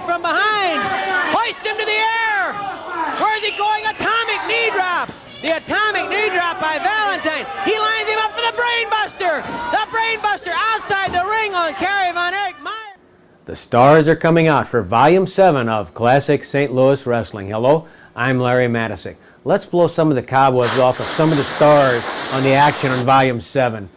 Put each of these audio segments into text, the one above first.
from behind. Hoists him to the air. Where's he going? Atomic knee drop. The atomic knee drop by Valentine. He lines him up for the Brainbuster. The Brainbuster outside the ring on Kerry Von Erich. The stars are coming out for Volume 7 of Classic St. Louis Wrestling. Hello, I'm Larry Matisic. Let's blow some of the cobwebs off of some of the stars on the action on Volume 7.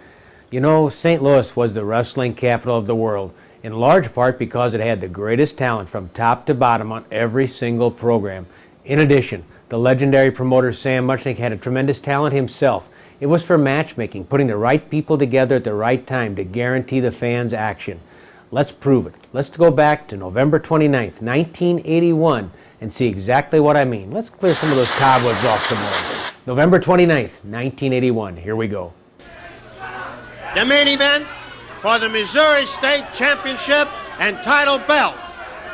You know, St. Louis was the wrestling capital of the world, in large part because it had the greatest talent from top to bottom on every single program. In addition, the legendary promoter Sam Muchnick had a tremendous talent himself. It was for matchmaking, putting the right people together at the right time to guarantee the fans action. Let's prove it. Let's go back to November 29th, 1981 and see exactly what I mean. Let's clear some of those cobwebs off some more. November 29th, 1981. Here we go. The main event for the Missouri State Championship and title belt.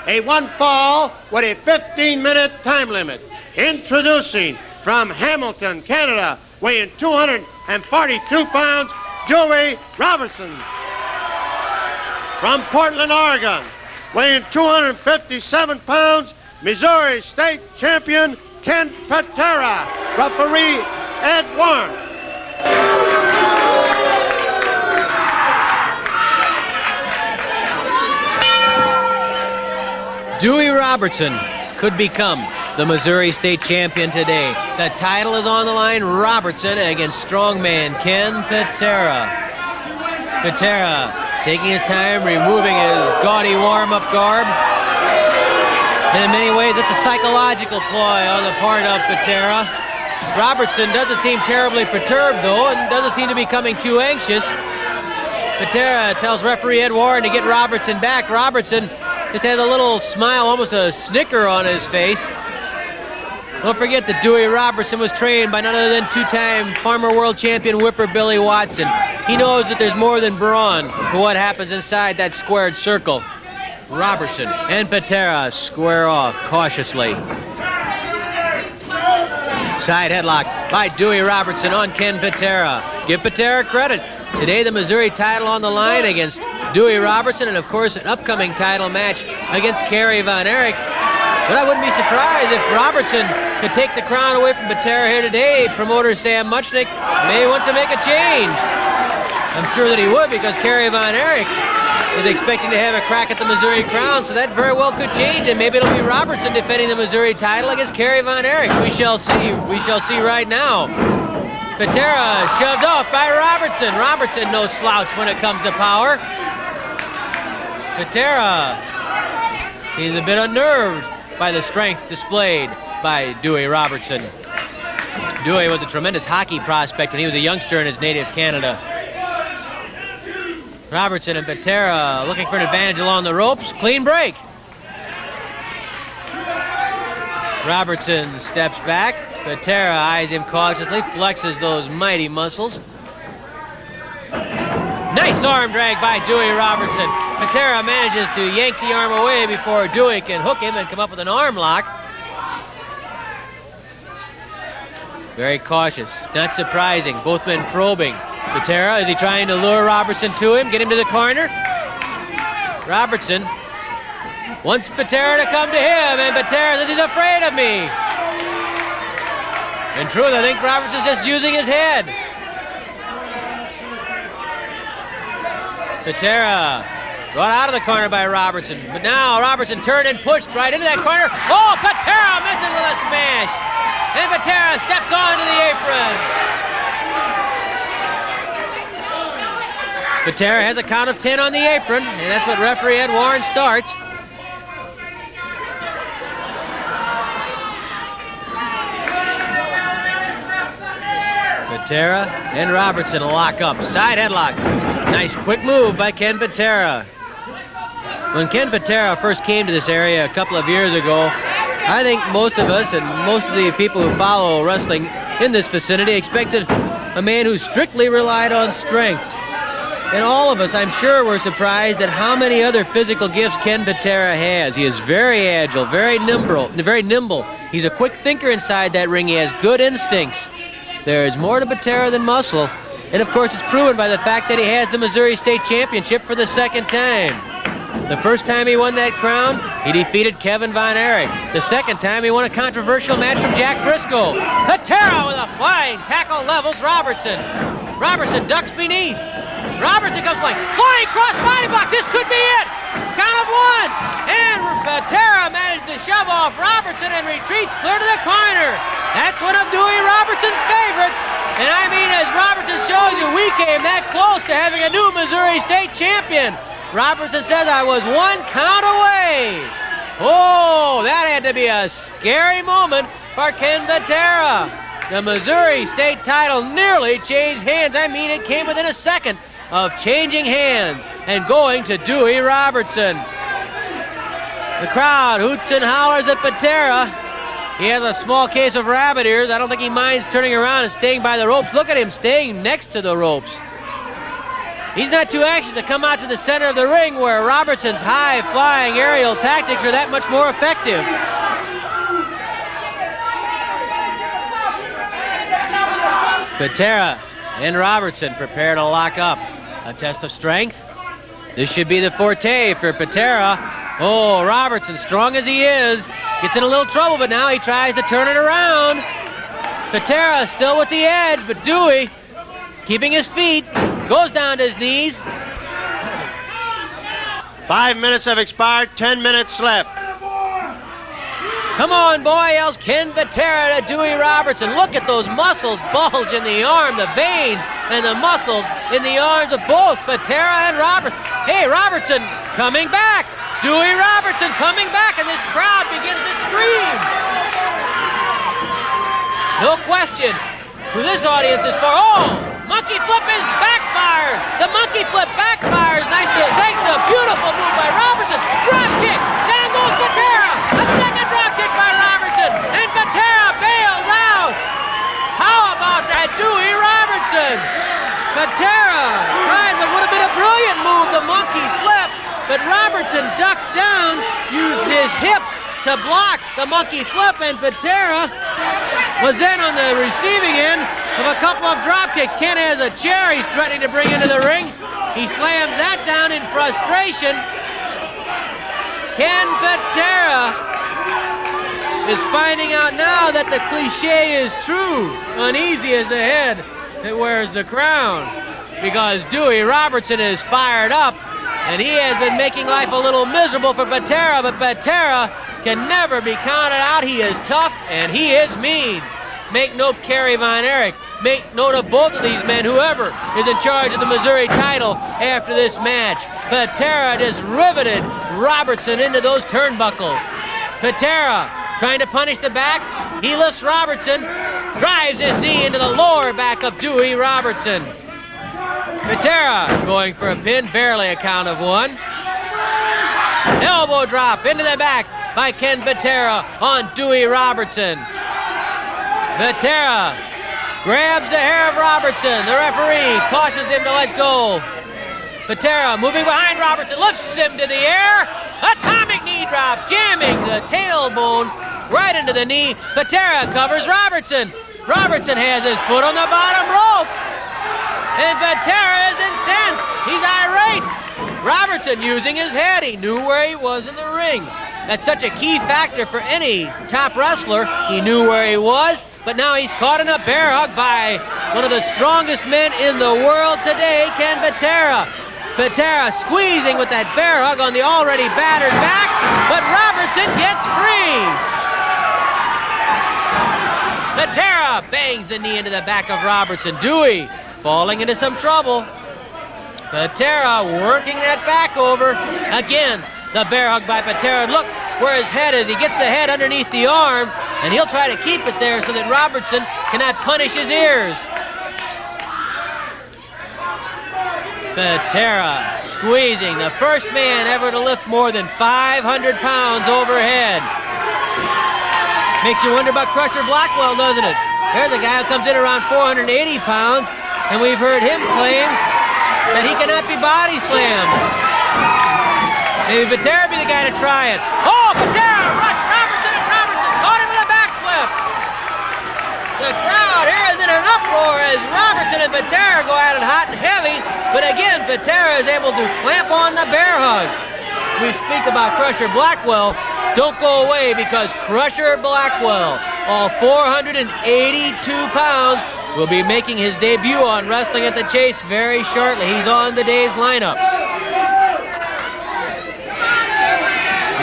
A one fall with a 15-minute time limit. Introducing from Hamilton, Canada, weighing 242 pounds, Dewey Robertson. From Portland, Oregon, weighing 257 pounds, Missouri State Champion Ken Patera. Referee Ed Warren. Dewey Robertson could become the Missouri State Champion today. The title is on the line. Robertson against strongman Ken Patera. Patera taking his time, removing his gaudy warm-up garb. And in many ways, it's a psychological ploy on the part of Patera. Robertson doesn't seem terribly perturbed, though, and doesn't seem to be becoming too anxious. Patera tells referee Ed Warren to get Robertson back. Robertson just has a little smile, almost a snicker on his face. Don't forget that Dewey Robertson was trained by none other than two-time former world champion whipper Billy Watson. He knows that there's more than brawn to what happens inside that squared circle. Robertson and Patera square off cautiously. Side headlock by Dewey Robertson on Ken Patera. Give Patera credit. Today the Missouri title on the line against Dewey Robertson, and of course an upcoming title match against Kerry Von Erich. But I wouldn't be surprised if Robertson could take the crown away from Patera here today. Promoter Sam Muchnick may want to make a change. I'm sure that he would, because Kerry Von Erich is expecting to have a crack at the Missouri crown, so that very well could change, and maybe it'll be Robertson defending the Missouri title against Kerry Von Erich. We shall see. We shall see right now. Patera shoved off by Robertson. Robertson no slouch when it comes to power. Patera, he's a bit unnerved by the strength displayed by Dewey Robertson. Dewey was a tremendous hockey prospect when he was a youngster in his native Canada. Robertson and Patera looking for an advantage along the ropes. Clean break. Robertson steps back. Patera eyes him cautiously, flexes those mighty muscles. Nice arm drag by Dewey Robertson. Patera manages to yank the arm away before Dewey can hook him and come up with an arm lock. Very cautious, not surprising. Both men probing. Patera, is he trying to lure Robertson to him, get him to the corner? Robertson wants Patera to come to him, and Patera says he's afraid of me. In truth, I think Robertson's just using his head. Patera brought out of the corner by Robertson, but now Robertson turned and pushed right into that corner. Oh, Patera misses with a smash, and Patera steps onto the apron. Patera has a count of 10 on the apron, and that's what referee Ed Warren starts. Patera and Robertson lock up. Side headlock. Nice quick move by Ken Patera. When Ken Patera first came to this area a couple of years ago, I think most of us and most of the people who follow wrestling in this vicinity expected a man who strictly relied on strength. And all of us, I'm sure, were surprised at how many other physical gifts Ken Patera has. He is very agile, very nimble. He's a quick thinker inside that ring. He has good instincts. There is more to Patera than muscle. And of course, it's proven by the fact that he has the Missouri State Championship for the second time. The first time he won that crown, he defeated Kevin Von Erich. The second time, he won a controversial match from Jack Briscoe. Patera with a flying tackle levels Robertson. Robertson ducks beneath. Robertson comes flying cross body block. This could be it. Count of one. And Patera managed to shove off Robertson and retreats clear to the corner. That's one of Dewey Robertson's favorites. And I mean, as Robertson shows you, we came that close to having a new Missouri State champion. Robertson says, I was one count away. Oh, that had to be a scary moment for Ken Patera. The Missouri State title nearly changed hands. I mean, it came within a second of changing hands and going to Dewey Robertson. The crowd hoots and hollers at Patera. He has a small case of rabbit ears. I don't think he minds turning around and staying by the ropes. Look at him staying next to the ropes. He's not too anxious to come out to the center of the ring where Robertson's high-flying aerial tactics are that much more effective. Patera and Robertson prepare to lock up. A test of strength. This should be the forte for Patera. Oh, Robertson, strong as he is, gets in a little trouble, but now he tries to turn it around. Patera still with the edge, but Dewey, keeping his feet, goes down to his knees. 5 minutes have expired, 10 minutes left. Come on, boy, yells Ken Patera to Dewey Robertson. Look at those muscles bulge in the arm, the veins and the muscles in the arms of both Patera and Robertson. Hey, Robertson coming back. Dewey Robertson coming back, and this crowd begins to scream. No question who this audience is for. Oh, monkey flip is backfired. The monkey flip backfires thanks to a beautiful move by Robertson. Drop kick. Down goes Patera. A second drop kick by Robertson. And Patera bails out. How about that Dewey Robertson? Patera tried what would have been a brilliant move, the monkey flip. But Robertson ducked down, used his hips to block the monkey flip, and Patera was then on the receiving end of a couple of drop kicks. Ken has a chair he's threatening to bring into the ring. He slams that down in frustration. Ken Patera is finding out now that the cliche is true. Uneasy is the head that wears the crown, because Dewey Robertson is fired up, and he has been making life a little miserable for Patera, but Patera can never be counted out. He is tough, and he is mean. Make note, Kerry Von Erich. Make note of both of these men, whoever is in charge of the Missouri title after this match. Patera just riveted Robertson into those turnbuckles. Patera trying to punish the back. He lifts Robertson, drives his knee into the lower back of Dewey Robertson. Patera going for a pin, barely a count of one. Elbow drop into the back by Ken Patera on Dewey Robertson. Patera grabs the hair of Robertson. The referee cautions him to let go. Patera moving behind Robertson, lifts him to the air. Atomic knee drop, jamming the tailbone right into the knee. Patera covers Robertson. Robertson has his foot on the bottom rope. And Patera is incensed. He's irate. Robertson using his head. He knew where he was in the ring. That's such a key factor for any top wrestler. He knew where he was, but now he's caught in a bear hug by one of the strongest men in the world today, Ken Patera. Patera squeezing with that bear hug on the already battered back, but Robertson gets free. Patera bangs the knee into the back of Robertson. Dewey falling into some trouble. Patera working that back over. Again, the bear hug by Patera. Look where his head is. He gets the head underneath the arm, and he'll try to keep it there so that Robertson cannot punish his ears. Patera squeezing, the first man ever to lift more than 500 pounds overhead. Makes you wonder about Crusher Blackwell, doesn't it? There's a guy who comes in around 480 pounds, and we've heard him claim that he cannot be body slammed. Maybe Patera be the guy to try it. Oh, Patera rushed Robertson, and Robertson caught him with a backflip. The crowd here is in an uproar as Robertson and Patera go at it hot and heavy, but again, Patera is able to clamp on the bear hug. we speak about Crusher Blackwell, don't go away, because Crusher Blackwell, all 482 pounds, will be making his debut on Wrestling at the Chase very shortly. He's on the day's lineup.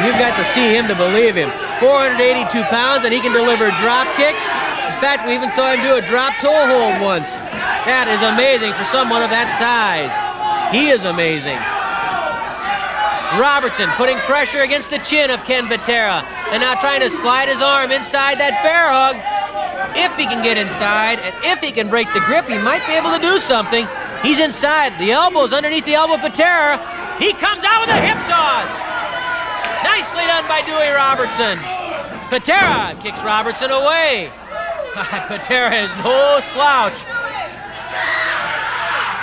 You've got to see him to believe him. 482 pounds, and he can deliver drop kicks. In fact, we even saw him do a drop toe hold once. That is amazing for someone of that size. He is amazing. Robertson putting pressure against the chin of Ken Patera, and now trying to slide his arm inside that bear hug. If he can get inside, and if he can break the grip, he might be able to do something. He's inside. The elbow's underneath the elbow of Patera. He comes out with a hip toss. Nicely done by Dewey Robertson. Patera kicks Robertson away. Patera is no slouch.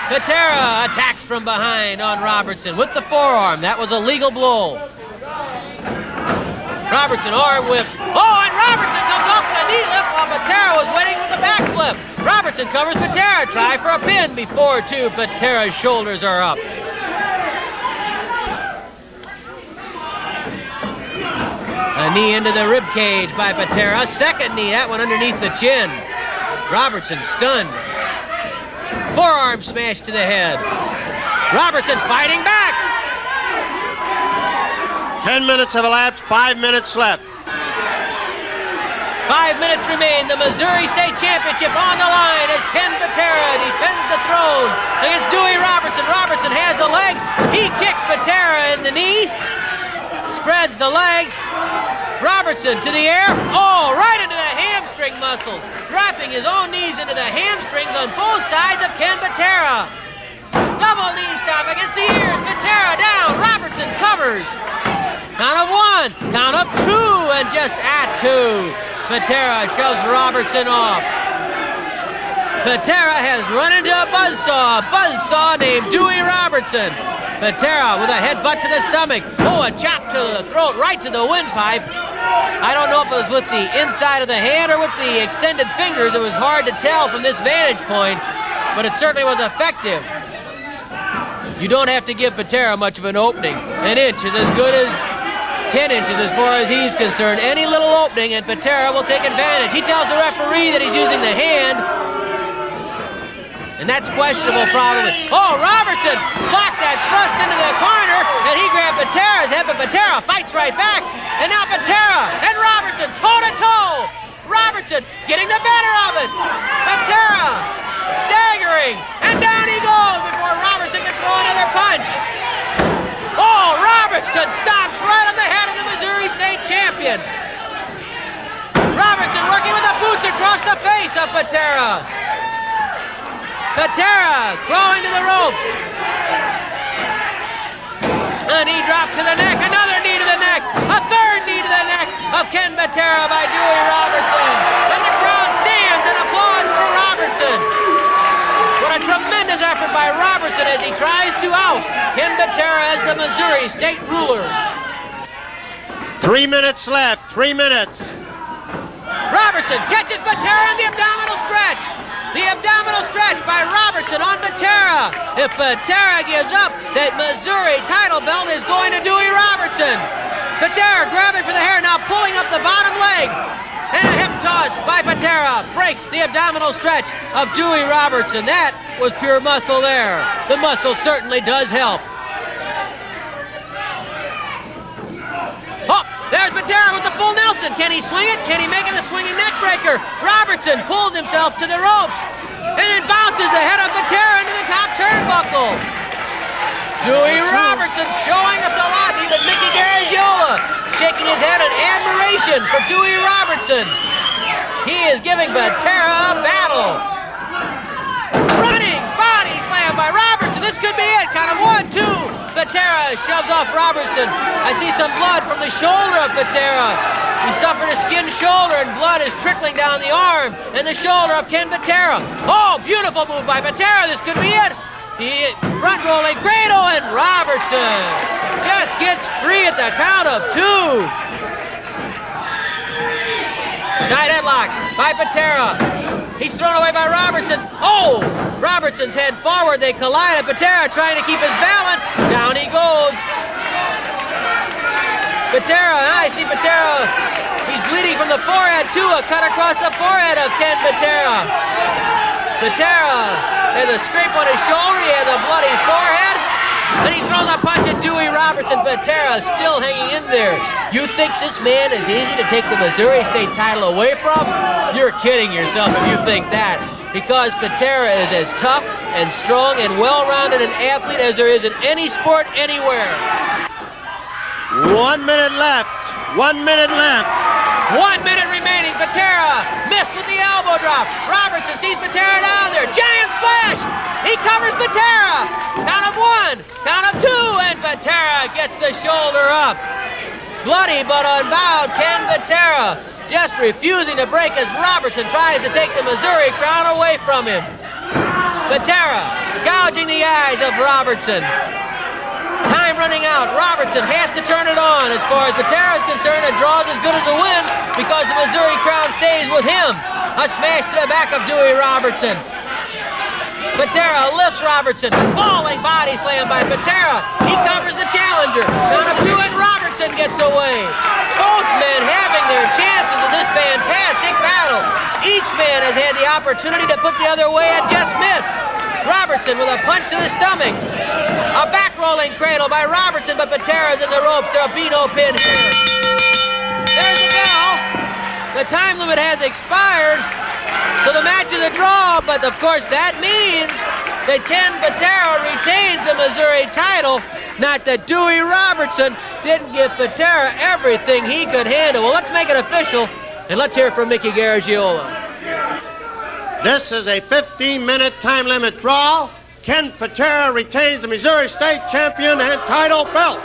Patera attacks from behind on Robertson with the forearm. That was a legal blow. Robertson arm whipped. Oh, and Robertson comes off with a knee lift while Patera was waiting for the backflip. Robertson covers Patera. Try for a pin before Patera's shoulders are up. A knee into the rib cage by Patera. Second knee, that one underneath the chin. Robertson stunned. Forearm smash to the head. Robertson fighting back. 10 minutes have elapsed, 5 minutes left. 5 minutes remain. The Missouri State Championship on the line as Ken Patera defends the throne against Dewey Robertson. Robertson has the leg. He kicks Patera in the knee. Spreads the legs. Robertson to the air. Oh, right into the hamstring muscles. Dropping his own knees into the hamstrings on both sides of Ken Patera. Double knee stop against the ears. Patera down. Robertson covers. Count of one. Count of two. And just at two, Patera shoves Robertson off. Patera has run into a buzzsaw named Dewey Robertson. Patera with a headbutt to the stomach. Oh, a chop to the throat, right to the windpipe. I don't know if it was with the inside of the hand or with the extended fingers. It was hard to tell from this vantage point, but it certainly was effective. You don't have to give Patera much of an opening. An inch is as good as 10 inches as far as he's concerned. Any little opening and Patera will take advantage. He tells the referee that he's using the hand, and that's questionable probably. Oh, Robertson blocked that thrust into the corner, and he grabbed Patera's head, but Patera fights right back. And now Patera and Robertson toe-to-toe. Robertson getting the better of it. Patera staggering, and down he goes before Robertson can throw another punch. Oh, Robertson stops right on the head of the Missouri State champion. Robertson working with the boots across the face of Patera. Patera crawling to the ropes. A knee drop to the neck, another knee to the neck, a third knee to the neck of Ken Patera by Dewey Robertson. And the crowd stands and applauds for Robertson. What a tremendous effort by Robertson as he tries to oust Ken Patera as the Missouri State ruler. 3 minutes left, 3 minutes. Robertson catches Patera in the abdominal stretch. The abdominal stretch by Robertson on Patera. If Patera gives up, that Missouri title belt is going to Dewey Robertson. Patera grabbing for the hair, now pulling up the bottom leg. And a hip toss by Patera breaks the abdominal stretch of Dewey Robertson. That was pure muscle there. The muscle certainly does help. Oh, there's Patera with the full Nelson. Can he swing it? Can he make it a swinging neck breaker? Robertson pulls himself to the ropes and then bounces the head of Patera into the top turnbuckle. Dewey Robertson showing us a lot. Even Mickey Garagiola shaking his head in admiration for Dewey Robertson. He is giving Patera a battle. Running body slam by Robertson. This could be it. Count of 1, 2. Patera shoves off Robertson. I see some blood from the shoulder of Patera. He suffered a skinned shoulder and blood is trickling down the arm and the shoulder of Ken Patera. Oh, beautiful move by Patera. This could be it. The front rolling cradle, and Robertson just gets free at the count of 2. Side headlock by Patera. He's thrown away by Robertson. Oh! Robertson's head forward. They collide. Patera trying to keep his balance. Down he goes. Patera, I see Patera. He's bleeding from the forehead, too. A cut across the forehead of Ken Patera. Patera has a scrape on his shoulder. He has a bloody forehead. And he throws a punch at Dewey Robertson. Patera still hanging in there. You think this man is easy to take the Missouri State title away from? You're kidding yourself if you think that. Because Patera is as tough and strong and well-rounded an athlete as there is in any sport anywhere. 1 minute left. 1 minute left. 1 minute remaining. Patera missed with the elbow drop. Robertson sees Patera down there. Giant splash. He covers Patera. Count of 1, count of 2, and Patera gets the shoulder up. Bloody but unbowed Ken Patera just refusing to break as Robertson tries to take the Missouri crown away from him. Patera gouging the eyes of Robertson. Time running out. Robertson has to turn it on. As far as Patera is concerned, a draw is as good as a win because the Missouri crown stays with him. A smash to the back of Dewey Robertson. Patera lifts Robertson. Falling body slam by Patera. He covers the challenger. Count of 2 and Robertson gets away. Both men having their chances in this fantastic battle. Each man has had the opportunity to put the other away and just missed. Robertson with a punch to the stomach. A back-rolling cradle by Robertson, but Patera's in the ropes. There'll be no pin here. There's the bell. The time limit has expired. So the match is a draw, but of course that means that Ken Patera retains the Missouri title, not that Dewey Robertson didn't give Patera everything he could handle. Well, let's make it official, and let's hear from Mickey Garagiola. This is a 15-minute time limit draw. Ken Patera retains the Missouri State champion and title belt.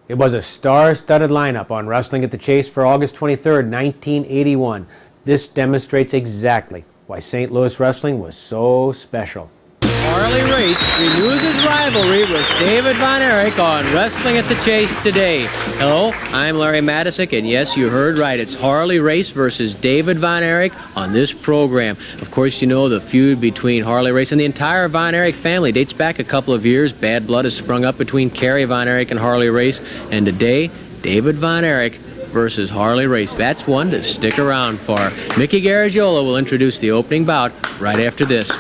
It was a star-studded lineup on Wrestling at the Chase for August 23rd, 1981. This demonstrates exactly why St. Louis wrestling was so special. Harley Race renews his rivalry with David Von Erich on Wrestling at the Chase today. Hello, I'm Larry Matysik, and yes, you heard right. It's Harley Race versus David Von Erich on this program. Of course, you know the feud between Harley Race and the entire Von Erich family dates back a couple of years. Bad blood has sprung up between Kerry Von Erich and Harley Race, and today, David Von Erich versus Harley Race. That's one to stick around for. Mickey Garagiola will introduce the opening bout right after this.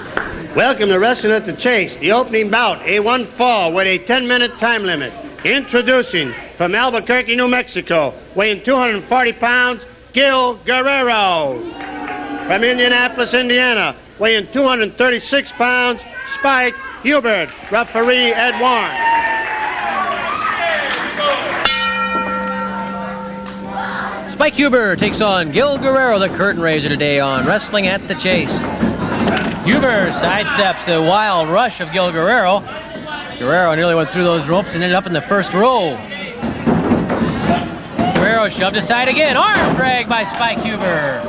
Welcome to Wrestling at the Chase, the opening bout, A1 fall with a 10-minute time limit. Introducing from Albuquerque, New Mexico, weighing 240 pounds, Gil Guerrero. From Indianapolis, Indiana, weighing 236 pounds, Spike Hubert. Referee Ed Warren. Spike Huber takes on Gil Guerrero, the curtain raiser, today on Wrestling at the Chase. Huber sidesteps the wild rush of Gil Guerrero. Guerrero nearly went through those ropes and ended up in the first row. Guerrero shoved aside again. Arm drag by Spike Huber.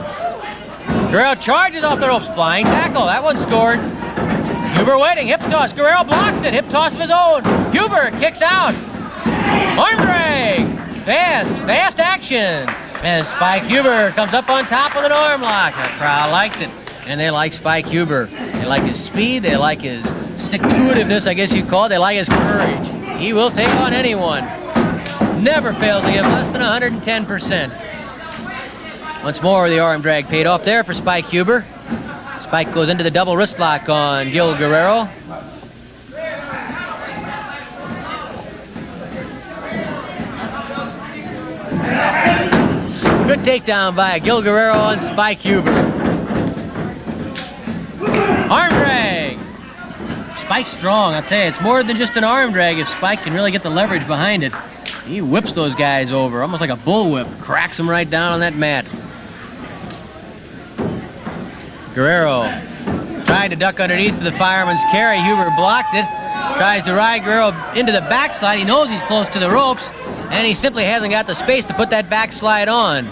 Guerrero charges off the ropes. Flying tackle. That one scored. Huber waiting. Hip toss. Guerrero blocks it. Hip toss of his own. Huber kicks out. Arm drag. Fast action. And Spike Huber comes up on top with an arm lock. The crowd liked it. And they like Spike Huber. They like his speed. They like his stick-to-itiveness, I guess you'd call it. They like his courage. He will take on anyone. Never fails to give less than 110%. Once more, the arm drag paid off there for Spike Huber. Spike goes into the double wrist lock on Gil Guerrero. Good takedown by Gil Guerrero on Spike Huber. Arm drag. Spike's strong, I'll tell you. It's more than just an arm drag if Spike can really get the leverage behind it. He whips those guys over, almost like a bullwhip. Cracks them right down on that mat. Guerrero tried to duck underneath the fireman's carry. Huber blocked it. Tries to ride Guerrero into the backslide. He knows he's close to the ropes, and he simply hasn't got the space to put that backslide on.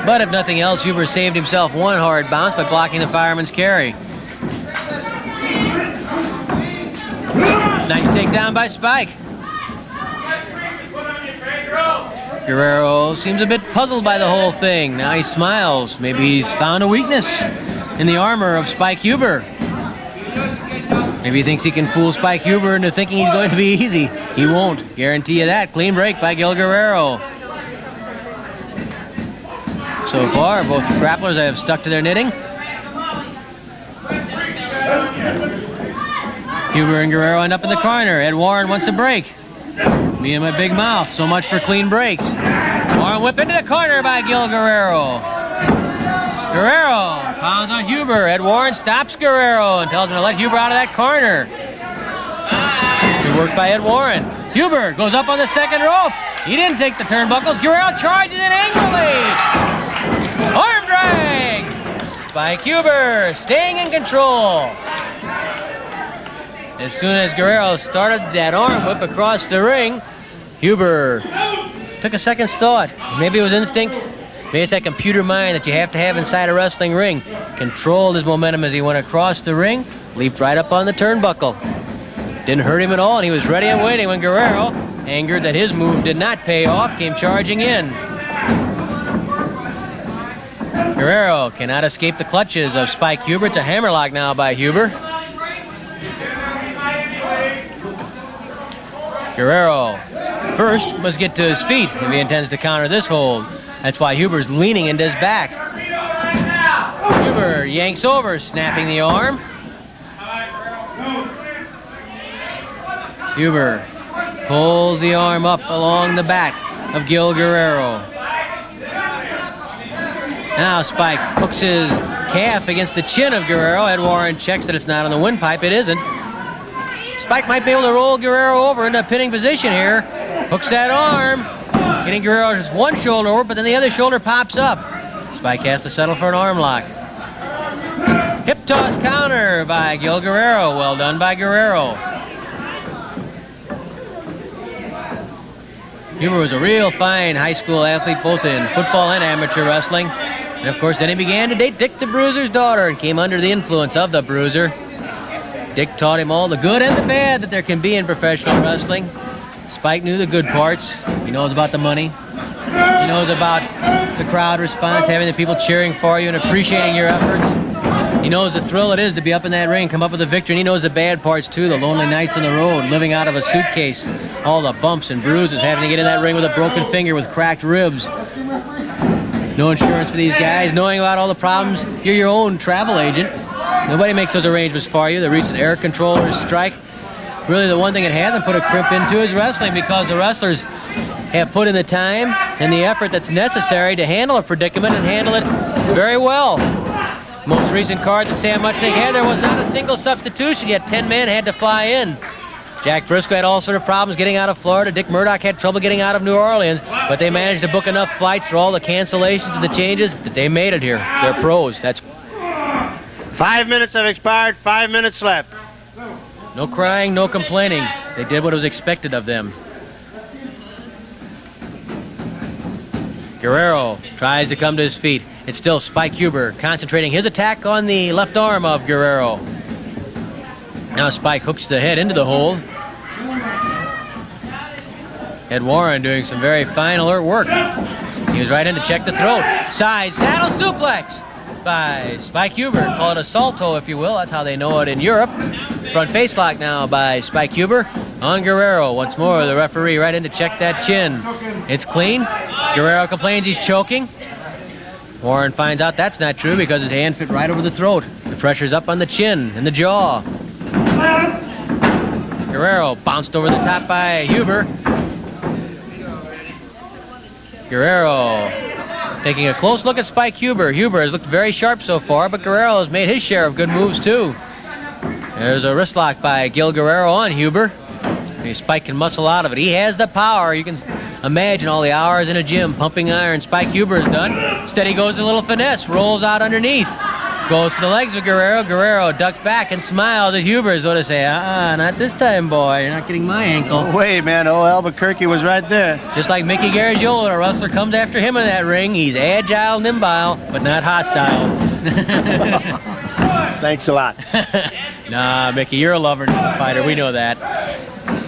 But if nothing else, Huber saved himself one hard bounce by blocking the fireman's carry. Nice takedown by Spike. Guerrero seems a bit puzzled by the whole thing. Now he smiles. Maybe he's found a weakness in the armor of Spike Huber. Maybe he thinks he can fool Spike Huber into thinking he's going to be easy. He won't. Guarantee you that. Clean break by Gil Guerrero. So far, both grapplers have stuck to their knitting. Huber and Guerrero end up in the corner. Ed Warren wants a break. Me and my big mouth. So much for clean breaks. Warren whip into the corner by Gil Guerrero. Guerrero pounds on Huber. Ed Warren stops Guerrero and tells him to let Huber out of that corner. Good work by Ed Warren. Huber goes up on the second rope. He didn't take the turnbuckles. Guerrero charges it angrily. Arm drag. Spike Huber staying in control. As soon as Guerrero started that arm whip across the ring, Huber took a second's thought. Maybe it was instinct. Maybe it's that computer mind that you have to have inside a wrestling ring. Controlled his momentum as he went across the ring, leaped right up on the turnbuckle. Didn't hurt him at all, and he was ready and waiting when Guerrero, angered that his move did not pay off, came charging in. Guerrero cannot escape the clutches of Spike Huber. It's a hammerlock now by Huber. Guerrero first must get to his feet if he intends to counter this hold. That's why Huber's leaning into his back. Huber yanks over, snapping the arm. Huber pulls the arm up along the back of Gil Guerrero. Now Spike hooks his calf against the chin of Guerrero. Ed Warren checks that it's not on the windpipe. It isn't. Spike might be able to roll Guerrero over into a pinning position here. Hooks that arm, getting Guerrero just one shoulder over, but then the other shoulder pops up. Spike has to settle for an arm lock. Hip toss counter by Gil Guerrero. Well done by Guerrero. Huber was a real fine high school athlete, both in football and amateur wrestling. And of course, then he began to date Dick the Bruiser's daughter and came under the influence of the Bruiser. Dick taught him all the good and the bad that there can be in professional wrestling. Spike knew the good parts. He knows about the money. He knows about the crowd response, having the people cheering for you and appreciating your efforts. He knows the thrill it is to be up in that ring, come up with a victory. And he knows the bad parts too, the lonely nights on the road, living out of a suitcase, all the bumps and bruises, having to get in that ring with a broken finger, with cracked ribs. No insurance for these guys, knowing about all the problems. You're your own travel agent. Nobody makes those arrangements for you. The recent air controllers strike. Really the one thing it hasn't put a crimp into is wrestling, because the wrestlers have put in the time and the effort that's necessary to handle a predicament and handle it very well. Most recent card that Sam Muchnick had, there was not a single substitution, yet 10 men had to fly in. Jack Briscoe had all sort of problems getting out of Florida. Dick Murdoch had trouble getting out of New Orleans, but they managed to book enough flights for all the cancellations and the changes that they made it here. They're pros. That's 5 minutes have expired, 5 minutes left. no crying, no complaining. They did what was expected of them. Guerrero tries to come to his feet. It's still Spike Huber concentrating his attack on the left arm of Guerrero. Now Spike hooks the head into the hole. Ed Warren doing some very fine, alert work. He was right in to check the throat. Side saddle suplex by Spike Huber. Call it a salto, if you will. That's how they know it in Europe. Front face lock now by Spike Huber on Guerrero. Once more, the referee right in to check that chin. It's clean. Guerrero complains he's choking. Warren finds out that's not true because his hand fit right over the throat. The pressure's up on the chin and the jaw. Guerrero bounced over the top by Huber. Guerrero taking a close look at Spike Huber. Huber has looked very sharp so far, but Guerrero has made his share of good moves too. There's a wrist lock by Gil Guerrero on Huber. Spike can muscle out of it. He has the power. You can imagine all the hours in a gym pumping iron Spike Huber has done. Instead he goes a little finesse, rolls out underneath. Goes to the legs of Guerrero. Guerrero ducked back and smiled at Huber as though to say, not this time, boy. You're not getting my ankle. Wait, man. Oh, Albuquerque was right there. Just like Mickey Garagiola, a wrestler comes after him in that ring. He's agile, nimble, but not hostile. Thanks a lot. Nah, Mickey, you're a lover, not a fighter. We know that.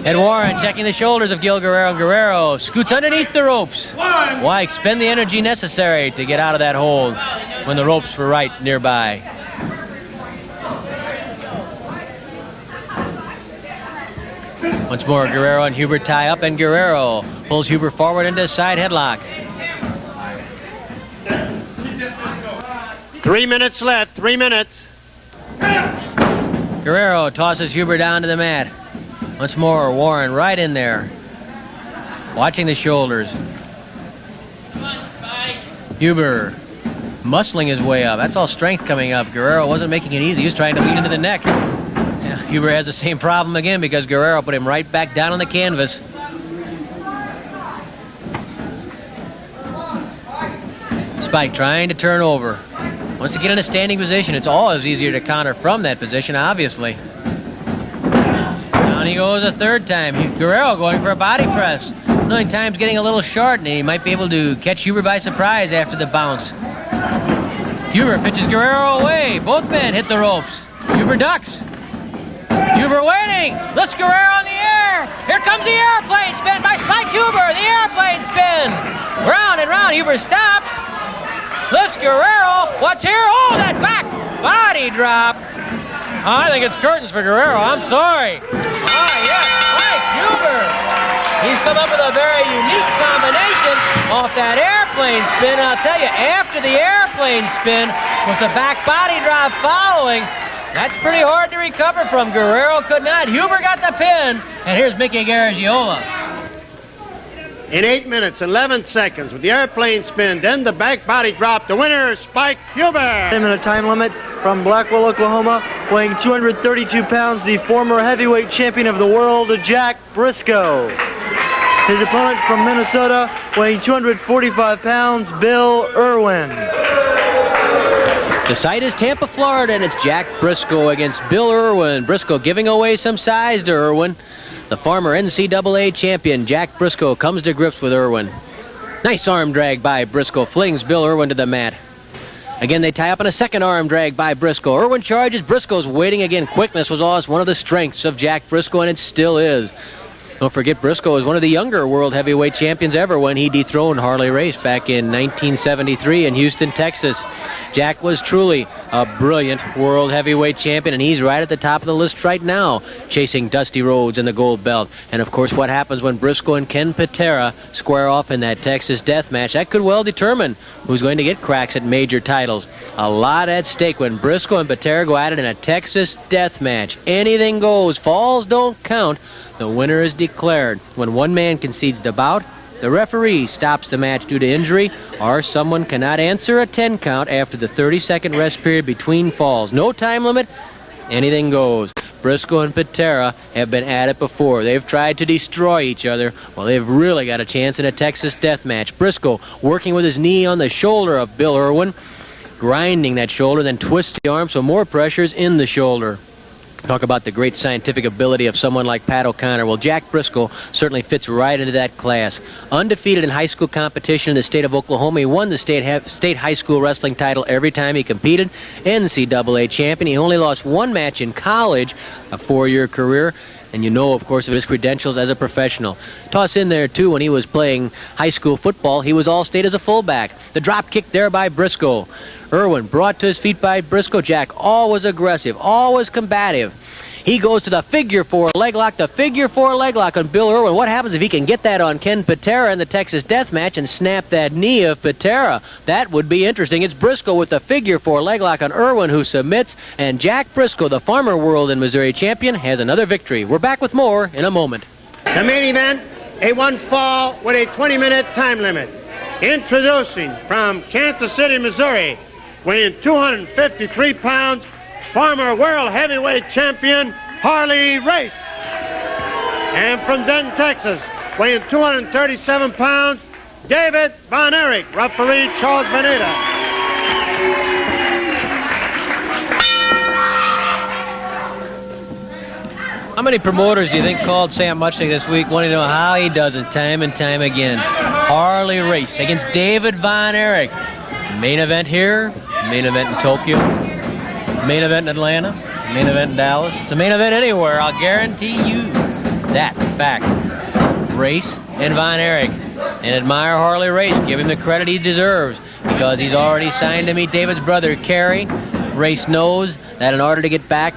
Ed Warren checking the shoulders of Gil Guerrero. Guerrero scoots underneath the ropes. Why expend the energy necessary to get out of that hold when the ropes were right nearby? Once more, Guerrero and Huber tie up, and Guerrero pulls Huber forward into a side headlock. 3 minutes left, 3 minutes. Guerrero tosses Huber down to the mat. Once more, Warren right in there, watching the shoulders. Huber muscling his way up. That's all strength coming up. Guerrero wasn't making it easy. He was trying to lead into the neck. Yeah, Huber has the same problem again because Guerrero put him right back down on the canvas. Spike trying to turn over. Wants to get in a standing position. It's always easier to counter from that position, obviously. Down he goes a third time. Guerrero going for a body press. Knowing time's getting a little short, and he might be able to catch Huber by surprise after the bounce. Huber pitches Guerrero away. Both men hit the ropes. Huber ducks. Huber waiting. Lifts Guerrero in the air. Here comes the airplane spin by Spike Huber. The airplane spin. Round and round. Huber stops. Lifts Guerrero. What's here? Oh, that back body drop. I think it's curtains for Guerrero. I'm sorry. Ah, yes, Spike Huber. He's come up with a very unique combination off that airplane spin. And I'll tell you, after the airplane spin with the back body drop following, that's pretty hard to recover from. Guerrero could not. Huber got the pin. And here's Mickey Garagiola. In 8 minutes, 11 seconds with the airplane spin, then the back body drop. The winner, Spike Huber. 10-minute time limit from Blackwell, Oklahoma, weighing 232 pounds, the former heavyweight champion of the world, Jack Briscoe. His opponent from Minnesota, weighing 245 pounds, Bill Irwin. The site is Tampa, Florida, and it's Jack Briscoe against Bill Irwin. Briscoe giving away some size to Irwin. The former NCAA champion, Jack Briscoe, comes to grips with Irwin. Nice arm drag by Briscoe, flings Bill Irwin to the mat. Again, they tie up in a second arm drag by Briscoe. Irwin charges. Briscoe's waiting again. Quickness was always one of the strengths of Jack Briscoe, and it still is. Don't forget, Briscoe was one of the younger world heavyweight champions ever when he dethroned Harley Race back in 1973 in Houston, Texas. Jack was truly a brilliant world heavyweight champion, and he's right at the top of the list right now, chasing Dusty Rhodes in the gold belt. And, of course, what happens when Briscoe and Ken Patera square off in that Texas death match, that could well determine who's going to get cracks at major titles. A lot at stake when Briscoe and Patera go at it in a Texas death match. Anything goes. Falls don't count. The winner is declared. When one man concedes the bout, the referee stops the match due to injury, or someone cannot answer a 10 count after the 30-second rest period between falls. No time limit, anything goes. Briscoe and Patera have been at it before. They've tried to destroy each other. Well, they've really got a chance in a Texas death match. Briscoe working with his knee on the shoulder of Bill Irwin, grinding that shoulder, then twists the arm so more pressure's in the shoulder. Talk about the great scientific ability of someone like Pat O'Connor. Well, Jack Briscoe certainly fits right into that class. Undefeated in high school competition in the state of Oklahoma. He won the state high school wrestling title every time he competed. NCAA champion. He only lost one match in college, a 4-year career. And you know, of course, of his credentials as a professional. Toss in there, too, when he was playing high school football, he was all-state as a fullback. The drop kick there by Briscoe. Irwin brought to his feet by Briscoe. Jack always aggressive, always combative. He goes to the figure four leg lock, on Bill Irwin. What happens if he can get that on Ken Patera in the Texas death match and snap that knee of Patera? That would be interesting. It's Briscoe with the figure four leg lock on Irwin, who submits. And Jack Briscoe, the former world and Missouri champion, has another victory. We're back with more in a moment. The main event, a one fall with a 20-minute time limit. Introducing from Kansas City, Missouri, weighing 253 pounds, former world heavyweight champion Harley Race. And from Denton, Texas, weighing 237 pounds, David Von Erich, referee Charles Veneta. How many promoters do you think called Sam Muchnick this week wanting to know how he does it time and time again? Harley Race against David Von Erich. Main event here, main event in Tokyo, main event in Atlanta, main event in Dallas. It's a main event anywhere, I'll guarantee you that fact. Race and Von Erich. And admire Harley Race. Give him the credit he deserves because he's already signed to meet David's brother, Kerry. Race knows that in order to get back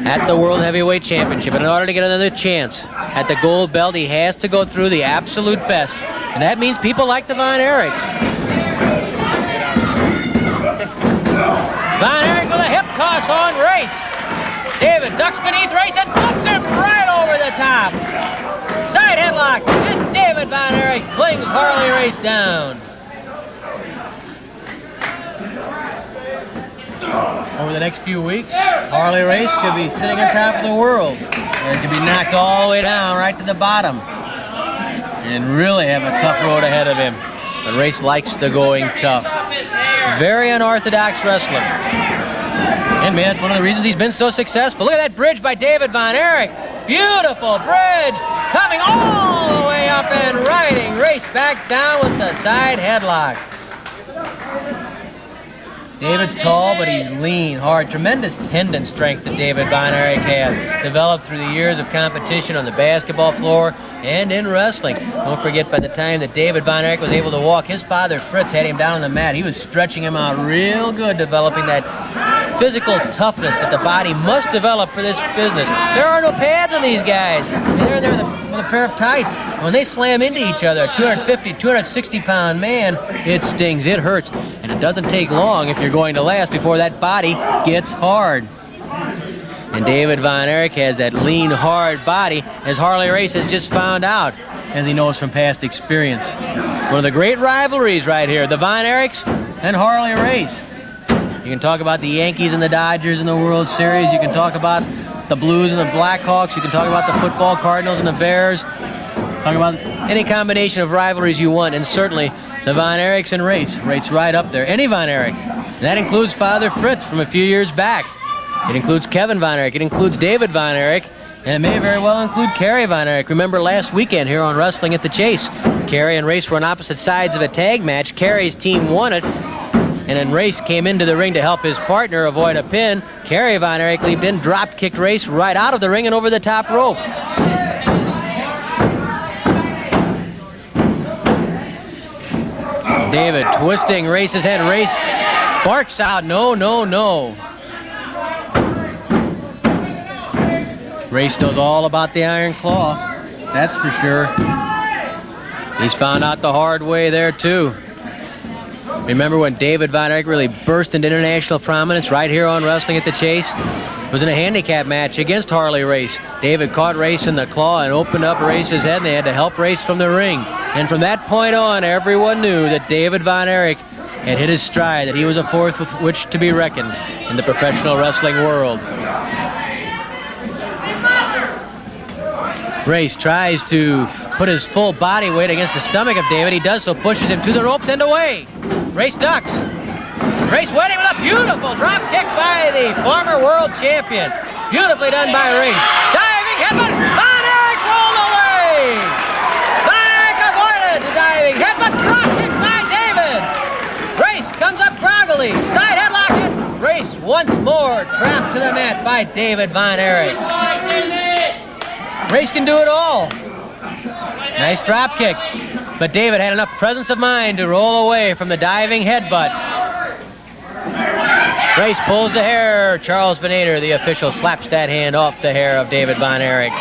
at the World Heavyweight Championship. And in order to get another chance at the gold belt, he has to go through the absolute best. And that means people like the Von Erichs. Von Erich with a hip toss on Race. David ducks beneath Race and flips him right over the top. Side headlock, and David Von Erich flings Harley Race down. Over the next few weeks, Harley Race could be sitting on top of the world. Or could be knocked all the way down right to the bottom. And really have a tough road ahead of him. But Race likes the going tough. Very unorthodox wrestler. And man, that's one of the reasons he's been so successful. Look at that bridge by David Von Erich. Beautiful bridge. Coming all the way up and riding Race back down with the side headlock. David's tall, but he's lean, hard. Tremendous tendon strength that David Von Erich has, developed through the years of competition on the basketball floor and in wrestling. Don't forget, by the time that David Von Erich was able to walk, his father, Fritz, had him down on the mat. He was stretching him out real good, developing that physical toughness that the body must develop for this business. There are no pads on these guys. They're in there with a pair of tights. When they slam into each other, a 250, 260-pound man, it stings, it hurts. And it doesn't take long if you're going to last before that body gets hard. And David Von Erich has that lean, hard body, as Harley Race has just found out, as he knows from past experience. One of the great rivalries right here, the Von Erichs and Harley Race. You can talk about the Yankees and the Dodgers in the World Series. You can talk about the Blues and the Blackhawks. You can talk about the football Cardinals and the Bears. Talk about any combination of rivalries you want, and certainly the Von Erichs and Race rates right up there. Any Von Erich. And that includes Father Fritz from a few years back. It includes Kevin Von Erich. It includes David Von Erich. And it may very well include Kerry Von Erich. Remember last weekend here on Wrestling at the Chase, Kerry and Race were on opposite sides of a tag match. Kerry's team won it. And then Race came into the ring to help his partner avoid a pin. Kerry Von Erich leaped in, drop-kicked Race right out of the ring and over the top rope. David twisting Race's head. Race barks out, no, no, no. Race knows all about the Iron Claw, that's for sure. He's found out the hard way there, too. Remember when David Von Erich really burst into international prominence right here on Wrestling at the Chase? It was in a handicap match against Harley Race. David caught Race in the claw and opened up Race's head, and they had to help Race from the ring. And from that point on, everyone knew that David Von Erich had hit his stride, that he was a force with which to be reckoned in the professional wrestling world. Race tries to put his full body weight against the stomach of David. He does so, pushes him to the ropes and away. Race ducks. Race waiting with a beautiful drop kick by the former world champion. Beautifully done by Race. Diving headbutt. Von Erich rolled away. Von Erich avoided the diving headbutt. Drop kick by David. Race comes up groggily. Side headlock hit. Race once more trapped to the mat by David Von Erich. Race can do it all. Nice drop kick. But David had enough presence of mind to roll away from the diving headbutt. Race pulls the hair. Charles Venator, the official, slaps that hand off the hair of David Von Erich.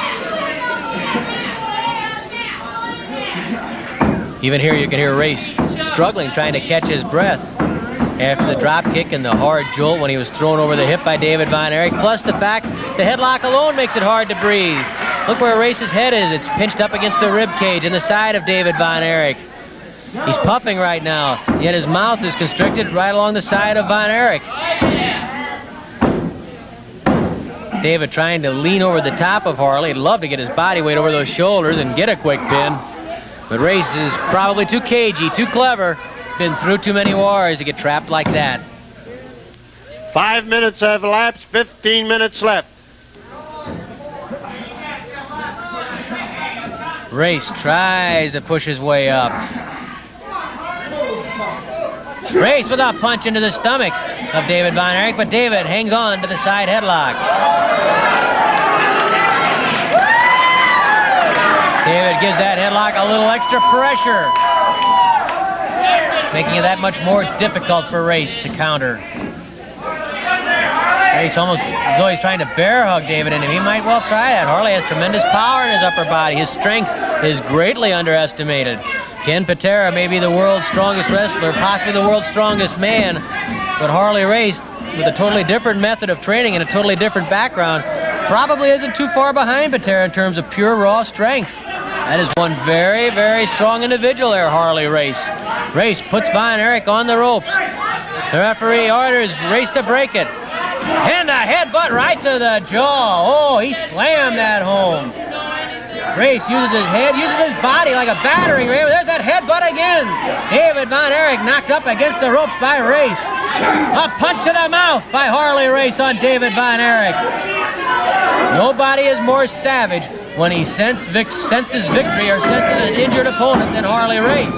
Even here you can hear Race struggling, trying to catch his breath after the drop kick and the hard jolt when he was thrown over the hip by David Von Erich. Plus the fact the headlock alone makes it hard to breathe. Look where Race's head is. It's pinched up against the rib cage in the side of David Von Erich. He's puffing right now, yet his mouth is constricted right along the side of Von Erich. David trying to lean over the top of Harley. He'd love to get his body weight over those shoulders and get a quick pin. But Race is probably too cagey, too clever. Been through too many wars to get trapped like that. 5 minutes have elapsed, 15 minutes left. Race tries to push his way up. Race with a punch into the stomach of David Von Erich, but David hangs on to the side headlock. David gives that headlock a little extra pressure, making it that much more difficult for Race to counter. Race almost is always trying to bear hug David into him. He might well try that. Harley has tremendous power in his upper body. His strength is greatly underestimated. Ken Patera may be the world's strongest wrestler, possibly the world's strongest man, but Harley Race, with a totally different method of training and a totally different background, probably isn't too far behind Patera in terms of pure raw strength. That is one very, very strong individual there, Harley Race. Race puts Von Erich on the ropes. The referee orders Race to break it. And a headbutt right to the jaw. Oh, he slammed that home. Race uses his head, uses his body like a battering ram. There's that headbutt again. David Von Erich knocked up against the ropes by Race. A punch to the mouth by Harley Race on David Von Erich. Nobody is more savage when he senses victory or senses an injured opponent than Harley Race.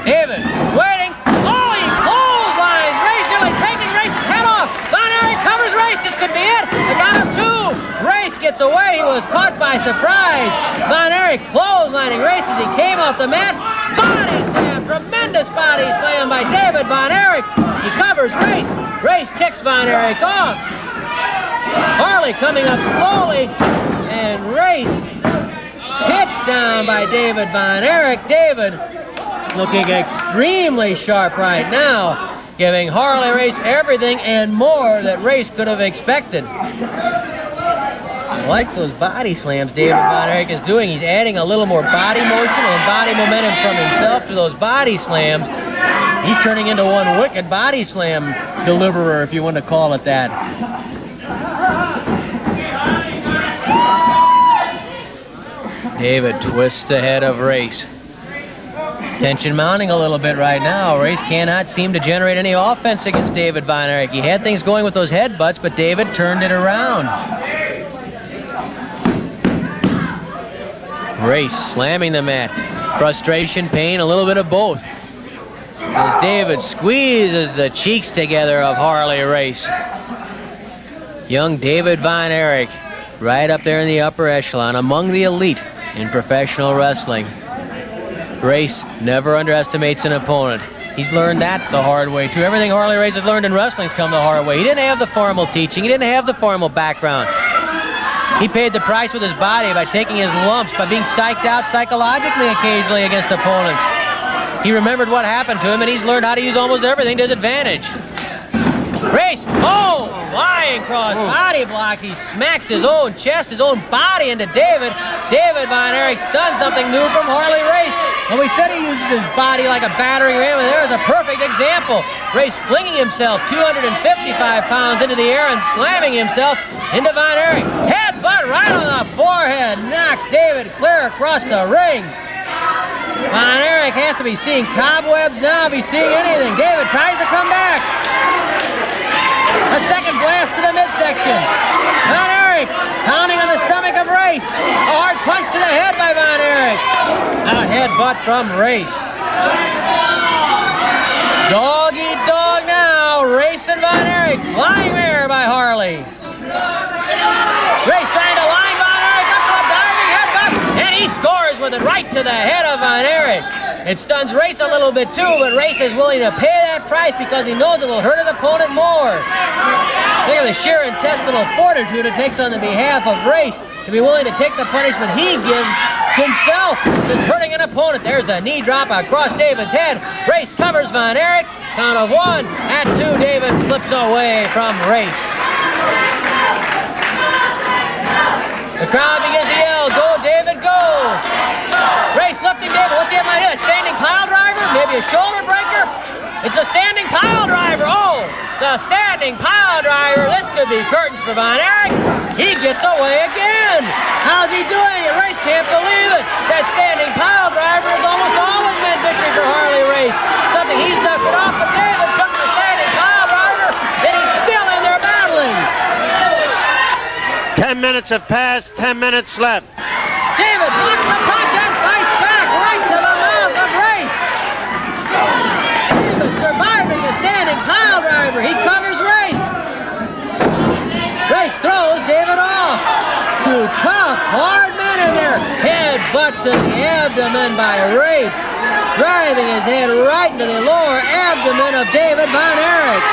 David waiting. Oh, he clotheslines Race, nearly taking Race's head off. Von Erich covers Race. This could be it. They got him too. Race gets away. He was caught by surprise. Von Erich clotheslining Race as he came off the mat. Body slam. Tremendous body slam by David Von Erich. He covers Race. Race kicks Von Erich off. Harley coming up slowly. And Race pitched down by David Von Erich. David looking extremely sharp right now, giving Harley Race everything and more that Race could have expected. I like those body slams David Von Erich is doing. He's adding a little more body motion and body momentum from himself to those body slams. He's turning into one wicked body slam deliverer, if you want to call it that. David twists the head of Race. Tension mounting a little bit right now. Race cannot seem to generate any offense against David Von Erich. He had things going with those headbutts, but David turned it around. Race slamming the mat. Frustration, pain, a little bit of both. As David squeezes the cheeks together of Harley Race. Young David Von Erich, right up there in the upper echelon, among the elite in professional wrestling. Race never underestimates an opponent. He's learned that the hard way, too. Everything Harley Race has learned in wrestling's come the hard way. He didn't have the formal teaching. He didn't have the formal background. He paid the price with his body by taking his lumps, by being psyched out psychologically occasionally against opponents. He remembered what happened to him, and he's learned how to use almost everything to his advantage. Race, oh, flying cross body block. He smacks his own chest, his own body into David. David Von Erich stuns something new from Harley Race. And we said he uses his body like a battering ram, and there's a perfect example. Race flinging himself 255 pounds into the air and slamming himself into Von Erich. Headbutt right on the forehead, knocks David clear across the ring. Von Erich has to be seeing cobwebs now, if he's seeing anything. David tries to come back. A second blast to the midsection. Von Erich pounding on the stomach of Race. A hard punch to the head by Von Erich. A headbutt from Race. Dog eat dog now. Race and Von Erich. Flying there by Harley. Race trying to line Von Erich up to a diving headbutt. And he scores with it right to the head of Von Erich. It stuns Race a little bit too, but Race is willing to pay that price because he knows it will hurt his opponent more. Think of the sheer intestinal fortitude it takes on the behalf of Race to be willing to take the punishment he gives himself, just hurting an opponent. There's the knee drop across David's head. Race covers Von Erich. Count of 1. At 2, David slips away from Race. The crowd begins to yell, "Go, David, go!" Race lifting David. What's he have in my head? Standing pile driver? Maybe a shoulder breaker? It's a standing pile driver. Oh, the standing pile driver. This could be curtains for Von Erich. He gets away again. How's he doing it? Race can't believe it. That standing pile driver has almost always meant victory for Harley Race. Something he's dusted off, but David took the standing pile driver, and he's still in there battling. 10 minutes have passed, 10 minutes left. David blocks the punch and fights back right to the mouth of Race. David surviving the standing pile driver. He covers Race. Race throws David off. Two tough, hard men in there. Headbutt to the abdomen by Race, driving his head right into the lower abdomen of David Von Erich.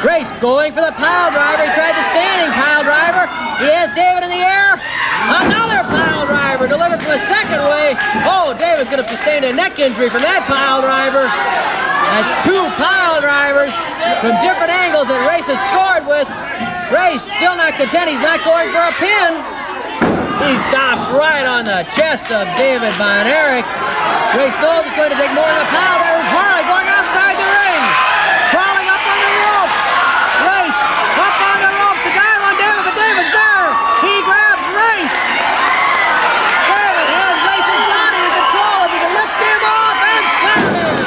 Race going for the pile driver. He tried the standing pile driver. He has David in the air. Another pile driver delivered from the second way. Oh, David could have sustained a neck injury from that pile driver. That's two pile drivers from different angles that Race has scored with. Race still not content. He's not going for a pin. He stops right on the chest of David Von Erich. Race knows it's going to take more than the pile drivers. Harley going outside the ring. Crawling up on the ropes. Race up on the ropes to dive on David, but David's there. He grabs Race. David has Race's body in control. If he can lift him off and slam him.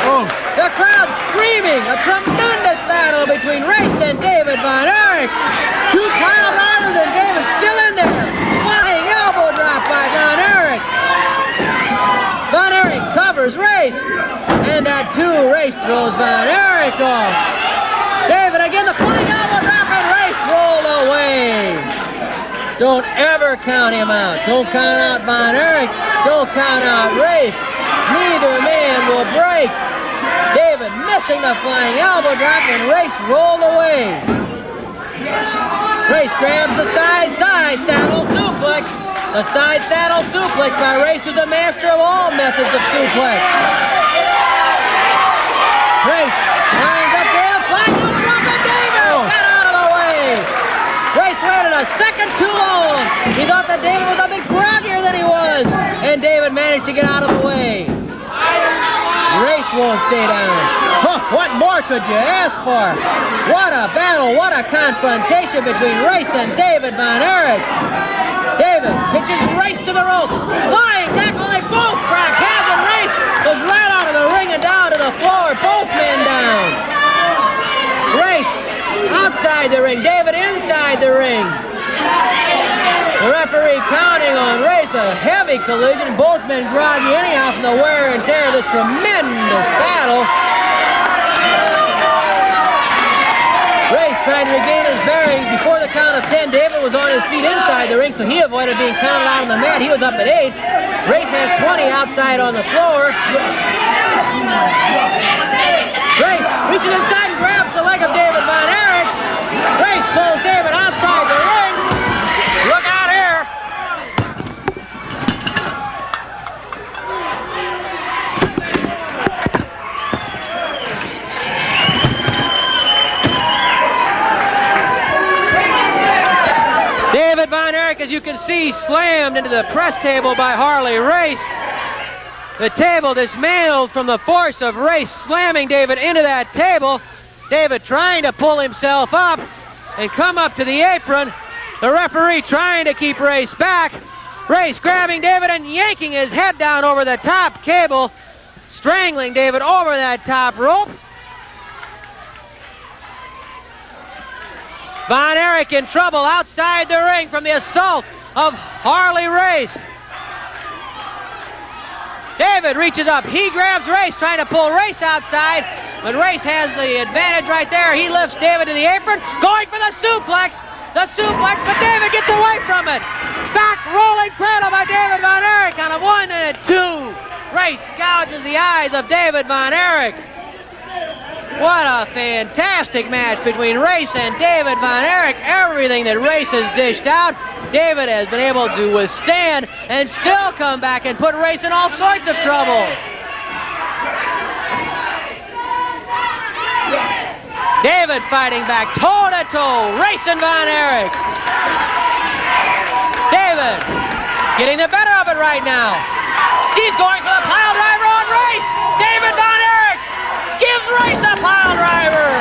Oh. The crowd screaming. A tremendous battle between Race and David Von Erich. Two pile drivers and David's still in there. Flying elbow drop by Von Erich. Von Erich covers Race. And that two, Race throws Von Erich off. David again, the flying elbow drop, and Race rolled away. Don't ever count him out. Don't count out Von Erich. Don't count out Race. Neither man will break. David missing the flying elbow drop, and Race rolled away. Race grabs the side saddle suplex. The side saddle suplex by Race, who's a master of all methods of suplex. Race lines up David, flying elbow drop, and David got out of the way. Race waited a second too long. He thought that David was a bit grabbier than he was, and David managed to get out of the way. Race won't stay down. Huh, what more could you ask for? What a battle, what a confrontation between Race and David Von Erich. David pitches Race to the rope. Flying tackle, they both crack heads, and Race goes right out of the ring and down to the floor. Both men down. Race outside the ring, David inside the ring. The referee counting on Race, a heavy collision. Both men groggy anyhow from the wear and tear of this tremendous battle. Race trying to regain his bearings. Before the count of 10, David was on his feet inside the ring, so he avoided being counted out on the mat. He was up at 8. Race has 20 outside on the floor. Race reaches inside and grabs the leg of David Von Erich. Race pulls David outside the ring. Look out here. David Von Erich, as you can see, slammed into the press table by Harley Race. The table dismantled from the force of Race slamming David into that table. David trying to pull himself up and come up to the apron. The referee trying to keep Race back. Race grabbing David and yanking his head down over the top cable, strangling David over that top rope. Von Erich in trouble outside the ring from the assault of Harley Race. David reaches up. He grabs Race, trying to pull Race outside, but Race has the advantage right there. He lifts David to the apron, going for the suplex. The suplex, but David gets away from it. Back rolling cradle by David Von Erich on a 1 and a 2. Race gouges the eyes of David Von Erich. What a fantastic match between Race and David Von Erich. Everything that Race has dished out, David has been able to withstand and still come back and put Race in all sorts of trouble. David fighting back toe-to-toe, Race and Von Erich. David getting the better of it right now. He's going for the pile driver on Race. David Von Erich gives Race a pile driver.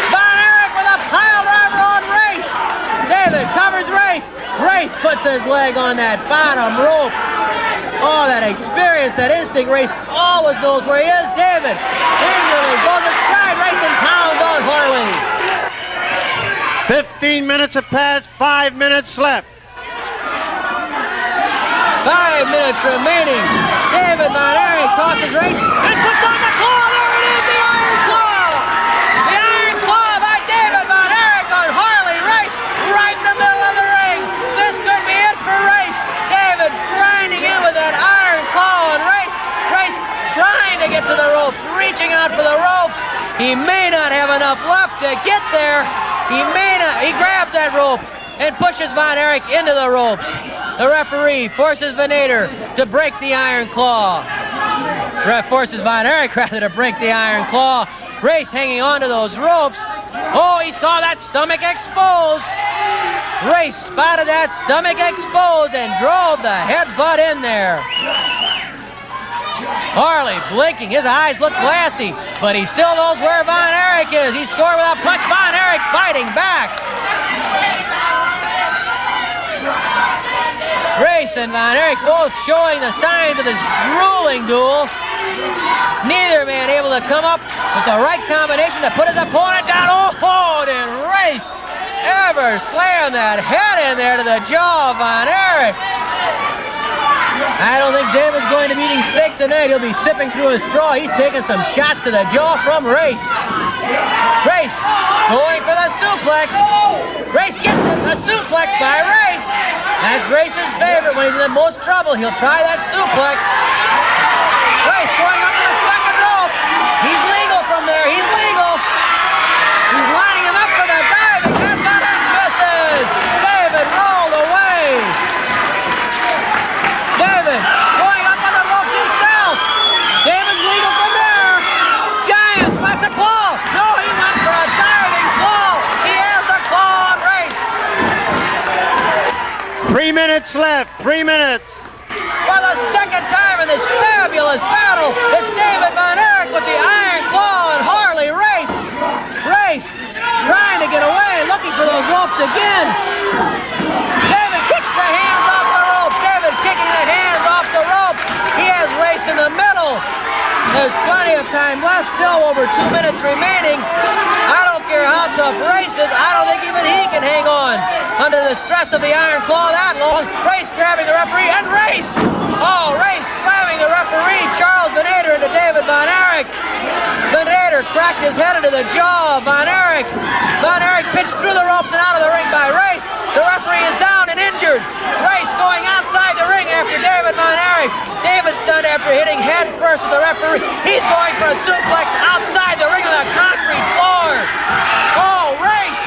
Von Erich with a pile driver on Race. David covers Race. Race puts his leg on that bottom rope. Oh, that experience, that instinct. Race always knows where he is. David angrily goes astride Race and pounds on Harley. 15 minutes have passed, 5 minutes left. 5 minutes remaining. David Von Erich tosses Race and puts on the claw. There it is, the Iron Claw. The Iron Claw by David Von Erich on Harley Race right in the middle of the ring. This could be it for Race. David grinding in with that Iron Claw on Race. Race trying to get to the ropes, reaching out for the ropes. He may not have enough left to get there. He may not. He grabs that rope and pushes Von Erich into the ropes. The referee forces Venator to break the iron claw. Forces Von Erich rather to break the iron claw. Race hanging on to those ropes. Oh, he saw that stomach exposed. Race spotted that stomach exposed and drove the headbutt in there. Harley blinking, his eyes look glassy, but he still knows where Von Erich is. He scored with a punch. Von Erich fighting back. Race and Von Erich both showing the signs of this grueling duel. Neither man able to come up with the right combination to put his opponent down. Oh, did Race ever slam that head in there to the jaw of Von Erich? I don't think David's going to be eating steak tonight. He'll be sipping through a straw. He's taking some shots to the jaw from Race. Race going for the suplex. Race gets it. The suplex by Race. That's Race's favorite. When he's in the most trouble, he'll try that suplex. Race going up on the second rope. He's legal from there. He's legal. He's lining him up for the diving. That it misses. David rolled away. David going up on the ropes himself. David's legal from there. Giant spots the claw. No, he went for a diving claw. He has the claw on Race. 3 minutes left. 3 minutes. For the second time in this fabulous battle, it's David Von Erich with the iron claw and Harley Race. Race trying to get away, looking for those ropes again. David kicks the hands off the rope. David kicking the hands off the rope. He has Race in the middle. There's plenty of time left, still over 2 minutes remaining. I don't care how tough Race is, I don't think even he can hang on under the stress of the iron claw that long. Race grabbing the referee, and Race! Oh, Race slamming the referee, Charles Venator, into David Von Erich. Venator cracked his head into the jaw of Von Erich. Von Erich pitched through the ropes and out of the ring by Race. The referee is down and injured. Race going outside the ring after David Von Erich. David stunned after hitting head first with the referee. He's going for a suplex outside the ring on the concrete floor. Oh, Race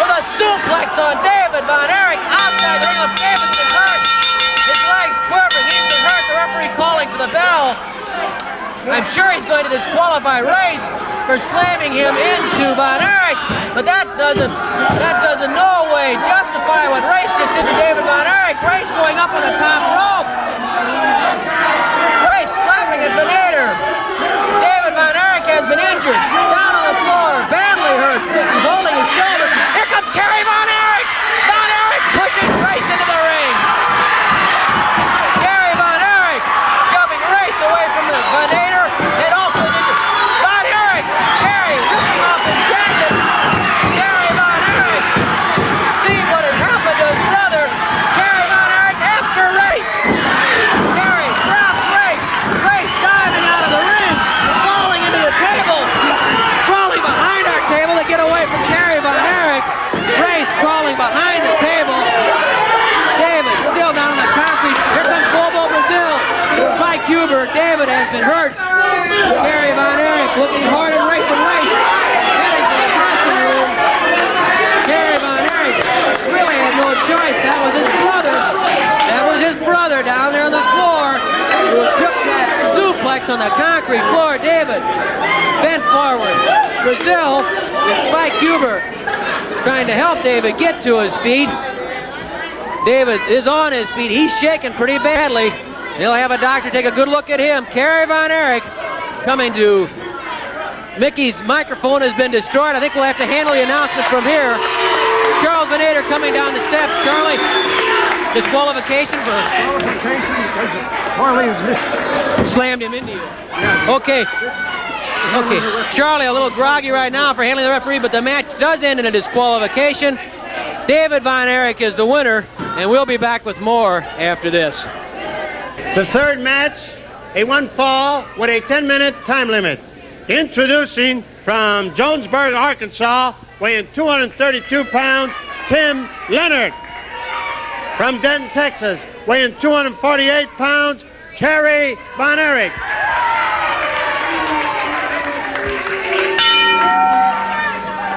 with a suplex on David Von Erich outside the ring. Of David's been hurt. His legs quivering. He's been hurt. The referee calling for the bell. I'm sure he's going to disqualify Race for slamming him into Von Erich, but that doesn't no way justify what Race just did to David Von Erich. Race going up on the top rope. Race slapping at Venator. David Von Erich has been injured. Down on the floor, badly hurt. He's holding his shoulder. Here comes Kerry Von Erich. Von Erich pushes Race into the ring. Kerry Von Erich shoving Race away from the Venator and also Von Erich. Kerry ripping off his jacket. Kerry Von Erich seeing what has happened to his brother. Kerry Von Erich after Race. Kerry drops Race. Race diving out of the ring, falling into the table, crawling behind our table to get away from Kerry Von Erich. Race crawling behind the table. David still down on the concrete. Here comes Bobo Brazil. Spike Huber. David has been hurt. Kerry Von Erich looking hard at Race and Race. Heading to the dressing room. Kerry Von Erich really had no choice. That was his brother. That was his brother down there on the floor who took that suplex on the concrete floor. David bent forward. Brazil and Spike Huber trying to help David get to his feet. David is on his feet. He's shaking pretty badly. He'll have a doctor take a good look at him. Kerry Von Erich coming to Mickey's microphone has been destroyed. I think we'll have to handle the announcement from here. Charles Venator coming down the steps. Charlie, disqualification for Disqualification because Harley is missing. Slammed him into you. Okay. Okay. Charlie a little groggy right now for handling the referee, but the match does end in a disqualification. David Von Erich is the winner, and we'll be back with more after this. The third match, a one fall with a 10-minute time limit. Introducing from Jonesburg, Arkansas, weighing 232 pounds, Tim Leonard. From Denton, Texas, weighing 248 pounds, Kerry Von Erich.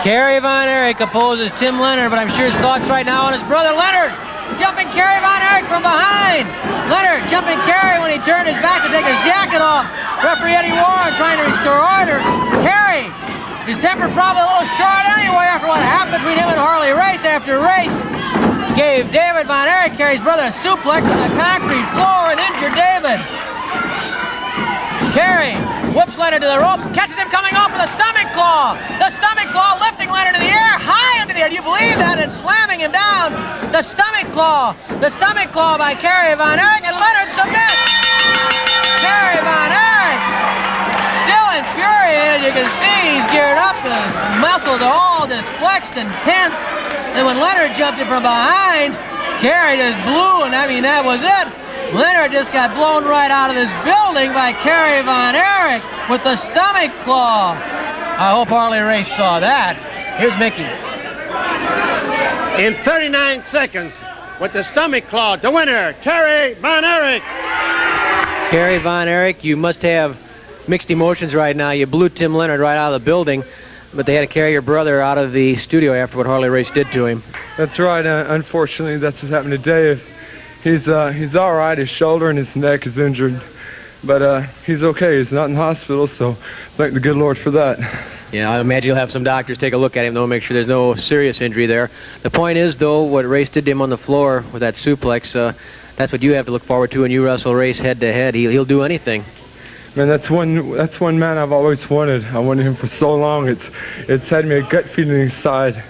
Kerry Von Erich opposes Tim Leonard, but I'm sure his thoughts right now on his brother Leonard. Jumping Kerry Von Erich from behind. Leonard jumping Kerry when he turned his back to take his jacket off. Referee Eddie Warren trying to restore order. Kerry, his temper probably a little short anyway after what happened between him and Harley Race after Race gave David Von Erich, Kerry's brother, a suplex on the concrete floor and injured David. Kerry whips Leonard to the ropes, catches him coming off with a stomach claw. The stomach claw lifting Leonard in the air, high into the air. Do you believe that? And slamming him down. The stomach claw by Kerry Von Erich, and Leonard submits. Kerry Von Erich, still infuriated. You can see he's geared up. The muscles are all just flexed and tense. And when Leonard jumped in from behind, Kerry just blew, and I mean, that was it. Leonard just got blown right out of this building by Kerry Von Erich with the stomach claw. I hope Harley Race saw that. Here's Mickey. In 39 seconds, with the stomach claw, the winner, Kerry Von Erich. Kerry Von Erich, you must have mixed emotions right now. You blew Tim Leonard right out of the building, but they had to carry your brother out of the studio after what Harley Race did to him. That's right. Unfortunately, that's what happened to Dave. He's all right. His shoulder and his neck is injured, but he's okay. He's not in the hospital, so thank the good Lord for that. Yeah, I imagine you'll have some doctors take a look at him, though, make sure there's no serious injury there. The point is, though, what Race did to him on the floor with that suplex, that's what you have to look forward to when you wrestle Race head-to-head. He'll do anything. Man, that's one man I've always wanted. I wanted him for so long. It's had me a gut feeling inside.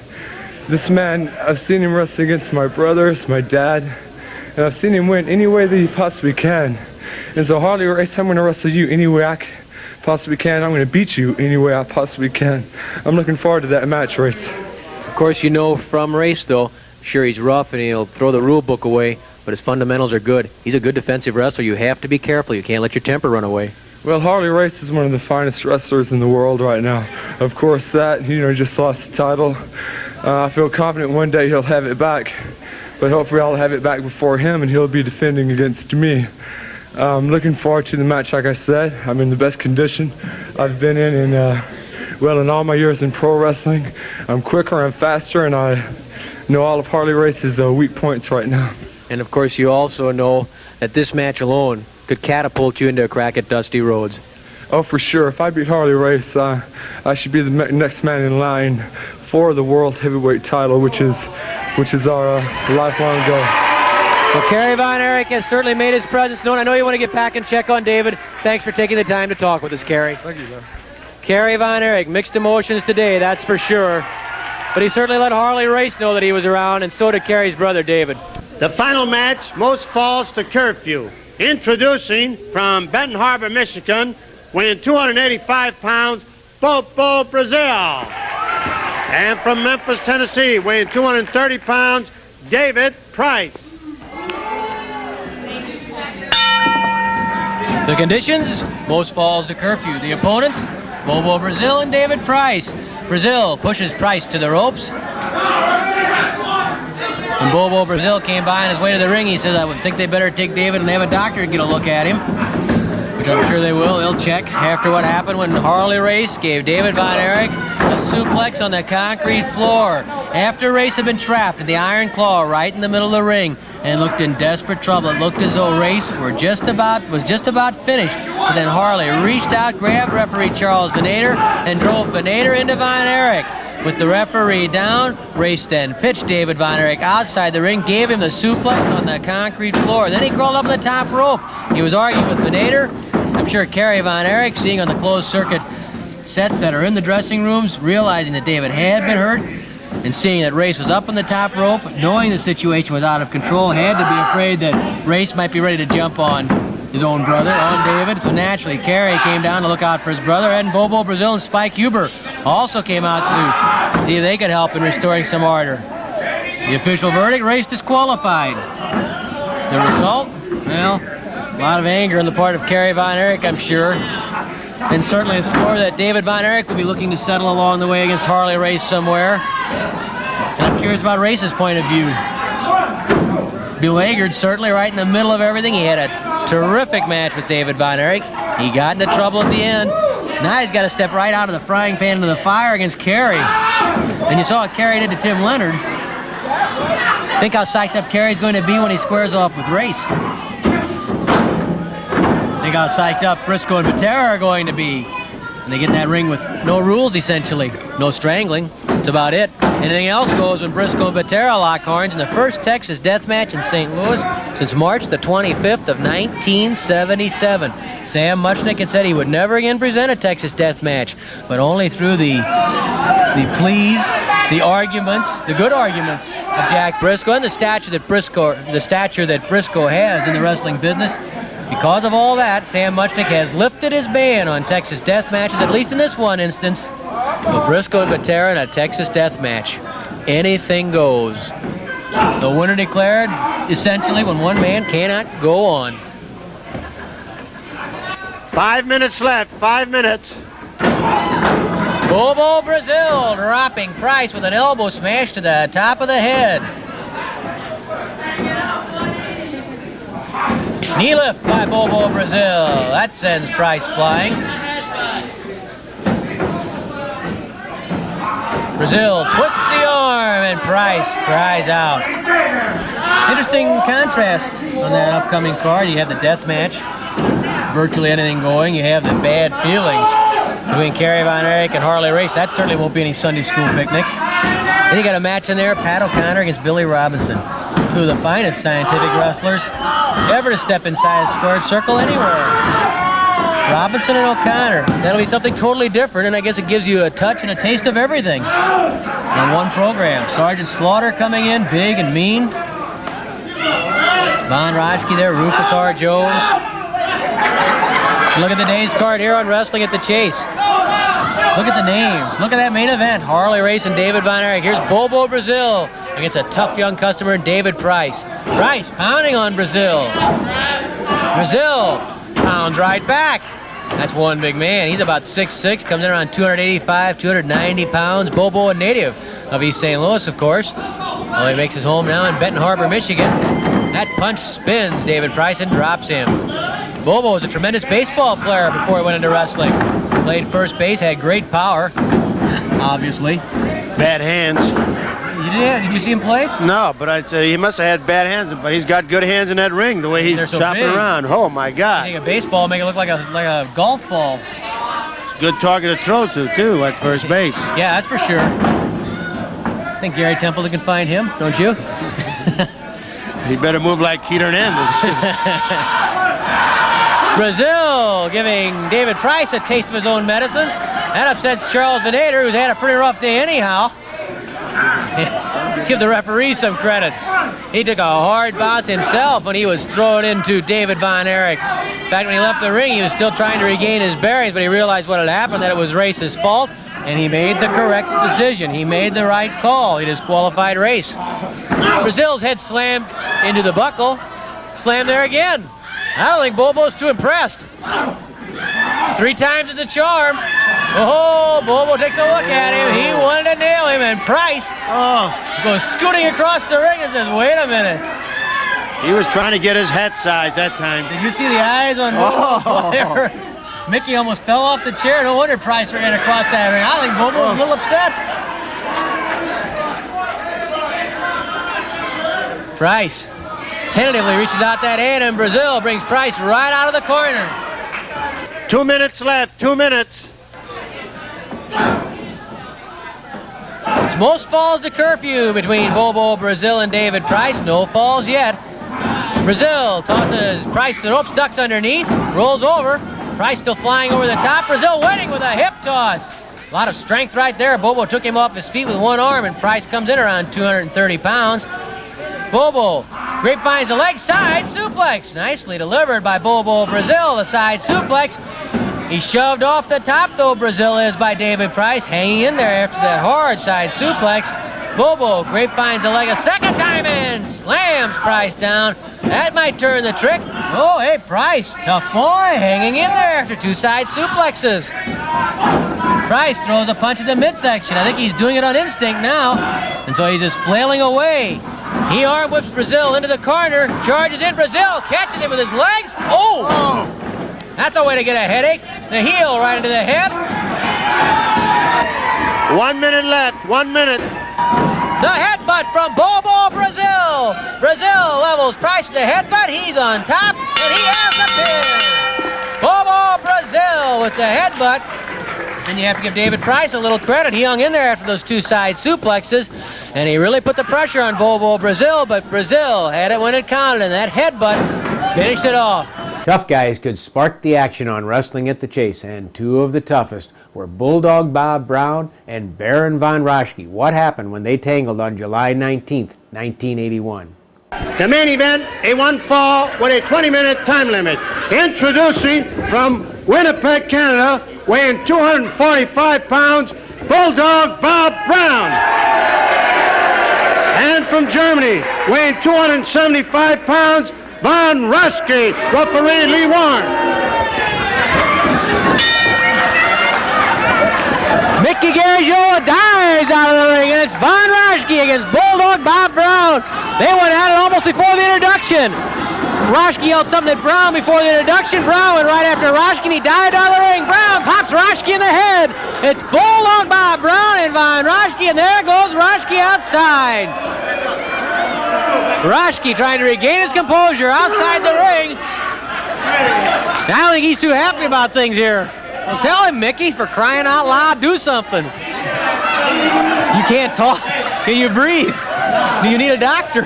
This man, I've seen him wrestle against my brothers, my dad, and I've seen him win any way that he possibly can. And so Harley Race, I'm going to wrestle you any way I possibly can. I'm going to beat you any way I possibly can. I'm looking forward to that match, Race. Of course, you know from Race, though, sure, he's rough and he'll throw the rule book away, but his fundamentals are good. He's a good defensive wrestler. You have to be careful. You can't let your temper run away. Well, Harley Race is one of the finest wrestlers in the world right now. Of course, just lost the title. I feel confident one day he'll have it back. But hopefully I'll have it back before him and he'll be defending against me. I'm looking forward to the match, like I said. I'm in the best condition I've been in all my years in pro wrestling. I'm quicker, I'm faster, and I know all of Harley Race's weak points right now. And of course you also know that this match alone could catapult you into a crack at Dusty Rhodes. Oh, for sure. If I beat Harley Race, I should be the next man in line for the World Heavyweight title, which is our lifelong goal. Well, Kerry Von Erich has certainly made his presence known. I know you want to get back and check on David. Thanks for taking the time to talk with us, Kerry. Thank you, sir. Kerry Von Erich, mixed emotions today, that's for sure. But he certainly let Harley Race know that he was around, and so did Kerry's brother, David. The final match, most falls to curfew. Introducing from Benton Harbor, Michigan, weighing 285 pounds, Bobo Brazil. And from Memphis, Tennessee, weighing 230 pounds, David Price. The conditions, most falls to curfew. The opponents, Bobo Brazil and David Price. Brazil pushes Price to the ropes. When Bobo Brazil came by on his way to the ring, he says, I would think they better take David and have a doctor get a look at him. Which I'm sure they will. They'll check after what happened when Harley Race gave David Von Erich a suplex on the concrete floor. After Race had been trapped in the iron claw right in the middle of the ring and looked in desperate trouble. It looked as though Race was just about finished. But then Harley reached out, grabbed referee Charles Venator, and drove Venator into Von Erich. With the referee down, Race then pitched David Von Erich outside the ring, gave him the suplex on the concrete floor. Then he crawled up on the top rope. He was arguing with Venator. I'm sure Kerry Von Erich, seeing on the closed circuit sets that are in the dressing rooms, realizing that David had been hurt, and seeing that Race was up on the top rope, knowing the situation was out of control, had to be afraid that Race might be ready to jump on his own brother, on David. So naturally, Kerry came down to look out for his brother, and Bobo Brazil and Spike Huber also came out to see if they could help in restoring some order. The official verdict, Race disqualified. The result, well, a lot of anger on the part of Kerry Von Erich, I'm sure. And certainly a score that David Von Erich will be looking to settle along the way against Harley Race somewhere. And I'm curious about Race's point of view. Beleaguered, certainly right in the middle of everything. He had a terrific match with David Von Erich. He got into trouble at the end. Now he's got to step right out of the frying pan into the fire against Carey. And you saw what Carey did to Tim Leonard. Think how psyched up Carey's going to be when he squares off with Race. Think how psyched up Briscoe and Patera are going to be. And they get in that ring with no rules, essentially. No strangling. That's about it. Anything else goes when Briscoe and Patera lock horns in the first Texas death match in St. Louis since March the 25th of 1977. Sam Muchnick had said he would never again present a Texas death match, but only through the pleas, the arguments, the good arguments of Jack Briscoe and the stature that Briscoe has in the wrestling business. Because of all that, Sam Muchnick has lifted his ban on Texas death matches, at least in this one instance. So Briscoe and Patera in a Texas death match. Anything goes. The winner declared, essentially, when one man cannot go on. 5 minutes left, 5 minutes. Bobo Brazil dropping Price with an elbow smash to the top of the head. Knee lift by Bobo Brazil. That sends Price flying. Brazil twists the arm and Price cries out. Interesting contrast on that upcoming card. You have the death match. Virtually anything going. You have the bad feelings between Kerry Von Erich and Harley Race. That certainly won't be any Sunday school picnic. Then you got a match in there, Pat O'Connor against Billy Robinson. Two of the finest scientific wrestlers ever to step inside a squared circle anywhere. Robinson and O'Connor. That'll be something totally different, and I guess it gives you a touch and a taste of everything on one program. Sergeant Slaughter coming in, big and mean. Von Roschke there, Rufus R. Jones. Look at the day's card here on Wrestling at the Chase. Look at the names. Look at that main event. Harley Race and David Von Erich. Here's Bobo Brazil against a tough young customer, David Price. Price pounding on Brazil. Brazil pounds right back. That's one big man. He's about 6'6", comes in around 285, 290 pounds. Bobo, a native of East St. Louis, of course. Well, he makes his home now in Benton Harbor, Michigan. That punch spins David Price and drops him. Bobo was a tremendous baseball player before he went into wrestling. Played first base, had great power, obviously. Bad hands. Did you see him play? No, but I'd say he must have had bad hands, but he's got good hands in that ring, the way he's They're so chopping big. around. Oh, my God. Taking a baseball, make it look like a golf ball. It's a good target to throw to, too, at first base. Yeah, that's for sure. I think Gary Templeton can find him, don't you? He better move like Keith Hernandez. Brazil giving David Price a taste of his own medicine. That upsets Charles Venator, who's had a pretty rough day anyhow. Give the referee some credit. He took a hard bounce himself when he was thrown into David Von Erich. In fact, when he left the ring, he was still trying to regain his bearings, but he realized what had happened, that it was Race's fault, and he made the correct decision. He made the right call. He disqualified Race. Brazil's head slammed into the buckle. Slammed there again. I don't think Bobo's too impressed. 3 times is the charm. Oh, Bobo takes a look at him. He wanted to nail him, and Price goes scooting across the ring and says, wait a minute. He was trying to get his hat size that time. Did you see the eyes on Bobo? Mickey almost fell off the chair. No wonder Price ran across that ring. I think Bobo was a little upset. Price tentatively reaches out that hand, and Brazil brings Price right out of the corner. 2 minutes left, 2 minutes. It's most falls to curfew between Bobo Brazil and David Price. No falls yet. Brazil tosses Price to the ropes, ducks underneath, rolls over. Price still flying over the top. Brazil winning with a hip toss. A lot of strength right there. Bobo took him off his feet with one arm, and Price comes in around 230 pounds. Bobo grapevines the leg side suplex. Nicely delivered by Bobo Brazil, the side suplex. He shoved off the top, though, Brazil is, by David Price, hanging in there after that hard side suplex. Bobo grapevines the leg a second time and slams Price down. That might turn the trick. Oh, hey, Price, tough boy, hanging in there after 2 side suplexes. Price throws a punch in the midsection. I think he's doing it on instinct now. And so he's just flailing away. He arm whips Brazil into the corner, charges in. Brazil catches him with his legs. Oh! That's a way to get a headache. The heel right into the head. 1 minute left. 1 minute. The headbutt from Bobo Brazil. Brazil levels Price with the headbutt. He's on top, and he has the pin. Bobo Brazil with the headbutt. And you have to give David Price a little credit. He hung in there after those two side suplexes, and he really put the pressure on Bobo Brazil, but Brazil had it when it counted, and that headbutt finished it off. Tough guys could spark the action on Wrestling at the Chase, and two of the toughest were Bulldog Bob Brown and Baron von Raschke. What happened when they tangled on July 19th, 1981? The main event, a one fall with a 20-minute time limit. Introducing from Winnipeg, Canada, weighing 245 pounds, Bulldog Bob Brown. And from Germany, weighing 275 pounds, Von Raschke, referee Lee Warren. Mickey Garagiola dives out of the ring, and it's Von Raschke against Bulldog Bob Brown. They went at it almost before the introduction. Raschke yelled something at Brown before the introduction. Brown went right after Raschke, and he dived out of the ring. Brown pops Raschke in the head. It's Bulldog Bob Brown and Von Raschke, and there goes Raschke outside. Raschke trying to regain his composure outside the ring. I don't think he's too happy about things here. Well, tell him, Mickey, for crying out loud, do something. You can't talk. Can you breathe? Do you need a doctor?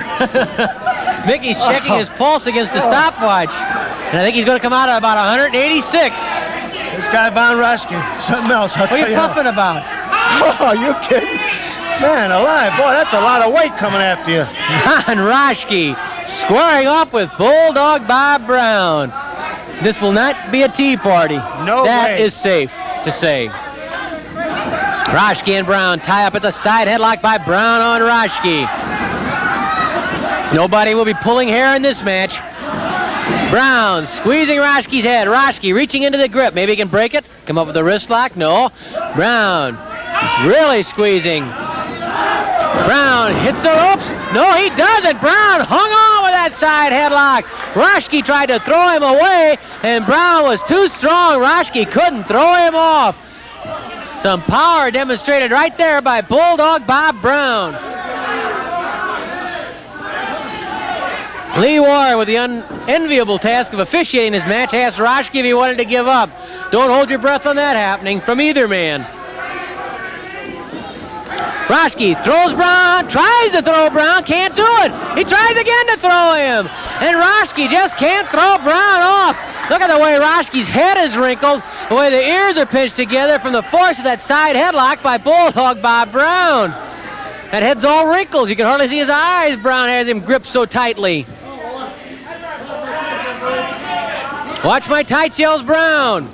Mickey's checking his pulse against the stopwatch. And I think he's going to come out at about 186. This guy Von Raschke, something else. What are you puffing about? Oh, you kidding? Man alive, boy, that's a lot of weight coming after you. Von Raschke squaring off with Bulldog Bob Brown. This will not be a tea party. No That way. is safe to say. Raschke and Brown tie up. It's a side headlock by Brown on Raschke. Nobody will be pulling hair in this match. Brown squeezing Raschke's head. Raschke reaching into the grip. Maybe he can break it. Come up with a wrist lock. No. Brown really squeezing. Brown hits the ropes. No, he doesn't. Brown hung on with that side headlock. Raschke tried to throw him away, and Brown was too strong. Raschke couldn't throw him off. Some power demonstrated right there by Bulldog Bob Brown. Lee Warren, with the unenviable task of officiating this match, asked Raschke if he wanted to give up. Don't hold your breath on that happening from either man. Raschke throws Brown, tries to throw Brown, can't do it. He tries again to throw him, and Raschke just can't throw Brown off. Look at the way Raschke's head is wrinkled, the way the ears are pinched together from the force of that side headlock by Bulldog Bob Brown. That head's all wrinkles. You can hardly see his eyes. Brown has him gripped so tightly. Watch my tights, yells Brown.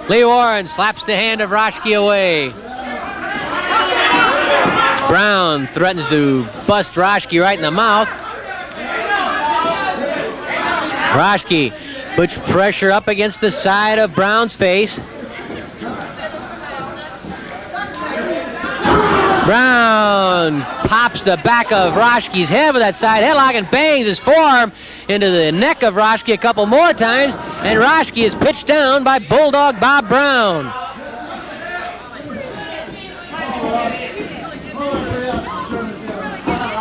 Lee Warren slaps the hand of Raschke away. Brown threatens to bust Raschke right in the mouth. Raschke puts pressure up against the side of Brown's face. Brown pops the back of Raschke's head with that side headlock and bangs his forearm into the neck of Raschke a couple more times, and Raschke is pitched down by Bulldog Bob Brown.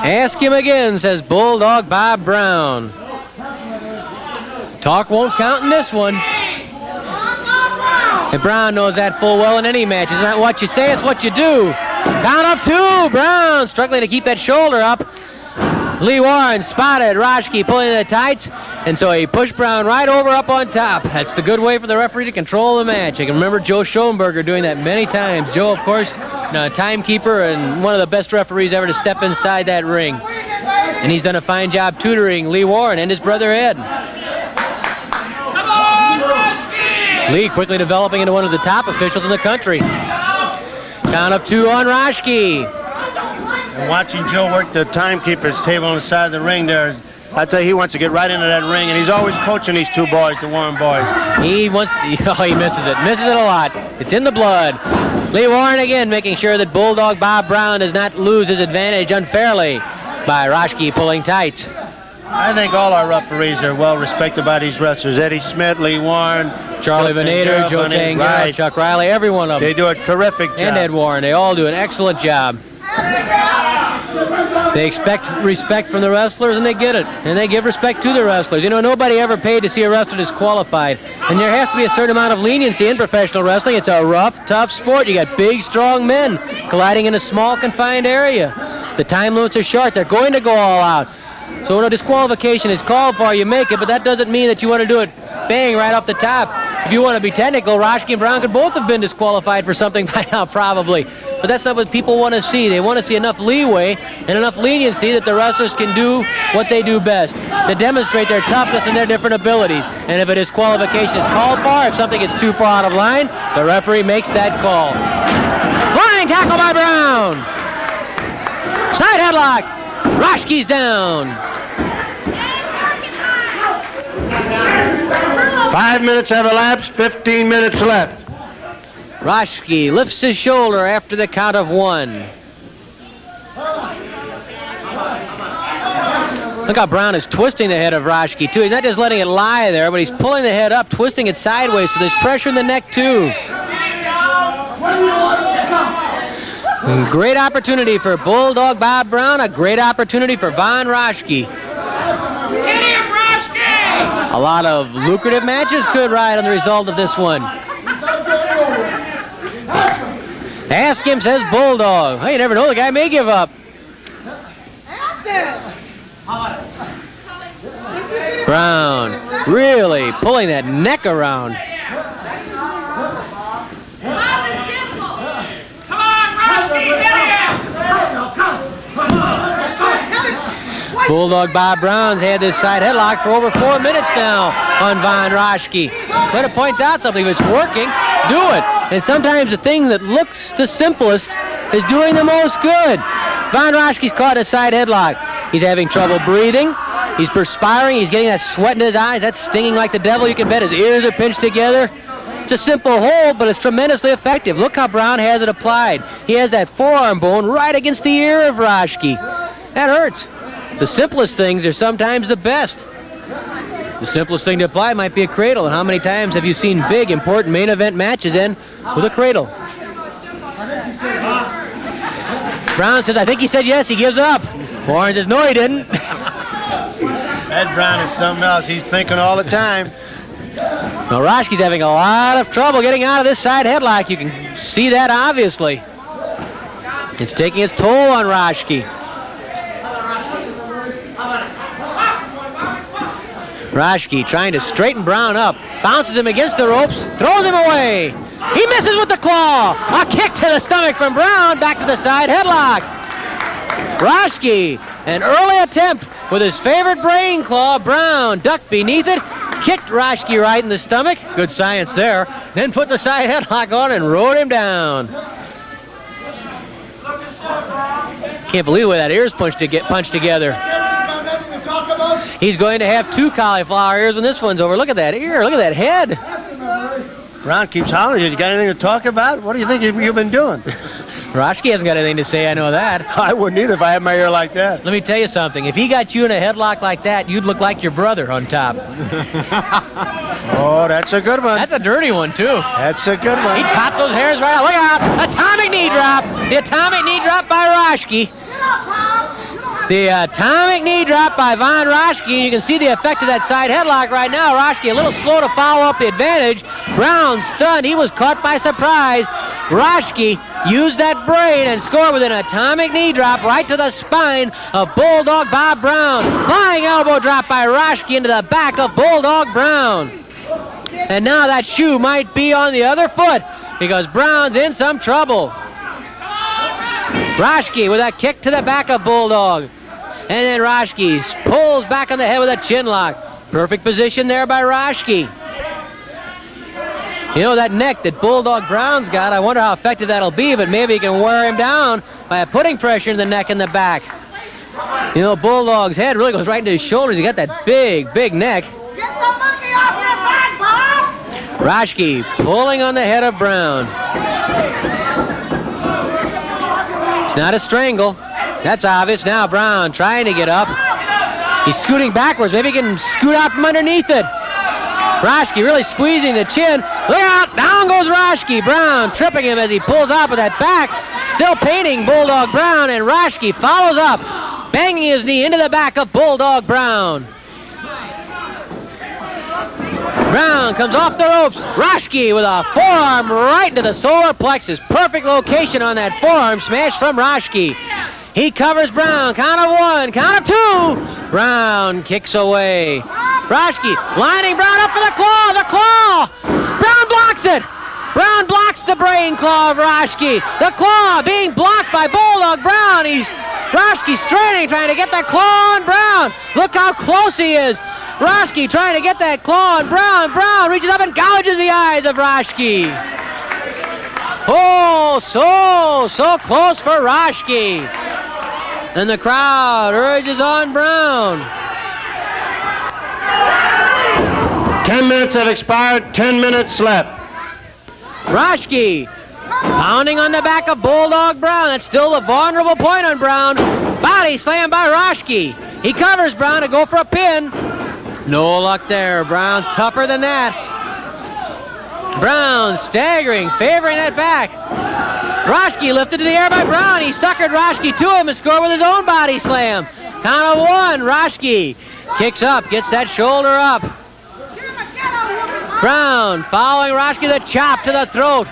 Ask him again, says Bulldog Bob Brown. Talk won't count in this one. And Brown knows that full well in any match. It's not what you say, it's what you do. Count up two. Brown struggling to keep that shoulder up. Lee Warren spotted Raschke pulling the tights, and so he pushed Brown right over up on top. That's the good way for the referee to control the match. I can remember Joe Schoenberger doing that many times. Joe, of course, timekeeper and one of the best referees ever to step inside that ring. And he's done a fine job tutoring Lee Warren and his brother Ed. Lee quickly developing into one of the top officials in the country. Count of two on Raschke. And watching Joe work the timekeeper's table on the side of the ring there, I tell you, he wants to get right into that ring, and he's always coaching these two boys, the Warren boys. He wants to, he misses it a lot. It's in the blood. Lee Warren again making sure that Bulldog Bob Brown does not lose his advantage unfairly by Raschke pulling tights. I think all our referees are well respected by these wrestlers. Eddie Smith, Lee Warren, Charlie Venator, Joe Tangera, right. Chuck Riley, every one of them. They do a terrific job. And Ed Warren, they all do an excellent job. They expect respect from the wrestlers, and they get it. And they give respect to the wrestlers. You know, nobody ever paid to see a wrestler disqualified. And there has to be a certain amount of leniency in professional wrestling. It's a rough, tough sport. You got big, strong men colliding in a small, confined area. The time limits are short. They're going to go all out. So when a disqualification is called for, you make it, but that doesn't mean that you want to do it bang right off the top. If you want to be technical, Roschke and Brown could both have been disqualified for something by now, probably. But that's not what people want to see. They want to see enough leeway and enough leniency that the wrestlers can do what they do best, to demonstrate their toughness and their different abilities. And if a disqualification is called for, if something gets too far out of line, the referee makes that call. Flying tackle by Brown. Side headlock. Roschke's down. 5 minutes have elapsed, 15 minutes left. Roschke lifts his shoulder after the count of 1. Look how Brown is twisting the head of Roschke, too. He's not just letting it lie there, but he's pulling the head up, twisting it sideways, so there's pressure in the neck, too. Great opportunity for Bulldog Bob Brown, a great opportunity for Von Roschke. A lot of lucrative matches could ride on the result of this one. Ask him, says Bulldog. Hey, you never know, the guy may give up. Brown really pulling that neck around. Bulldog Bob Brown's had this side headlock for over 4 minutes now on Von Roschke. But it points out something. If it's working, do it. And sometimes the thing that looks the simplest is doing the most good. Von Roschke's caught a side headlock. He's having trouble breathing. He's perspiring. He's getting that sweat in his eyes. That's stinging like the devil. You can bet his ears are pinched together. It's a simple hold, but it's tremendously effective. Look how Brown has it applied. He has that forearm bone right against the ear of Roschke. That hurts. The simplest things are sometimes the best. The simplest thing to apply might be a cradle. And how many times have you seen big, important main event matches end with a cradle? Brown says, I think he said yes, he gives up. Warren says, no, he didn't. Ed Brown is something else. He's thinking all the time. Now, Roschke's having a lot of trouble getting out of this side headlock. You can see that, obviously. It's taking its toll on Roschke. Roschke trying to straighten Brown up. Bounces him against the ropes. Throws him away. He misses with the claw. A kick to the stomach from Brown. Back to the side headlock. Roschke, an early attempt with his favorite brain claw. Brown ducked beneath it. Kicked Roschke right in the stomach. Good science there. Then put the side headlock on and rode him down. Can't believe the way that ear's punched together. He's going to have 2 cauliflower ears when this one's over. Look at that ear. Look at that head. Brown keeps hollering. You got anything to talk about? What do you think you've been doing? Roschke hasn't got anything to say, I know that. I wouldn't either if I had my ear like that. Let me tell you something. If he got you in a headlock like that, you'd look like your brother on top. Oh, that's a good one. That's a dirty one, too. That's a good one. He'd pop those hairs right out. Look out. Atomic knee drop. The atomic knee drop by Roschke. The atomic knee drop by Von Roschke. You can see the effect of that side headlock right now. Roschke a little slow to follow up the advantage. Brown stunned. He was caught by surprise. Roschke used that brain and scored with an atomic knee drop right to the spine of Bulldog Bob Brown. Flying elbow drop by Roschke into the back of Bulldog Brown. And now that shoe might be on the other foot because Brown's in some trouble. Roschke with a kick to the back of Bulldog. And then Roschke pulls back on the head with a chin lock. Perfect position there by Roschke. You know, that neck that Bulldog Brown's got, I wonder how effective that'll be, but maybe he can wear him down by putting pressure in the neck and the back. You know, Bulldog's head really goes right into his shoulders. He got that big, big neck. Get the monkey off your back, Bob! Roschke pulling on the head of Brown. It's not a strangle. That's obvious. Now Brown trying to get up. He's scooting backwards. Maybe he can scoot out from underneath it. Roschke really squeezing the chin. Look out! Down goes Roschke. Brown tripping him as he pulls off with that back. Still painting Bulldog Brown, and Roschke follows up, banging his knee into the back of Bulldog Brown. Brown comes off the ropes. Roschke with a forearm right into the solar plexus. Perfect location on that forearm smash from Roschke. He covers Brown. Count of one, count of two. Brown kicks away. Roschke lining Brown up for the claw. The claw. Brown blocks it. Brown blocks the brain claw of Roschke. The claw being blocked by Bulldog Brown. Roschke straining, trying to get that claw on Brown. Look how close he is. Roschke trying to get that claw on Brown. Brown reaches up and gouges the eyes of Roschke. Oh, so close for Roschke. And the crowd urges on Brown. 10 minutes have expired, 10 minutes left. Roschke pounding on the back of Bulldog Brown. That's still the vulnerable point on Brown. Body slam by Roschke. He covers Brown to go for a pin. No luck there. Brown's tougher than that. Brown staggering, favoring that back. Roschke lifted to the air by Brown. He suckered Roschke to him and scored with his own body slam. Count of one. Roschke kicks up, gets that shoulder up. Brown following Roschke, the chop to the throat.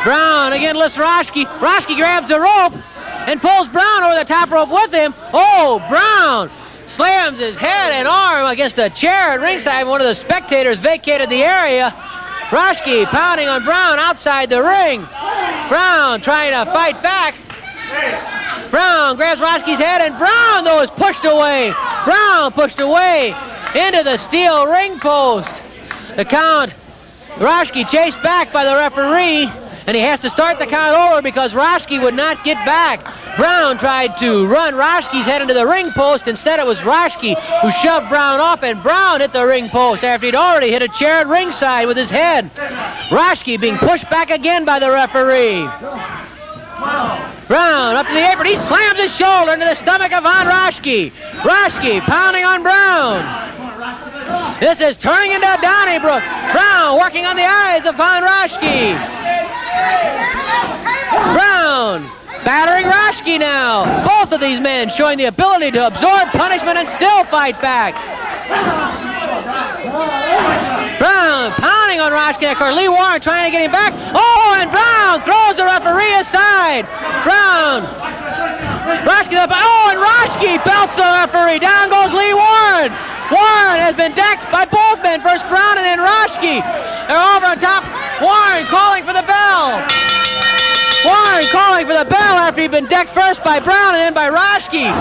Brown again lifts Roschke. Roschke grabs the rope and pulls Brown over the top rope with him. Oh, Brown slams his head and arm against a chair at ringside. One of the spectators vacated the area. Roschke pounding on Brown outside the ring. Brown trying to fight back. Brown grabs Roschke's head, and Brown, though, is pushed away. Brown pushed away into the steel ring post. The count, Roschke chased back by the referee, and he has to start the count over because Roschke would not get back. Brown tried to run Roschke's head into the ring post. Instead, it was Roschke who shoved Brown off, and Brown hit the ring post after he'd already hit a chair at ringside with his head. Roschke being pushed back again by the referee. Brown up to the apron. He slams his shoulder into the stomach of Von Roschke. Roschke pounding on Brown. This is turning into Donnybrook. Brown working on the eyes of Von Roschke. Brown battering Roschke now. Both of these men showing the ability to absorb punishment and still fight back. Brown pounding on Roschke. Of course, Lee Warren trying to get him back. Oh, and Brown throws the referee aside. Brown. Roschke, oh, and Roschke belts the referee. Down goes Lee Warren. Warren has been decked by both men. First Brown and then Roschke. They're over on top. Warren calling for the bell. Warren calling for the bell after he'd been decked first by Brown and then by Roschke.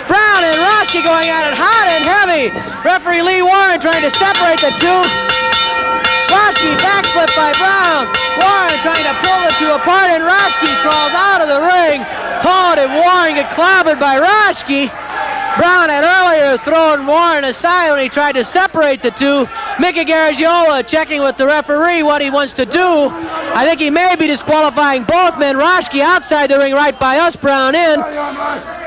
Brown and Roschke going at it hot and heavy. Referee Lee Warren trying to separate the two. Roschke backflip by Brown. Warren trying to pull the two apart, and Roschke crawls out of the ring. Oh, did Warren get clobbered by Roschke? Brown had earlier thrown Warren aside when he tried to separate the two. Mickey Garagiola checking with the referee what he wants to do. I think he may be disqualifying both men. Roschke outside the ring right by us, Brown in.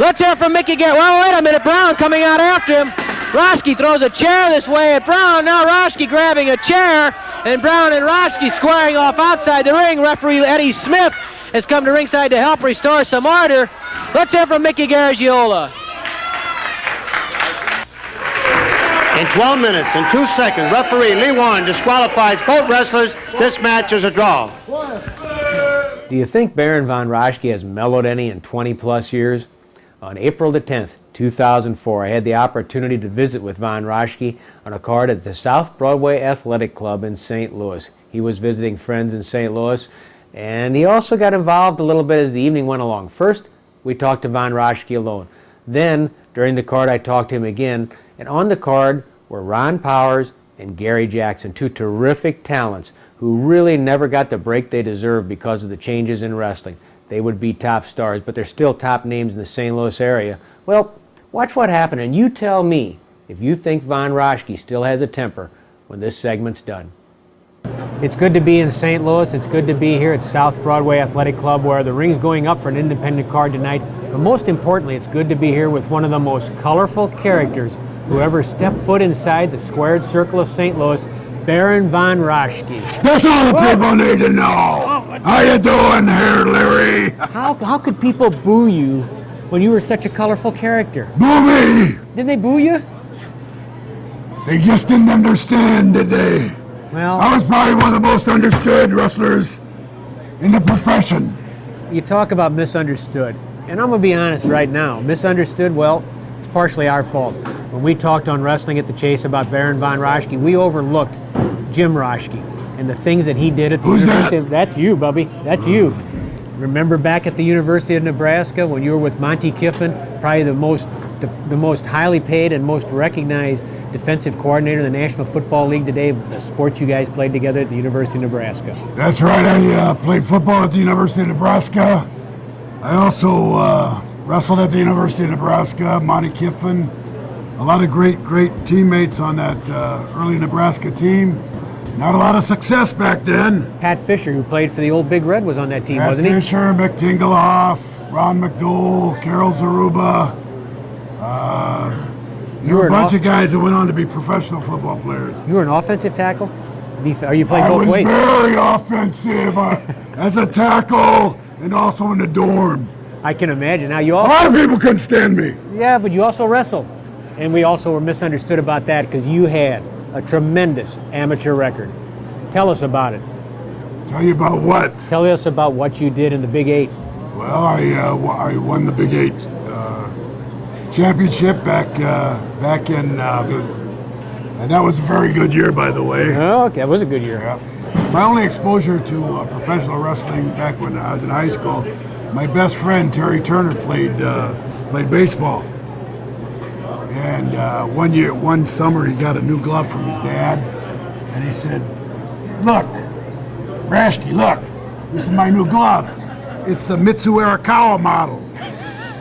Let's hear from Mickey Garagiola. Well, wait a minute, Brown coming out after him. Roschke throws a chair this way at Brown. Now Roschke grabbing a chair, and Brown and Roschke squaring off outside the ring. Referee Eddie Smith has come to ringside to help restore some order. Let's hear from Mickey Garagiola. In 12 minutes and 2 seconds, referee Lee Warren disqualifies both wrestlers. This match is a draw. Do you think Baron Von Roschke has mellowed any in 20-plus years? On April the 10th, 2004, I had the opportunity to visit with Von Roschke on a card at the South Broadway Athletic Club in St. Louis. He was visiting friends in St. Louis, and he also got involved a little bit as the evening went along. First, we talked to Von Roschke alone. Then, during the card, I talked to him again, and on the card were Ron Powers and Gary Jackson, two terrific talents who really never got the break they deserved because of the changes in wrestling. They would be top stars, but they're still top names in the St. Louis area. Well, watch what happened, and you tell me if you think Von Roschke still has a temper when this segment's done. It's good to be in St. Louis. It's good to be here at South Broadway Athletic Club, where the ring's going up for an independent card tonight. But most importantly, it's good to be here with one of the most colorful characters who ever stepped foot inside the squared circle of St. Louis, Baron von Raschke. That's all the people need to know. How you doing here, Larry? How could people boo you when you were such a colorful character? Boo me! Did they boo you? They just didn't understand, did they? Well, I was probably one of the most understood wrestlers in the profession. you talk about misunderstood. And I'm going to be honest right now. Misunderstood, well, it's partially our fault. When we talked on Wrestling at the Chase about Baron von Raschke, we overlooked Jim Raschke and the things that he did at the University. That's you, Bubby. That's you. Remember back at the University of Nebraska when you were with Monty Kiffin, probably the most highly paid and most recognized defensive coordinator in the National Football League today, the sport you guys played together at the University of Nebraska. That's right. I played football at the University of Nebraska. I also wrestled at the University of Nebraska, Monty Kiffin. A lot of great teammates on that early Nebraska team. Not a lot of success back then. Pat Fisher, who played for the old Big Red, was on that team, wasn't he? Pat Fisher, Mick Tingelhoff, Ron McDowell, Carol Zaruba. There were a bunch of guys that went on to be professional football players. You were an offensive tackle? Are you playing both ways? I was very offensive as a tackle and also in the dorm. I can imagine. Now you A also, lot of people couldn't stand me. yeah, but you also wrestled. And we also were misunderstood about that because you had a tremendous amateur record. Tell us about it. Tell you about what? Tell us about what you did in the Big 8. Well, I won the Big 8 championship back in and that was a very good year, by the way. Oh, okay, that was a good year. Yeah. My only exposure to professional wrestling back when I was in high school, my best friend Terry Turner played baseball. And one summer he got a new glove from his dad, and he said, "Look, Raschke, look, this is my new glove. It's the Mitsu Arakawa model."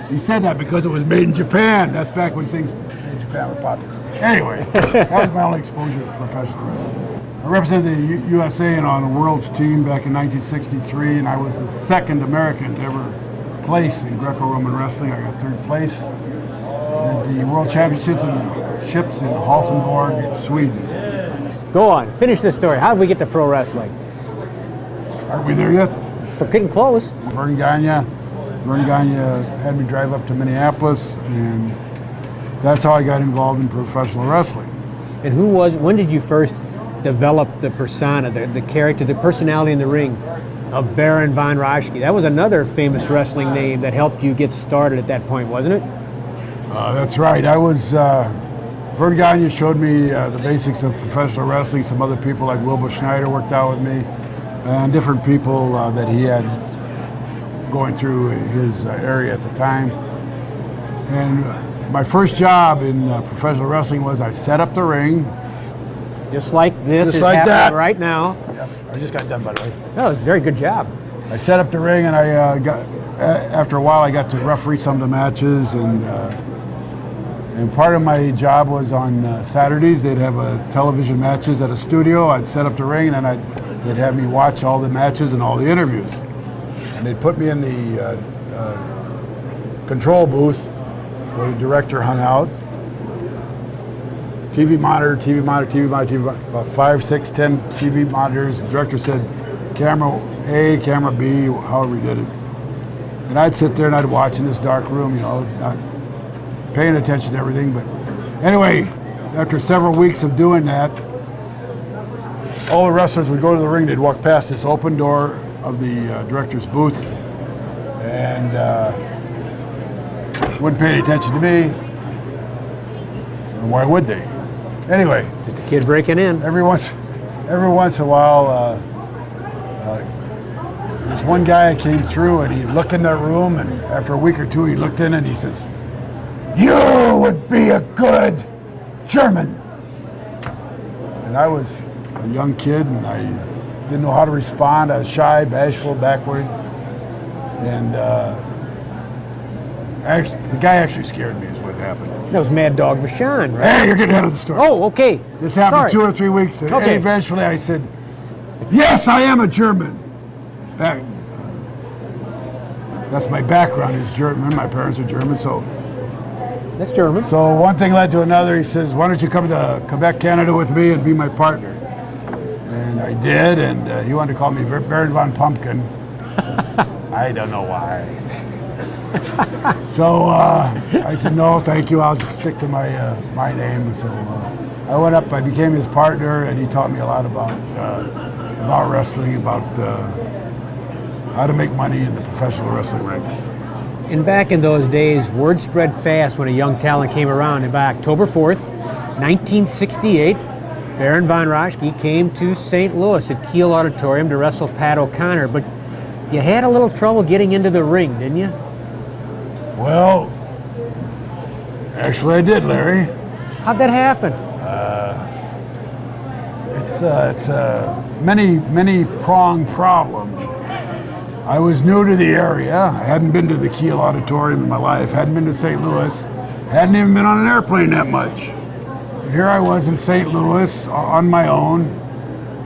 He said that because it was made in Japan. That's back when things made in Japan were popular. Anyway, that was my only exposure to professional wrestling. I represented the USA on the world's team back in 1963, and I was the second American to ever place in Greco-Roman wrestling. I got third place at the World Championships in Helsingborg, Sweden. Go on, finish this story. How did we get to pro wrestling? Aren't we there yet? We're getting close. Vern Gagne had me drive up to Minneapolis, and that's how I got involved in professional wrestling. And when did you first develop the persona, the character, the personality in the ring of Baron von Raschke? That was another famous wrestling name that helped you get started at that point, wasn't it? That's right. I was, Vern Gagne showed me the basics of professional wrestling. Some other people like Wilbur Schneider worked out with me, and different people that he had going through his area at the time. And my first job in professional wrestling was I set up the ring. Just like this Just is like happening that. right now. Yep, I just got done, by the way. That was a very good job. I set up the ring, and I after a while, I got to referee some of the matches, and part of my job was on Saturdays. They'd have television matches at a studio. I'd set up the ring, and then they'd have me watch all the matches and all the interviews. And they'd put me in the control booth where the director hung out. TV monitor, about 5, 6, 10 TV monitors. The director said, camera A, camera B, however he did it. And I'd sit there and I'd watch in this dark room, not paying attention to everything. But anyway, after several weeks of doing that, all the wrestlers would go to the ring. They'd walk past this open door of the director's booth and wouldn't pay any attention to me. And why would they? Anyway, Just a kid breaking in. every once in a while, this one guy came through and he'd look in that room, and after a week or two he looked in and he says, "You would be a good German." And I was a young kid and I didn't know how to respond. I was shy, bashful, backward. And the guy actually scared me is what happened. That was Mad Dog Vachon, right? Hey, you're getting ahead of the story. Oh, okay. This happened Sorry. 2 or 3 weeks. And Okay. eventually I said, Yes, I am a German. That's my background is German. My parents are German, so That's German. So one thing led to another. He says, why don't you come to Quebec, Canada with me and be my partner? And I did, and he wanted to call me Baron von Pumpkin. I don't know why. So I said, no, thank you. I'll just stick to my name. So I went up, I became his partner, and he taught me a lot about wrestling, about how to make money in the professional wrestling ranks. And back in those days, word spread fast when a young talent came around. And by October 4th, 1968, Baron von Raschke came to St. Louis at Kiel Auditorium to wrestle Pat O'Connor. But you had a little trouble getting into the ring, didn't you? Well, actually I did, Larry. How'd that happen? It's a many-pronged problem. I was new to the area. I hadn't been to the Kiel Auditorium in my life, hadn't been to St. Louis, hadn't even been on an airplane that much. Here I was in St. Louis on my own.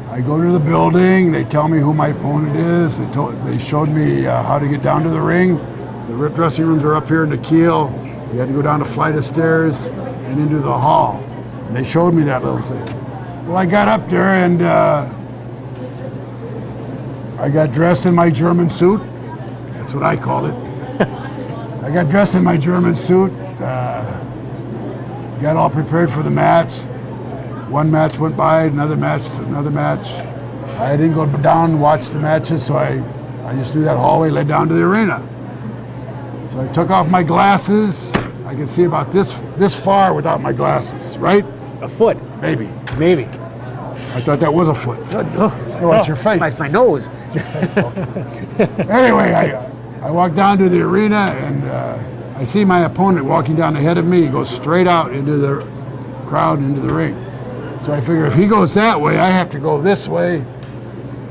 I go to the building, they tell me who my opponent is, they showed me how to get down to the ring. The dressing rooms are up here in the Kiel. You had to go down a flight of stairs and into the hall. And they showed me that little thing. Well, I got up there and I got dressed in my German suit. That's what I called it. I got dressed in my German suit, got all prepared for the match. One match went by, another match. I didn't go down and watch the matches, so I just knew that hallway led down to the arena. So I took off my glasses. I could see about this far without my glasses, right? A foot. Maybe. I thought that was a foot. No, it's your face. My nose. Anyway, I walked down to the arena and I see my opponent walking down ahead of me. He goes straight out into the crowd, into the ring. So I figure if he goes that way, I have to go this way,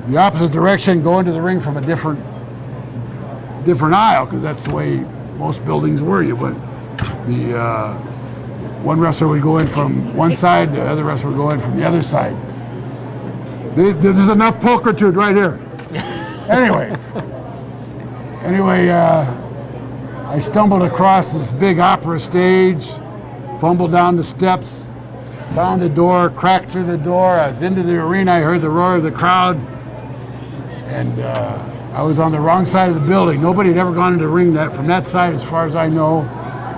the opposite direction, go into the ring from a different aisle, because that's the way most buildings were. One wrestler would go in from one side, the other wrestler would go in from the other side. There's enough pulchritude right here. Anyway, I stumbled across this big opera stage, fumbled down the steps, found the door, cracked through the door. I was into the arena. I heard the roar of the crowd, and I was on the wrong side of the building. Nobody had ever gone into the ring from that side, as far as I know,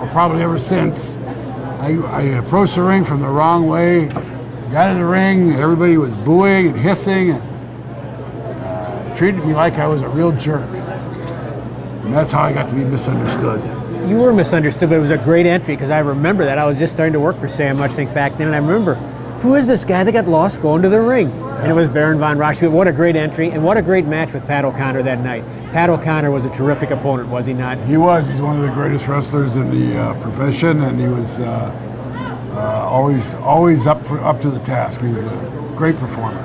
or probably ever since. I approached the ring from the wrong way, got in the ring, everybody was booing and hissing, and treated me like I was a real jerk. And that's how I got to be misunderstood. You were misunderstood, but it was a great entry, because I remember that. I was just starting to work for Sam Muchnick back then, and I remember, who is this guy that got lost going to the ring? And it was Baron von Raschke. What a great entry, and what a great match with Pat O'Connor that night. Pat O'Connor was a terrific opponent, was he not? He was. He's one of the greatest wrestlers in the profession, and he was always up to the task. He was a great performer.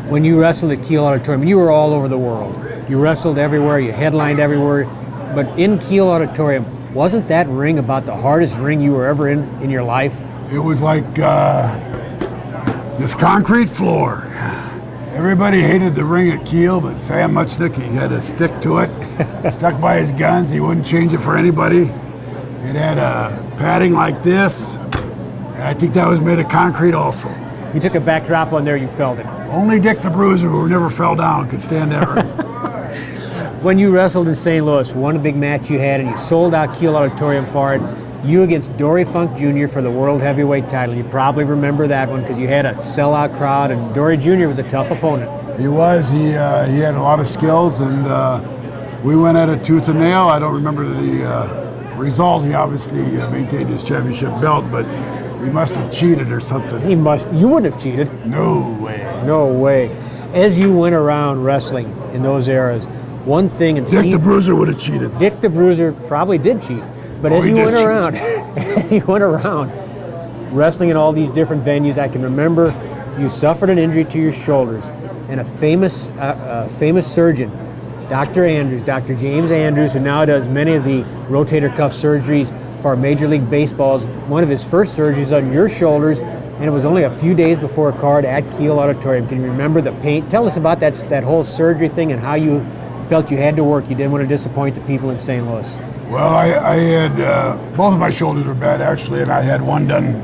When you wrestled at Kiel Auditorium, you were all over the world. You wrestled everywhere, you headlined everywhere, but in Kiel Auditorium, wasn't that ring about the hardest ring you were ever in your life? It was like this concrete floor. Everybody hated the ring at Kiel, but Sam Muchnick, he had to stick to it. Stuck by his guns. He wouldn't change it for anybody. It had a padding like this, and I think that was made of concrete also. You took a backdrop on there, you felt it. Only Dick the Bruiser, who never fell down, could stand that ring. When you wrestled in St. Louis, one big match you had, and you sold out Kiel Auditorium for it, you against Dory Funk Jr. for the World Heavyweight title. You probably remember that one because you had a sellout crowd, and Dory Jr. was a tough opponent. He was. He had a lot of skills, and we went at it tooth and nail. I don't remember the result. He obviously maintained his championship belt, but he must have cheated or something. He must. You wouldn't have cheated. No way. No way. As you went around wrestling in those eras, one thing... Dick the Bruiser would have cheated. Dick the Bruiser probably did cheat. But as you went around wrestling in all these different venues, I can remember you suffered an injury to your shoulders, and a famous surgeon, Dr. James Andrews, who now does many of the rotator cuff surgeries for Major League Baseball, one of his first surgeries on your shoulders and it was only a few days before a card at Kiel Auditorium. Can you remember the pain? Tell us about that whole surgery thing and how you felt you had to work. You didn't want to disappoint the people in St. Louis. Well, I had both of my shoulders were bad actually, and I had one done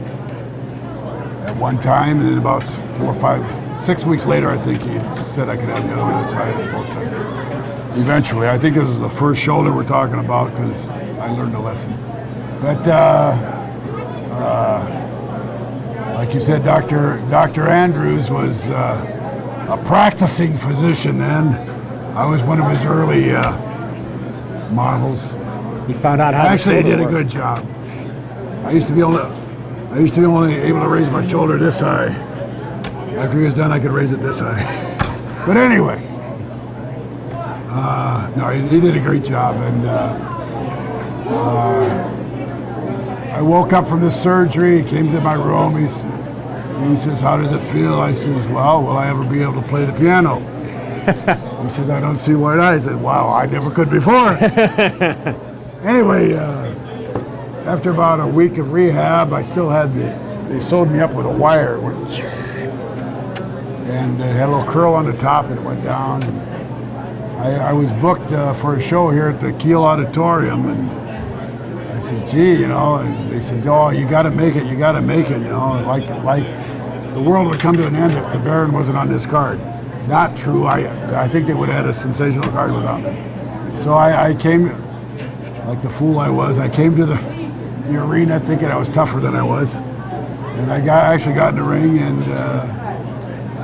at one time, and then about 4, 5, 6 weeks later, I think he said I could have the other one. That's how I had it both times. Eventually, I think this is the first shoulder we're talking about because I learned a lesson. But like you said, Dr. Andrews was a practicing physician then. I was one of his early models. He found out how. Actually, he did a good job. I used to be only able to raise my shoulder this high. After he was done, I could raise it this high. But anyway, no, he did a great job, and I woke up from this surgery. He came to my room. He says, "How does it feel?" I says, "Well, will I ever be able to play the piano?" He says, "I don't see why not." I said, "Wow, I never could before." Anyway, after about a week of rehab, I still had they sewed me up with a wire, and it had a little curl on the top, and it went down. And I was booked for a show here at the Kiel Auditorium, and I said, "Gee, and they said, "Oh, you got to make it, like the world would come to an end if the Baron wasn't on this card." Not true. I think they would have had a sensational card without me. So I came, like the fool I was, I came to the arena thinking I was tougher than I was. And I actually got in the ring, and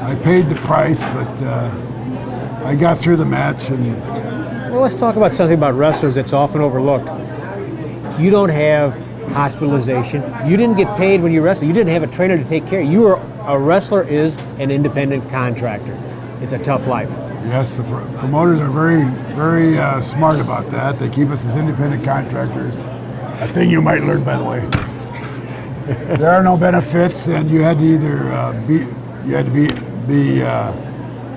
I paid the price, but I got through the match. And well, let's talk about something about wrestlers that's often overlooked. You don't have hospitalization. You didn't get paid when you wrestled. You didn't have a trainer to take care of you. A wrestler is an independent contractor. It's a tough life. Yes, the promoters are very, very smart about that. They keep us as independent contractors. A thing you might learn, by the way. There are no benefits, and you had to either be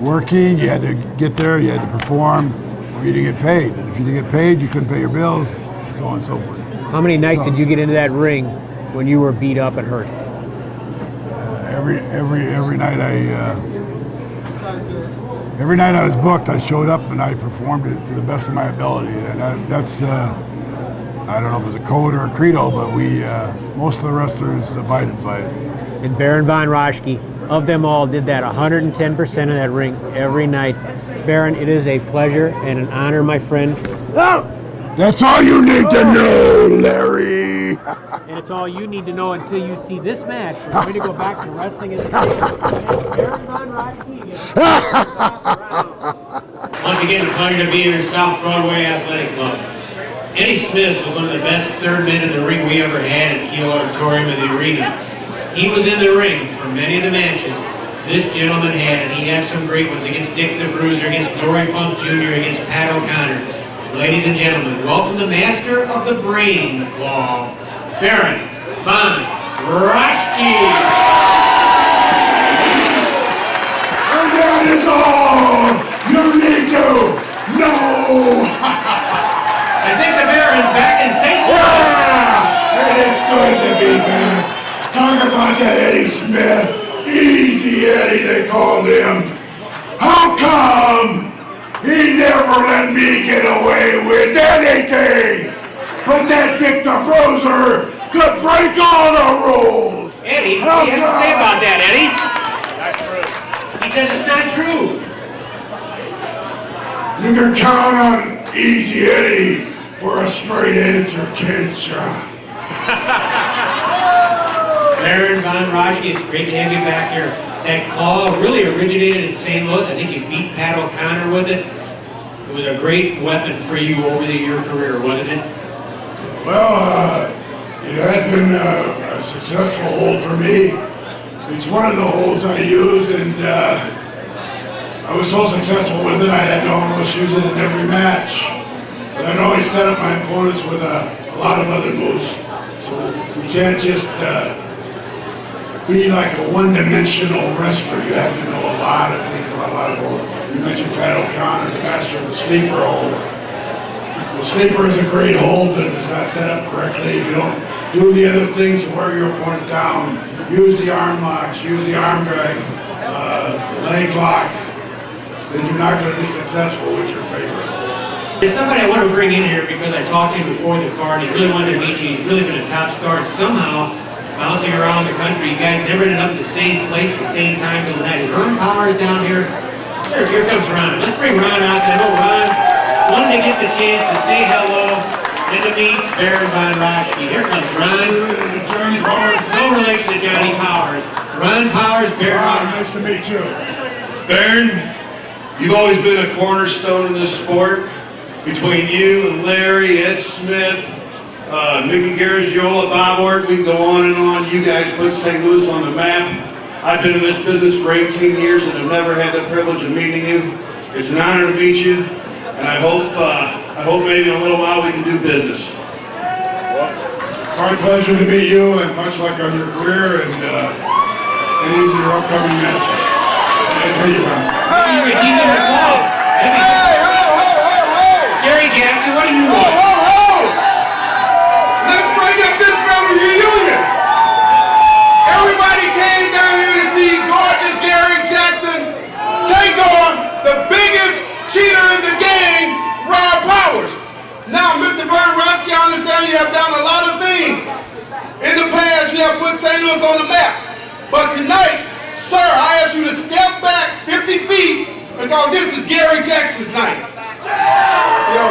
working, you had to get there, you had to perform, or you didn't get paid. And if you didn't get paid, you couldn't pay your bills, so on and so forth. How many nights did you get into that ring when you were beat up and hurt? Every night I was booked, I showed up and I performed it to the best of my ability. And that's I don't know if it was a code or a credo, but most of the wrestlers abided by it. And Baron von Raschke, of them all, did that 110% in that ring every night. Baron, it is a pleasure and an honor, my friend. Oh! That's all you need to know, Larry. And it's all you need to know until you see this match. We're going to go back to wrestling as Baron von Raschke. Once again, a pleasure to be here at South Broadway Athletic Club. Eddie Smith was one of the best third men in the ring we ever had at Kiel Auditorium in the arena. He was in the ring for many of the matches this gentleman had, and he has some great ones against Dick the Bruiser, against Dory Funk Jr., against Pat O'Connor. Ladies and gentlemen, welcome the master of the brain claw, Baron von Raschke. And that is all you need to know. I think the Baron's back in St. Louis. Yeah, it is good to be back. Talk about that Eddie Smith, Easy Eddie they called him. How come he never let me get away with anything? But that Dick the Bruiser could break all the rules. Eddie, what do you have to say about that, Eddie? Not true. He says it's not true. You can count on Easy Eddie for a straight answer, Kensha. Baron von Raschke, it's great to have you back here. That claw really originated in St. Louis. I think you beat Pat O'Connor with it. It was a great weapon for you over your career, wasn't it? Well, it has been a successful hold for me. It's one of the holds I used, and I was so successful with it, I had to almost use it in every match. But I'd always set up my opponents with a lot of other moves. So you can't just be like a one-dimensional wrestler. You have to know a lot of things about a lot of holds. You mentioned Pat O'Connor, the master of the sleeper hold. The sleeper is a great hold, but if it's not set up correctly, if you don't do the other things to wear your opponent down, use the arm locks, use the arm drag, leg locks, then you're not going to be successful with your favorite. There's somebody I want to bring in here because I talked to him before the card. He really wanted to meet you. He's really been a top star. Somehow, bouncing around the country, you guys never ended up in the same place at the same time because of that. Is Ron Powers down here? Here comes Ron. Let's bring Ron out there. Oh, Ron wanted to get the chance to say hello and to meet Baron von Raschke. Here comes Ron. Johnny Powers. No relation to Johnny Powers. Ron Powers, Baron. Ron, nice to meet you. Baron, you've always been a cornerstone in this sport. Between you and Larry, Ed Smith, Mickey Garagiola, Bob Orton, we can go on and on. You guys put St. Louis on the map. I've been in this business for 18 years and have never had the privilege of meeting you. It's an honor to meet you, and I hope maybe in a little while we can do business. My pleasure to meet you, and much luck on your career and in your upcoming match. Nice to meet you, man. Gary Jackson, what do you want? Let's bring up this family reunion. Everybody came down here to see gorgeous Gary Jackson take on the biggest cheater in the game, Ron Powers. Now, Mr. Von Raschke, I understand you have done a lot of things. In the past, you have put St. Louis on the map. But tonight, sir, I ask you to step back 50 feet because this is Gary Jackson's night. Now,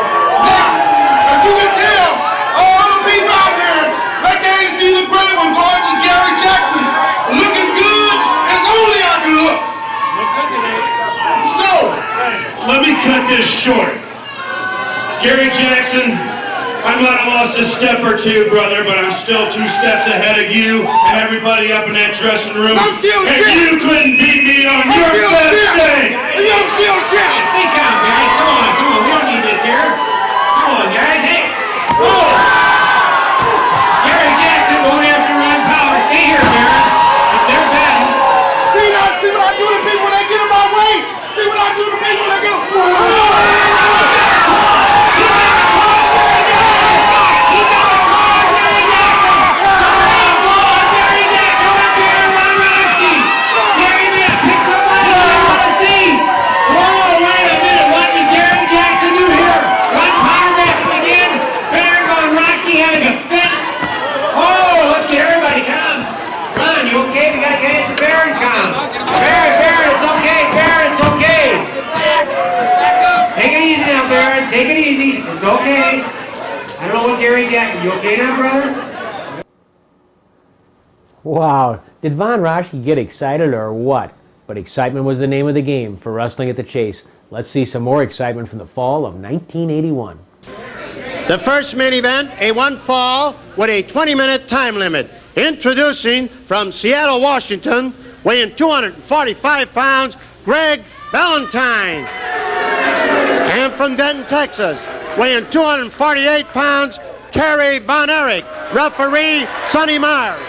as you can tell, all the people out there, they came to see the great one, gorgeous Gary Jackson, looking good as only I can look. So, Let me cut this short. Gary Jackson, I might have lost a step or two, brother, but I'm still 2 steps ahead of you and everybody up in that dressing room. I'm still and champ. you couldn't beat me on your best day. I'm still champ. Stay calm, guys. Come on. We don't need this here. Come on, guys. Hey. Oh. Gary Jackson going after Ron Powers. Stay here, Baron. It's their battle. See what I do to people when they get in my way? See what I do to people when they get Take it easy. It's okay. I don't know what Gary Jackson. You okay now, brother? Wow. Did Von Raschke get excited or what? But excitement was the name of the game for Wrestling at the Chase. Let's see some more excitement from the fall of 1981. The first main event, a one fall with a 20-minute time limit. Introducing from Seattle, Washington, weighing 245 pounds, Greg Valentine. And from Denton, Texas, weighing 248 pounds, Kerry Von Erich. Referee, Sonny Myers.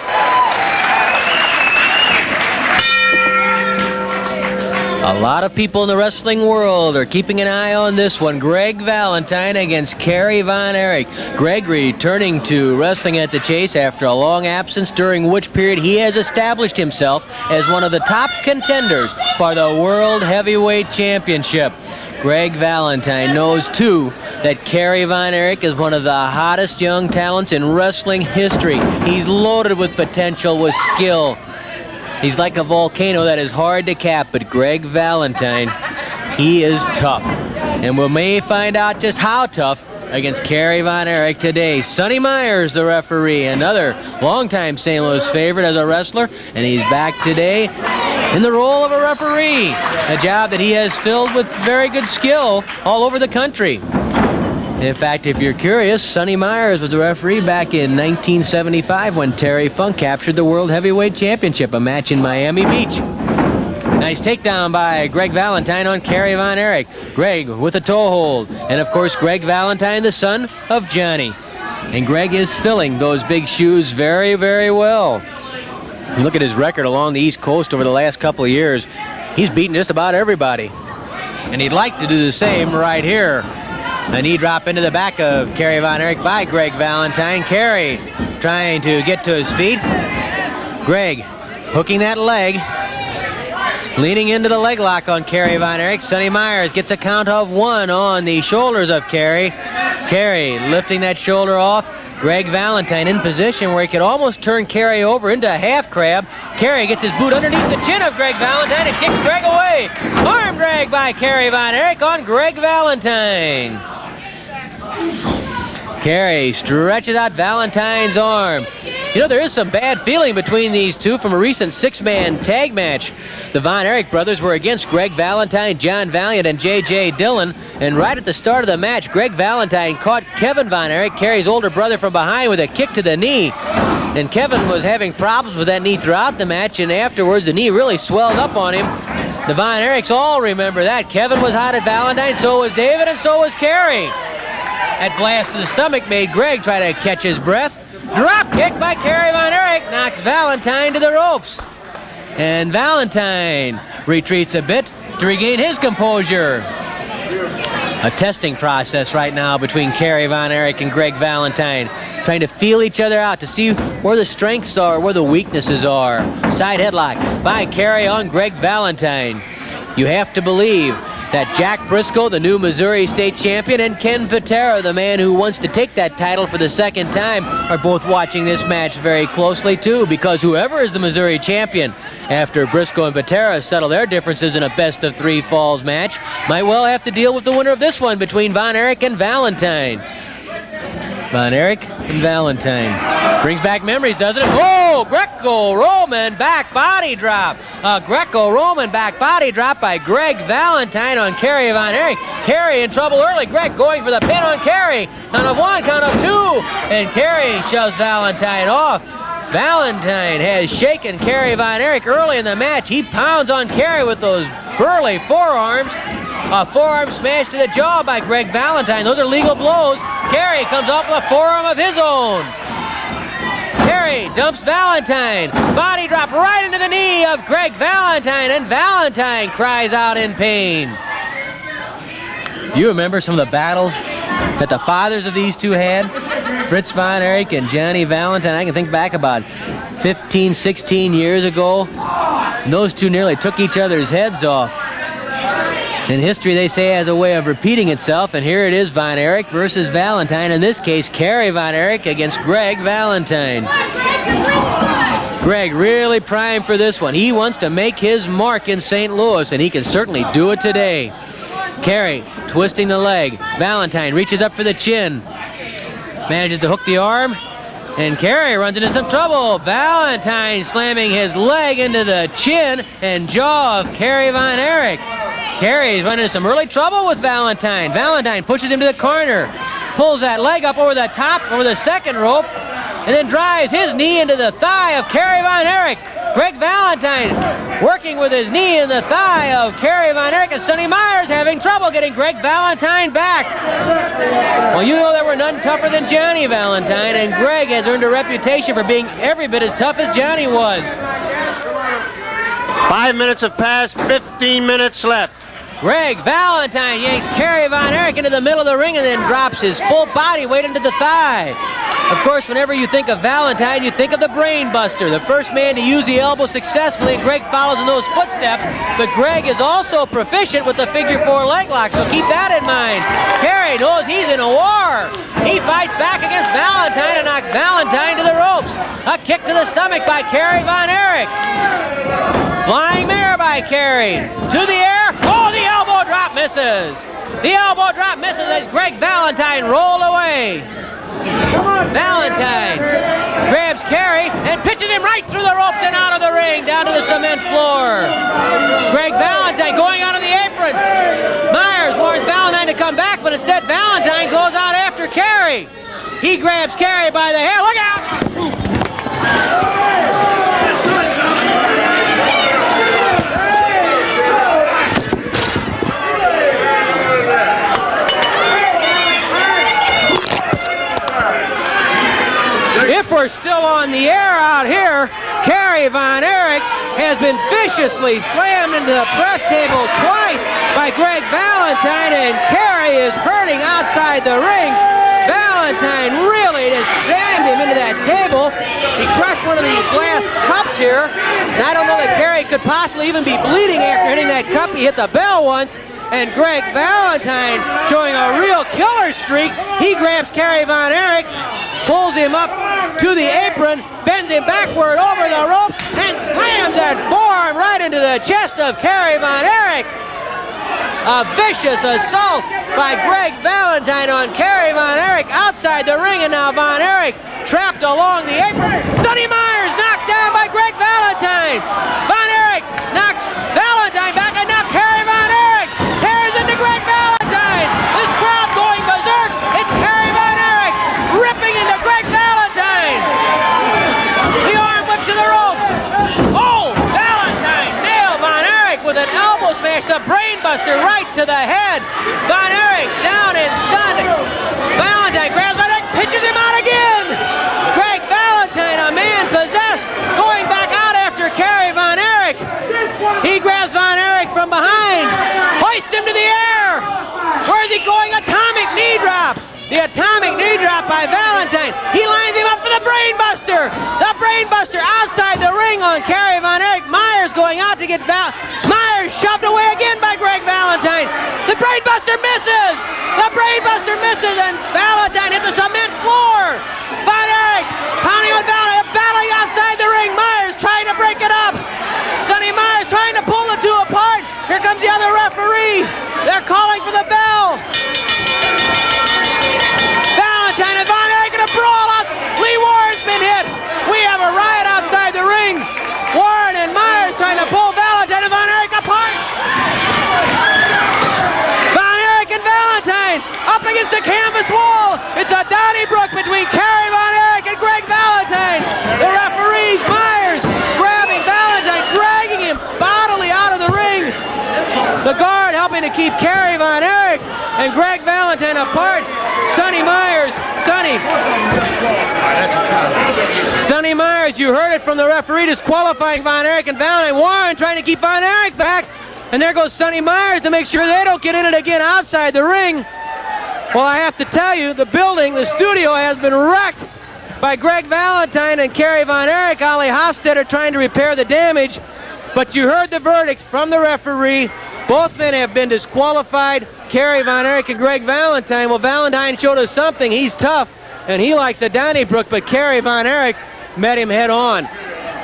A lot of people in the wrestling world are keeping an eye on this one. Greg Valentine against Kerry Von Erich. Greg returning to Wrestling at the Chase after a long absence, during which period he has established himself as one of the top contenders for the World Heavyweight Championship. Greg Valentine knows, too, that Kerry Von Erich is one of the hottest young talents in wrestling history. He's loaded with potential, with skill. He's like a volcano that is hard to cap, but Greg Valentine, he is tough. And we may find out just how tough against Kerry Von Erich today. Sonny Myers, the referee, another longtime St. Louis favorite as a wrestler, and he's back today in the role of a referee, a job that he has filled with very good skill all over the country. In fact, if you're curious, Sonny Myers was a referee back in 1975 when Terry Funk captured the World Heavyweight Championship, a match in Miami Beach. Nice takedown by Greg Valentine on Kerry Von Erich. Greg with a toe hold. And of course, Greg Valentine, the son of Johnny. And Greg is filling those big shoes very, very well. Look at his record along the East Coast over the last couple of years. He's beaten just about everybody. And he'd like to do the same right here. A knee drop into the back of Kerry Von Erich by Greg Valentine. Kerry trying to get to his feet. Greg hooking that leg. Leaning into the leg lock on Kerry Von Erich. Sonny Myers gets a count of 1 on the shoulders of Kerry. Kerry lifting that shoulder off. Greg Valentine in position where he could almost turn Kerry over into a half crab. Kerry gets his boot underneath the chin of Greg Valentine and kicks Greg away. Arm drag by Kerry Von Erich on Greg Valentine. Kerry stretches out Valentine's arm. You know, there is some bad feeling between these two from a recent 6-man tag match. The Von Erich brothers were against Greg Valentine, John Valiant, and J.J. Dillon. And right at the start of the match, Greg Valentine caught Kevin Von Erich, Kerry's older brother, from behind with a kick to the knee. And Kevin was having problems with that knee throughout the match, and afterwards the knee really swelled up on him. The Von Erichs all remember that. Kevin was hot at Valentine, so was David, and so was Kerry. That blast to the stomach made Greg try to catch his breath. Drop kick by Kerry Von Erich knocks Valentine to the ropes. And Valentine retreats a bit to regain his composure. A testing process right now between Kerry Von Erich and Greg Valentine, trying to feel each other out to see where the strengths are, where the weaknesses are. Side headlock by Kerry on Greg Valentine. You have to believe that Jack Briscoe, the new Missouri State champion, and Ken Patera, the man who wants to take that title for the second time, are both watching this match very closely too, because whoever is the Missouri champion after Briscoe and Patera settle their differences in a best-of-3 falls match might well have to deal with the winner of this one between Von Erich and Valentine. Von Erich and Valentine. Brings back memories, doesn't it? Oh, Greco-Roman back body drop. A Greco-Roman back body drop by Greg Valentine on Kerry Von Erich. Kerry in trouble early. Greg going for the pin on Kerry. Count of 1, count of 2. And Kerry shoves Valentine off. Valentine has shaken Kerry Von Erich early in the match. He pounds on Kerry with those burly forearms. A forearm smash to the jaw by Greg Valentine. Those are legal blows. Kerry comes off with a forearm of his own. Kerry dumps Valentine. Body drop right into the knee of Greg Valentine, and Valentine cries out in pain. You remember some of the battles that the fathers of these two had? Fritz Von Erich and Johnny Valentine. I can think back about 15, 16 years ago. And those two nearly took each other's heads off. In history, they say, has a way of repeating itself, and here it is, Von Erich versus Valentine. In this case, Kerry Von Erich against Greg Valentine. Greg really primed for this one. He wants to make his mark in St. Louis, and he can certainly do it today. Kerry twisting the leg. Valentine reaches up for the chin. Manages to hook the arm, and Kerry runs into some trouble. Valentine slamming his leg into the chin and jaw of Kerry Von Erich. Kerry's running into some early trouble with Valentine. Valentine pushes him to the corner, pulls that leg up over the top, over the second rope, and then drives his knee into the thigh of Kerry Von Erich. Greg Valentine working with his knee in the thigh of Kerry Von Erich, and Sonny Myers having trouble getting Greg Valentine back. Well, you know there were none tougher than Johnny Valentine, and Greg has earned a reputation for being every bit as tough as Johnny was. 5 minutes have passed, 15 minutes left. Greg Valentine yanks Kerry Von Erich into the middle of the ring and then drops his full body weight into the thigh. Of course, whenever you think of Valentine, you think of the Brain Buster, the first man to use the elbow successfully, and Greg follows in those footsteps. But Greg is also proficient with the figure 4 leg lock, so keep that in mind. Kerry knows he's in a war. He fights back against Valentine and knocks Valentine to the ropes. A kick to the stomach by Kerry Von Erich. Flying mare by Kerry. To the air. Oh, the elbow drop misses. The elbow drop misses as Greg Valentine rolled away. Valentine grabs Kerry and pitches him right through the ropes and out of the ring, down to the cement floor. Greg Valentine going out of the apron. Myers warns Valentine to come back, but instead Valentine goes out after Kerry. He grabs Kerry by the hair. Look out! If we're still on the air out here, Kerry Von Erich has been viciously slammed into the press table twice by Greg Valentine, and Kerry is hurting outside the ring. Valentine really just slammed him into that table. He crushed one of the glass cups here. And I don't know that Kerry could possibly even be bleeding after hitting that cup. He hit the bell once. And Greg Valentine showing a real killer streak. He grabs Kerry Von Erich, pulls him up to the apron, bends him backward over the rope, and slams that forearm right into the chest of Kerry Von Erich. A vicious assault by Greg Valentine on Kerry Von Erich outside the ring, and now Von Erich trapped along the apron. Sonny Myers knocked down by Greg Valentine. Von Erich knocks Valentine back, and now Kerry Von Erich tears into Greg Valentine. This crowd going berserk. It's Kerry Von Erich ripping into Greg Valentine. The arm whip to the ropes. Oh, Valentine nailed Von Erich with an elbow smash, the brain buster right to the head. Von Erich down and stunned. Valentine grabs Von Erich, pitches him out again. Greg Valentine, a man possessed, going back out after Kerry Von Erich. He grabs Von Erich from behind, hoists him to the air. Where is he going? Atomic knee drop. The atomic knee drop by Valentine. He lines him up for the brain buster. The brain buster outside the ring on Kerry Von Erich. Myers going out to get Myers shoved away again by Greg Valentine. The brain buster misses. The brain buster misses, and Valentine hit the cement floor. Von Erich pounding on Valentine, battling outside the ring. Myers trying to break it up. Sonny Myers trying to pull the two apart. Here comes the other referee. They're calling for the bell. Valentine and Von Erich in a brawl out. Lee Warren's been hit. We have a riot outside the ring. Warren and Myers trying to pull Valentine and Von Erich apart. Von Erich and Valentine up against the canvas wall. It's a Donnybrook between Kerry Von Erich and Greg Valentine. The referees, Myers grabbing Valentine, dragging him bodily out of the ring. The guard helping to keep Kerry Von Erich and Greg Valentine apart. Sonny Myers, Sonny Myers, you heard it from the referee, disqualifying Von Erich and Valentine. Warren trying to keep Von Erich back. And there goes Sonny Myers to make sure they don't get in it again outside the ring. Well, I have to tell you, the building, the studio has been wrecked by Greg Valentine and Kerry Von Erich. Ollie Hofstetter trying to repair the damage. But you heard the verdicts from the referee. Both men have been disqualified. Kerry Von Erich and Greg Valentine. Well, Valentine showed us something. He's tough, and he likes a Donnybrook, but Kerry Von Erich met him head on.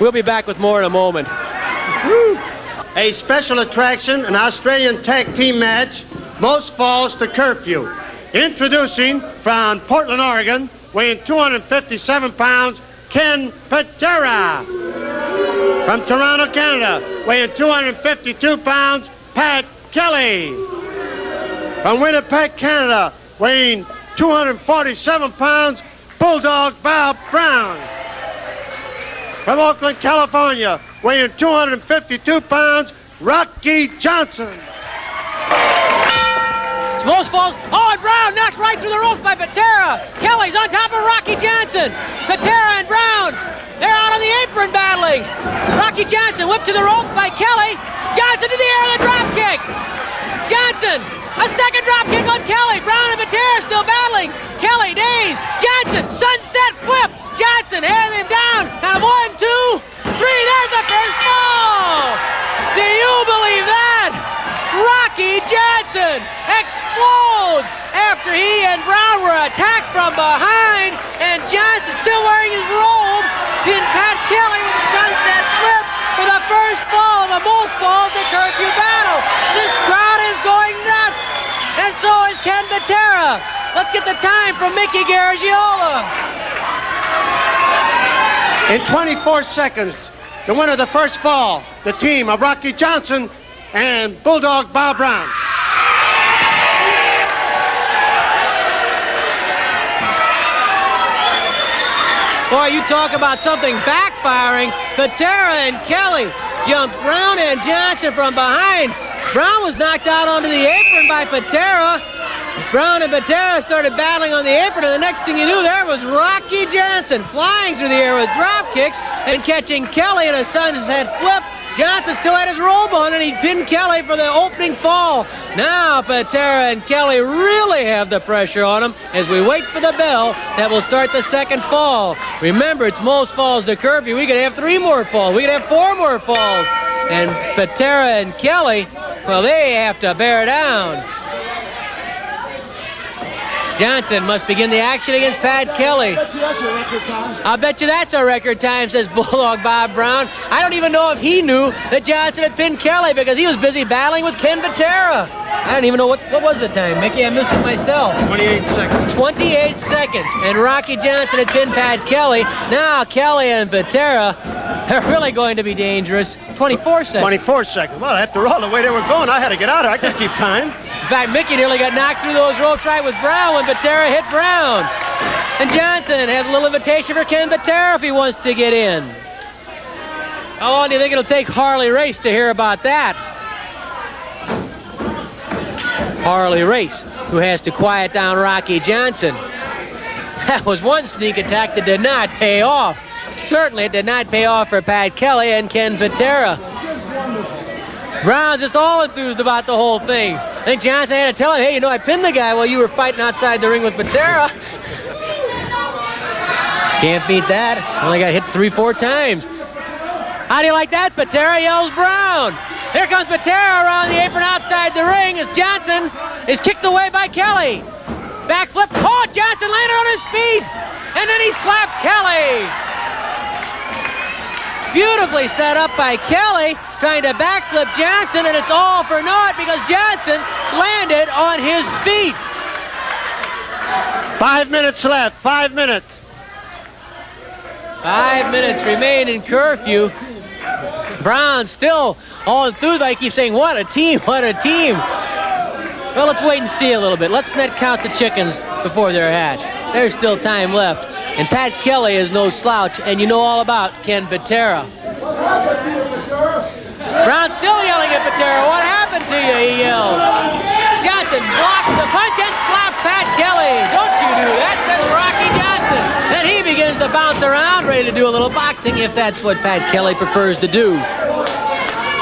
We'll be back with more in a moment. A special attraction, an Australian tag team match, most falls to curfew. Introducing from Portland, Oregon, weighing 257 pounds, Ken Patera. From Toronto, Canada, weighing 252 pounds, Pat Kelly. From Winnipeg, Canada, weighing 247 pounds, Bulldog Bob Brown. From Oakland, California, weighing 252 pounds, Rocky Johnson. Most falls. Oh, and Brown knocked right through the ropes by Patera. Kelly's on top of Rocky Johnson. Patera and Brown, they're out on the apron battling. Rocky Johnson whipped to the ropes by Kelly. Johnson to the air with a drop kick. Johnson, a second drop kick on Kelly. Brown and Patera still battling. Kelly dazed. Johnson, sunset flip. Johnson has him down. Now 1, 2, 3. There's the first fall. Do you believe that? Rocky Johnson explodes after he and Brown were attacked from behind, and Johnson still wearing his robe. Then Pat Kelly with a sunset flip for the first fall of the most falls to curfew battle. This crowd is going nuts, and so is Ken Patera. Let's get the time from Mickey Garagiola. In 24 seconds, the winner of the first fall, the team of Rocky Johnson and Bulldog Bob Brown. Boy, you talk about something backfiring. Patera and Kelly jumped Brown and Johnson from behind. Brown was knocked out onto the apron by Patera. Brown and Patera started battling on the apron, and the next thing you knew, there was Rocky Johnson flying through the air with drop kicks and catching Kelly in a sunset flip. Johnson still had his robe on, and he pinned Kelly for the opening fall. Now Patera and Kelly really have the pressure on him as we wait for the bell that will start the second fall. Remember, it's most falls to curfew. We could have 3 more falls. We could have 4 more falls. And Patera and Kelly, well, they have to bear down. Johnson must begin the action against Pat Kelly. I'll bet you that's a record time, says Bulldog Bob Brown. I don't even know if he knew that Johnson had pinned Kelly because he was busy battling with Ken Patera. I don't even know what was the time, Mickey. I missed it myself. 28 seconds. 28 seconds. And Rocky Johnson had pinned Pat Kelly. Now Kelly and Patera are really going to be dangerous. 24 seconds. 24 seconds. Well, after all, the way they were going, I had to get out of it. I could keep time. In fact, Mickey nearly got knocked through those ropes right with Brown when Patera hit Brown. And Johnson has a little invitation for Ken Patera if he wants to get in. How long do you think it'll take Harley Race to hear about that? Harley Race, who has to quiet down Rocky Johnson. That was one sneak attack that did not pay off. Certainly it did not pay off for Pat Kelly and Ken Patera. Brown's just all enthused about the whole thing. I think Johnson had to tell him, hey, you know, I pinned the guy while you were fighting outside the ring with Patera. Can't beat that. Only got hit 3-4 times. How do you like that, Patera? Yells Brown. Here comes Patera around the apron outside the ring as Johnson is kicked away by Kelly. Backflip. Oh, Johnson landed on his feet. And then he slapped Kelly. Beautifully set up by Kelly, trying to backflip Johnson, and it's all for naught because Johnson landed on his feet. 5 minutes left. 5 minutes. 5 minutes remain in curfew. Brown still all enthused, but he keeps saying, what a team, what a team. Well, let's wait and see a little bit. Let's not count the chickens before they're hatched. There's still time left. And Pat Kelly is no slouch, and you know all about Ken Patera. Brown still yelling at Patera. What happened to you, he yells. Johnson blocks the punch and slaps Pat Kelly. Don't you do that, says Rocky Johnson. Then he begins to bounce around, ready to do a little boxing if that's what Pat Kelly prefers to do.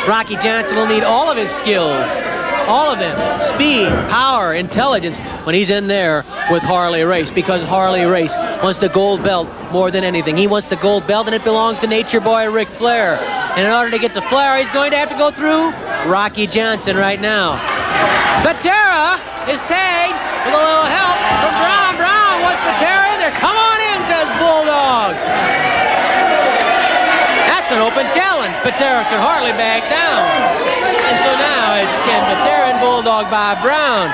Rocky Johnson will need all of his skills. All of them. Speed, power, intelligence when he's in there with Harley Race, because Harley Race wants the gold belt more than anything. He wants the gold belt, and it belongs to Nature Boy Ric Flair. And in order to get to Flair, he's going to have to go through Rocky Johnson right now. Patera is tagged with a little help from Brown. Brown wants Patera in there. Come on in, says Bulldog. That's an open challenge. Patera could hardly back down. And so now it's Ken Patera and Bulldog Bob Brown.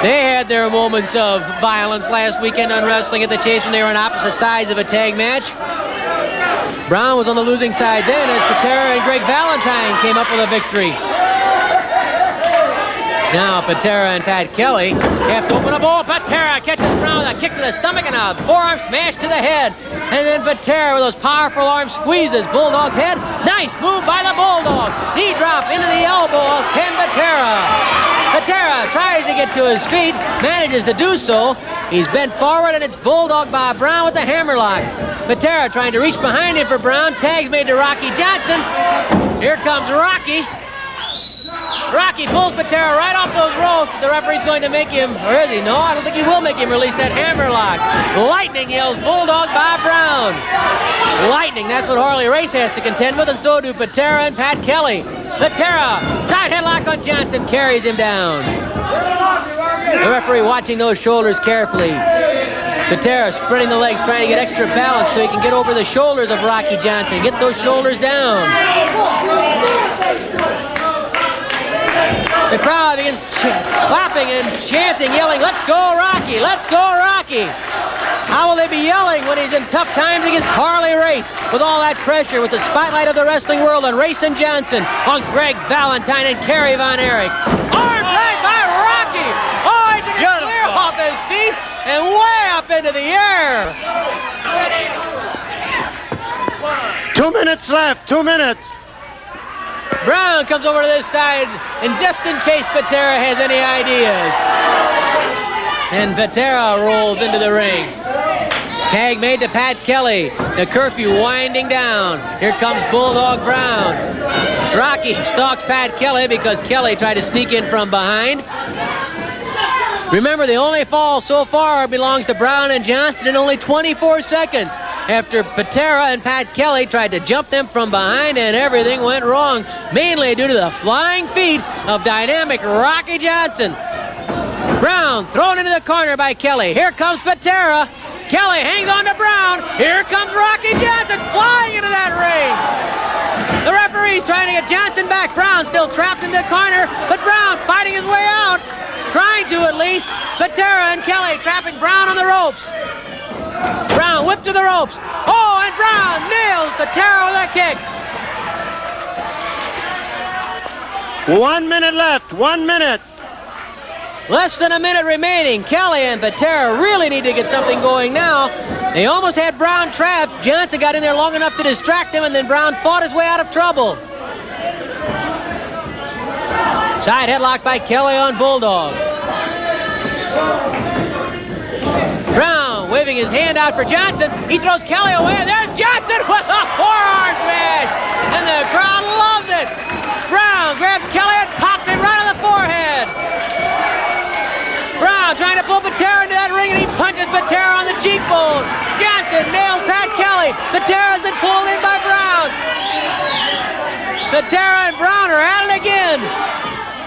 They had their moments of violence last weekend on Wrestling at the Chase when they were on opposite sides of a tag match. Brown was on the losing side then as Patera and Greg Valentine came up with a victory. Now Patera and Pat Kelly have to open up. Oh, Patera catches Brown with a kick to the stomach and a forearm smash to the head. And then Patera with those powerful arm squeezes Bulldog's head. Nice move by the Bulldog. Knee drop into the elbow of Ken Patera. Patera tries to get to his feet, manages to do so. He's bent forward, and it's Bulldog Bob Brown with the hammerlock. Patera trying to reach behind him for Brown. Tag's made to Rocky Johnson. Here comes Rocky. Rocky pulls Patera right off those ropes. The referee's going to make him, or is he? No, I don't think he will make him release that hammerlock. Lightning, yells Bulldog Bob Brown. Lightning, that's what Harley Race has to contend with, and so do Patera and Pat Kelly. Patera, side headlock on Johnson, carries him down. The referee watching those shoulders carefully. Patera spreading the legs, trying to get extra balance so he can get over the shoulders of Rocky Johnson. Get those shoulders down. The crowd begins clapping and chanting, yelling, let's go Rocky, let's go Rocky. How will they be yelling when he's in tough times against Harley Race with all that pressure, with the spotlight of the wrestling world on Race and Johnson, on Greg Valentine and Kerry Von Erich. Arm drag by Rocky. Oh, he took it clear off his feet and way up into the air. 2 minutes left, 2 minutes. Brown comes over to this side, and just in case Patera has any ideas. And Patera rolls into the ring. Tag made to Pat Kelly. The curfew winding down. Here comes Bulldog Brown. Rocky stalks Pat Kelly because Kelly tried to sneak in from behind. Remember, the only fall so far belongs to Brown and Johnson in only 24 seconds after Patera and Pat Kelly tried to jump them from behind, and everything went wrong, mainly due to the flying feet of dynamic Rocky Johnson. Brown thrown into the corner by Kelly. Here comes Patera. Kelly hangs on to Brown. Here comes Rocky Johnson flying into that ring. The referee's trying to get Johnson back. Brown still trapped in the corner, but Brown fighting his way out. Trying to at least. Patera and Kelly trapping Brown on the ropes. Brown whipped to the ropes. Oh, and Brown nails Patera with a kick. 1 minute left. 1 minute. Less than a minute remaining. Kelly and Patera really need to get something going now. They almost had Brown trapped. Johnson got in there long enough to distract him, and then Brown fought his way out of trouble. Side headlock by Kelly on Bulldog. Brown waving his hand out for Johnson. He throws Kelly away, and there's Johnson with a forearm smash. And the crowd loves it. Brown grabs Kelly and pops him right on the forehead. Brown trying to pull Patera into that ring, and he punches Patera on the cheekbone. Johnson nails Pat Kelly. Patera's been pulled in by Brown. Patera and Brown are at it again.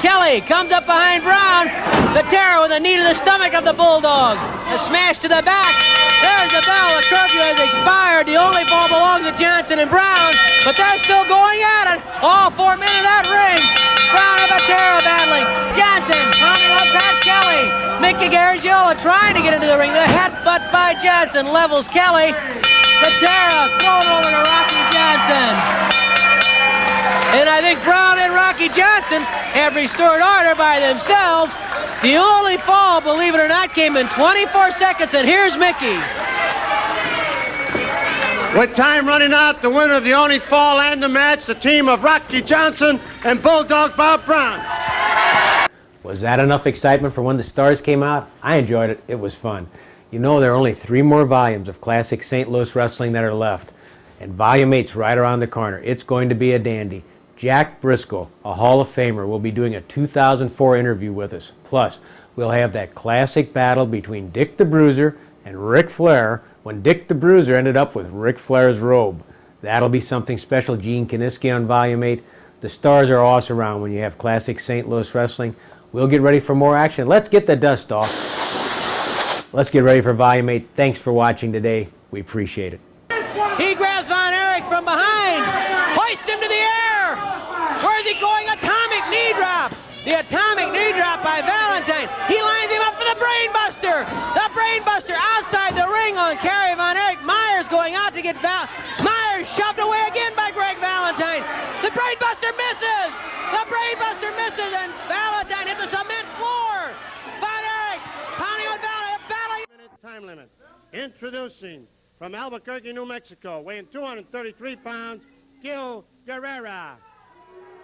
Kelly comes up behind Brown. Patera with a knee to the stomach of the Bulldog. A smash to the back. There's the bell. The curfew has expired. The only fall belongs to Johnson and Brown, but they're still going at it. All 4 men in that ring. Brown and Patera battling. Johnson pounding on Pat Kelly. Mickey Garagiola trying to get into the ring. The headbutt by Johnson levels Kelly. Patera thrown over to Rocky Johnson. And I think Brown and Rocky Johnson have restored order by themselves. The only fall, believe it or not, came in 24 seconds, and here's Mickey. With time running out, the winner of the only fall and the match, the team of Rocky Johnson and Bulldog Bob Brown. Was that enough excitement for when the stars came out? I enjoyed it. It was fun. You know, there are only 3 more volumes of classic St. Louis wrestling that are left, and volume 8's right around the corner. It's going to be a dandy. Jack Briscoe, a Hall of Famer, will be doing a 2004 interview with us. Plus, we'll have that classic battle between Dick the Bruiser and Ric Flair when Dick the Bruiser ended up with Ric Flair's robe. That'll be something special. Gene Kiniski on Volume 8. The stars are awesome around when you have classic St. Louis wrestling. We'll get ready for more action. Let's get the dust off. Let's get ready for Volume 8. Thanks for watching today. We appreciate it. He grabs Von Erich from behind. Hoists him to the air. Where's he going? Atomic knee drop. The atomic knee drop by Valentine. He lines him up for the Brainbuster. The Brainbuster outside the ring on Kerry Von Erich. Myers going out to get Myers shoved away again by Greg Valentine. The Brainbuster misses. The Brainbuster misses, and Valentine hit the cement floor. Von Erich pounding on Valentine. Minute time limit. Introducing from Albuquerque, New Mexico, weighing 233 pounds, Gil Guerrera.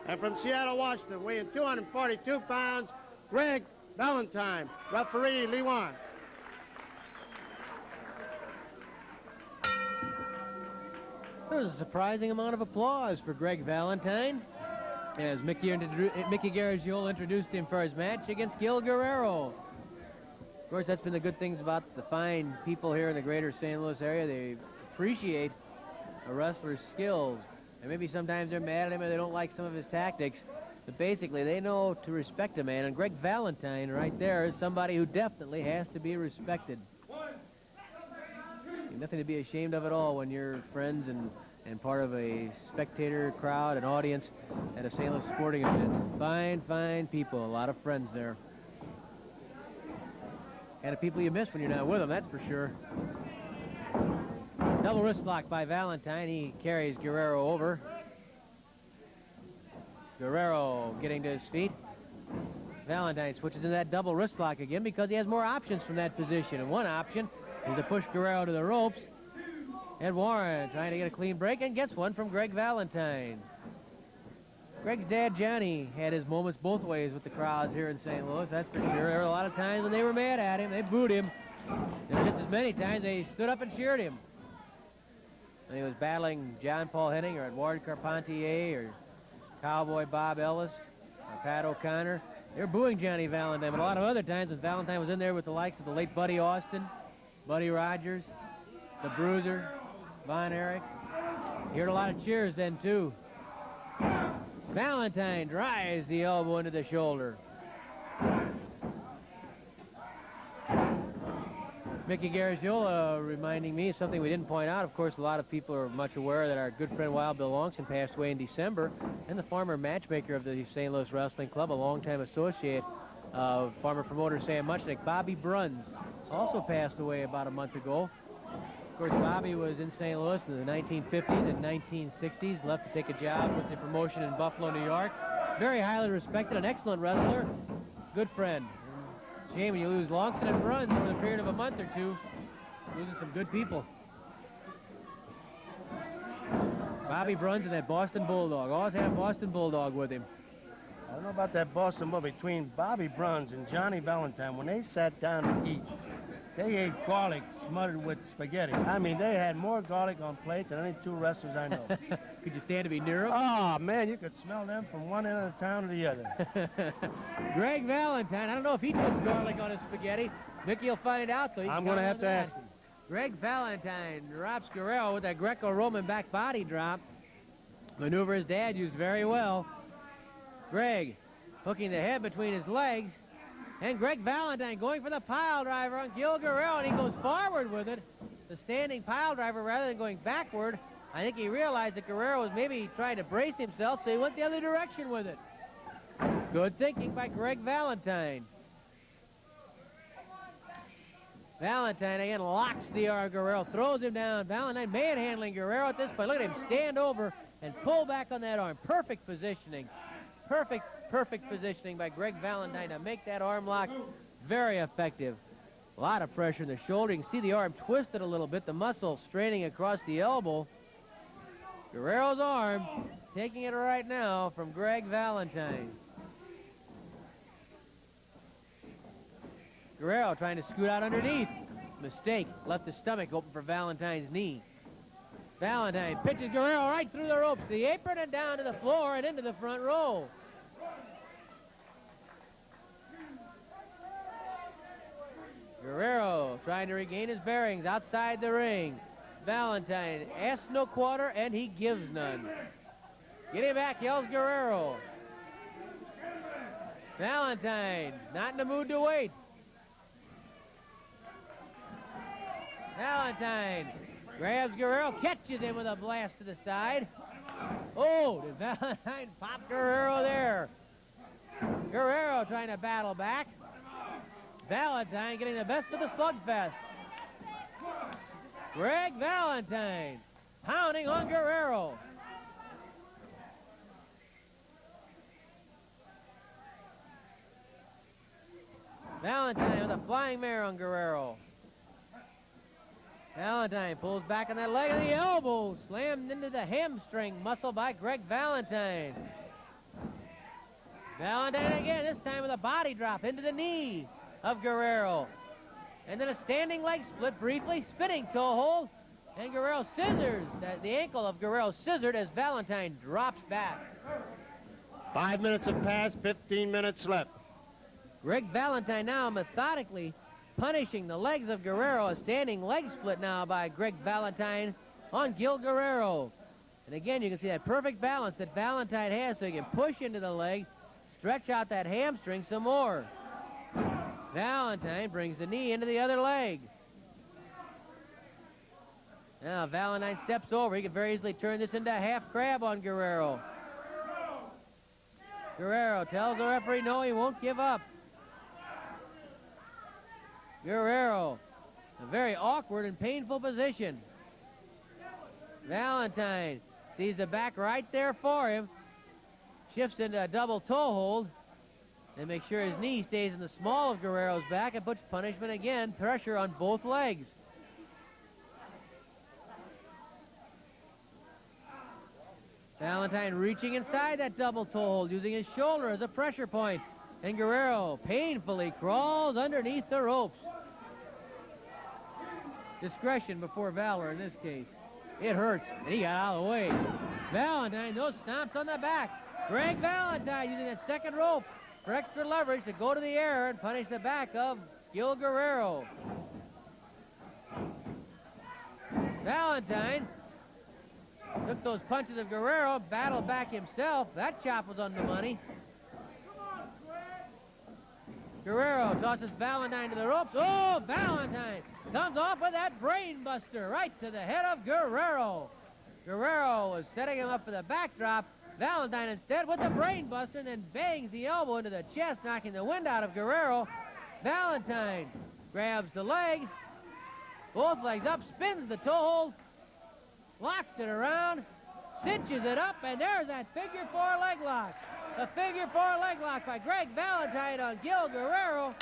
And from Seattle, Washington, weighing 242 pounds, Greg Valentine. Referee, Lee Wan. There was a surprising amount of applause for Greg Valentine as Mickey Garagiola introduced him for his match against Gil Guerrero. Of course, that's been the good things about the fine people here in the greater St. Louis area. They appreciate a wrestler's skills. And maybe sometimes they're mad at him or they don't like some of his tactics. But basically, they know to respect a man. And Greg Valentine right there is somebody who definitely has to be respected. Nothing to be ashamed of at all when you're friends and part of a spectator crowd, an audience at a St. Louis sporting event. Fine, fine people. A lot of friends there. And the people you miss when you're not with them, that's for sure. Double wrist lock by Valentine. He carries Guerrero over. Guerrero getting to his feet. Valentine switches into that double wrist lock again because he has more options from that position. And one option is to push Guerrero to the ropes. Ed Warren trying to get a clean break and gets one from Greg Valentine. Greg's dad, Johnny, had his moments both ways with the crowds here in St. Louis, that's for sure. There were a lot of times when they were mad at him. They booed him. And just as many times they stood up and cheered him. When he was battling John Paul Henning or Edouard Carpentier or Cowboy Bob Ellis or Pat O'Connor. They were booing Johnny Valentine, but a lot of other times when Valentine was in there with the likes of the late Buddy Austin, Buddy Rogers, the Bruiser, Von Erich. You heard a lot of cheers then, too. Valentine drives the elbow into the shoulder. Mickey Garagiola reminding me of something we didn't point out. Of course, a lot of people are much aware that our good friend Wild Bill Longson passed away in December, and the former matchmaker of the St. Louis Wrestling Club, a longtime associate of former promoter Sam Muchnick, Bobby Bruns, also passed away about a month ago. Of course, Bobby was in St. Louis in the 1950s and 1960s, left to take a job with the promotion in Buffalo, New York. Very highly respected, an excellent wrestler, good friend. Shame when you lose Longson and Bruns over the period of a month or two. Losing some good people. Bobby Bruns and that Boston Bulldog. Always had a Boston Bulldog with him. I don't know about that Boston Bull. Between Bobby Bruns and Johnny Valentine, when they sat down to eat, they ate garlic smothered with spaghetti. I mean, they had more garlic on plates than any two wrestlers I know. Could you stand to be near them? Oh, man, you could smell them from one end of the town to the other. Greg Valentine, I don't know if he puts garlic on his spaghetti. Mickey will find out, though. I'm going to have to ask him. Greg Valentine drops Guerrero with that Greco-Roman back body drop. Maneuver his dad used very well. Greg hooking the head between his legs. And Greg Valentine going for the pile driver on Gil Guerrero, and he goes forward with it. The standing pile driver rather than going backward. I think he realized that Guerrero was maybe trying to brace himself, so he went the other direction with it. Good thinking by Greg Valentine. Valentine again locks the arm of Guerrero, throws him down. Valentine manhandling Guerrero at this point. Look at him stand over and pull back on that arm. Perfect positioning. Perfect positioning by Greg Valentine to make that arm lock very effective. A lot of pressure in the shoulder. You can see the arm twisted a little bit, the muscle straining across the elbow. Guerrero's arm taking it right now from Greg Valentine. Guerrero trying to scoot out underneath. Mistake. Left the stomach open for Valentine's knee. Valentine pitches Guerrero right through the ropes, the apron, and down to the floor and into the front row. Guerrero trying to regain his bearings outside the ring. Valentine asks no quarter, and he gives none. Get him back, yells Guerrero. Valentine not in the mood to wait. Valentine grabs Guerrero, catches him with a blast to the side. Oh, did Valentine pop Guerrero there? Guerrero trying to battle back. Valentine getting the best of the slugfest. Greg Valentine pounding on Guerrero. Valentine with a flying mare on Guerrero. Valentine pulls back on that leg, and the elbow slammed into the hamstring muscle by Greg Valentine. Valentine again, this time with a body drop into the knee of Guerrero. And then a standing leg split briefly, spinning toe hold, and Guerrero scissors, the ankle of Guerrero scissored as Valentine drops back. 5 minutes have passed, 15 minutes left. Greg Valentine now methodically punishing the legs of Guerrero. A standing leg split now by Greg Valentine on Gil Guerrero. And again, you can see that perfect balance that Valentine has, so he can push into the leg, stretch out that hamstring some more. Valentine brings the knee into the other leg. Now Valentine steps over. He can very easily turn this into a half crab on Guerrero. Guerrero tells the referee no, he won't give up. Guerrero, a very awkward and painful position. Valentine sees the back right there for him. Shifts into a double toe hold. And make sure his knee stays in the small of Guerrero's back and puts punishment again, pressure on both legs. Valentine reaching inside that double toe hold, using his shoulder as a pressure point. And Guerrero painfully crawls underneath the ropes. discretion before valor in this case. It hurts, and he got out of the way. Valentine, those stomps on the back. Greg Valentine using that second rope for extra leverage to go to the air and punish the back of Gil Guerrero. Valentine took those punches of Guerrero, battled back himself. That chop was on the money. Guerrero tosses Valentine to the ropes. Oh, Valentine comes off with that brain buster right to the head of Guerrero. Guerrero was setting him up for the backdrop. Valentine instead with the brain buster and then bangs the elbow into the chest, knocking the wind out of Guerrero. Valentine grabs the leg, both legs up, spins the toe hold, locks it around, cinches it up, and there's that figure four leg lock. The figure four leg lock by Greg Valentine on Gil Guerrero.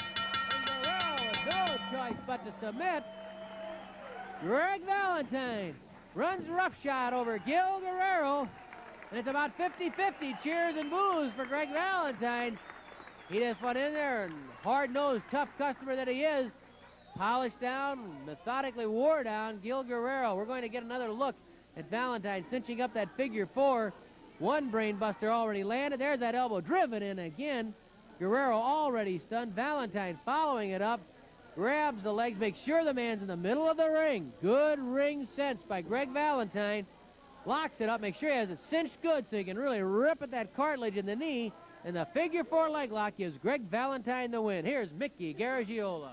And Guerrero with no choice but to submit. Greg Valentine runs roughshod over Gil Guerrero. And it's about 50-50 cheers and boos for Greg Valentine. He just went in there and hard-nosed, tough customer that he is, polished down, methodically wore down Gil Guerrero. We're going to get another look at Valentine cinching up that figure four. One brain buster already landed. There's that elbow driven in again. Guerrero already stunned. Valentine following it up. Grabs the legs, makes sure the man's in the middle of the ring. Good ring sense by Greg Valentine. Locks it up, makes sure he has it cinched good so he can really rip at that cartilage in the knee. And the figure four leg lock gives Greg Valentine the win. Here's Mickey Garagiola.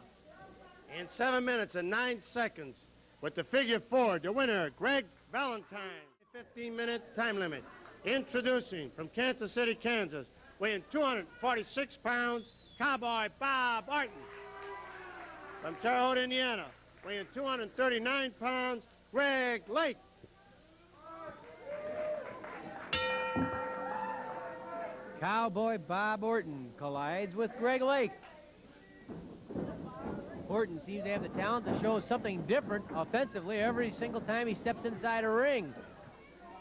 In 7 minutes and 9 seconds, with the figure four, the winner, Greg Valentine. 15-minute time limit. Introducing from Kansas City, Kansas, weighing 246 pounds, Cowboy Bob Orton. From Terre Haute, Indiana, weighing 239 pounds, Greg Lake. Cowboy Bob Orton collides with Greg Lake. Orton seems to have the talent to show something different offensively every single time he steps inside a ring.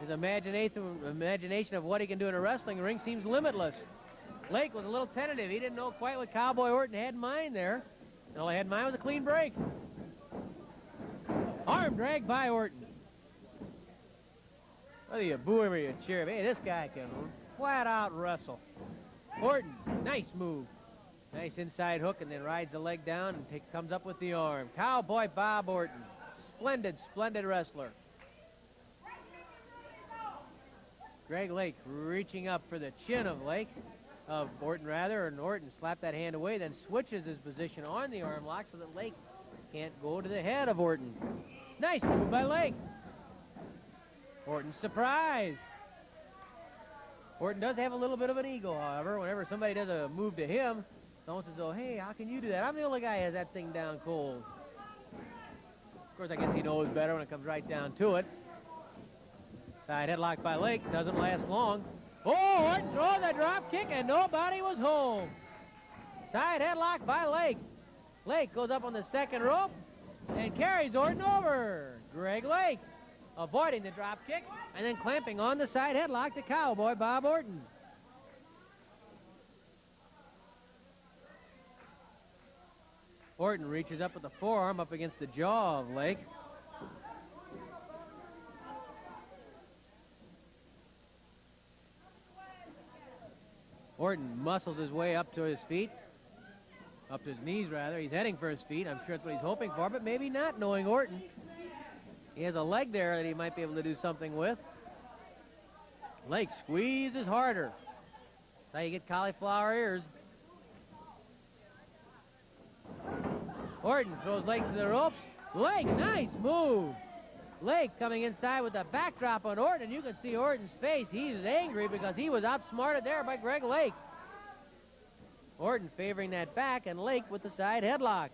His imagination of what he can do in a wrestling ring seems limitless. Lake was a little tentative. He didn't know quite what Cowboy Orton had in mind there. And all he had in mind was a clean break. Arm drag by Orton. Whether you boo him or you cheer him, hey, this guy can flat out wrestle. Orton, nice move. Nice inside hook and then rides the leg down and comes up with the arm. Cowboy Bob Orton. Splendid, splendid wrestler. Greg Lake reaching up for the chin of Orton rather, and Orton slapped that hand away, then switches his position on the arm lock so that Lake can't go to the head of Orton. Nice move by Lake. Orton surprised. Orton does have a little bit of an ego, however. Whenever somebody does a move to him, it's almost as though, hey, how can you do that? I'm the only guy who has that thing down cold. Of course, I guess he knows better when it comes right down to it. Side headlock by Lake, doesn't last long. Oh, Orton throws the drop kick and nobody was home. Side headlock by Lake. Lake goes up on the second rope and carries Orton over. Greg Lake avoiding the drop kick and then clamping on the side headlock to Cowboy Bob Orton. Orton reaches up with the forearm up against the jaw of Lake. Orton muscles his way up to his feet. Up to his knees, rather. He's heading for his feet. I'm sure that's what he's hoping for, but maybe not, knowing Orton. He has a leg there that he might be able to do something with. Lake squeezes harder. That's how you get cauliflower ears. Orton throws Lake to the ropes. Lake, nice move. Lake coming inside with a backdrop on Orton. You can see Orton's face. He's angry because he was outsmarted there by Greg Lake. Orton favoring that back and Lake with the side headlock.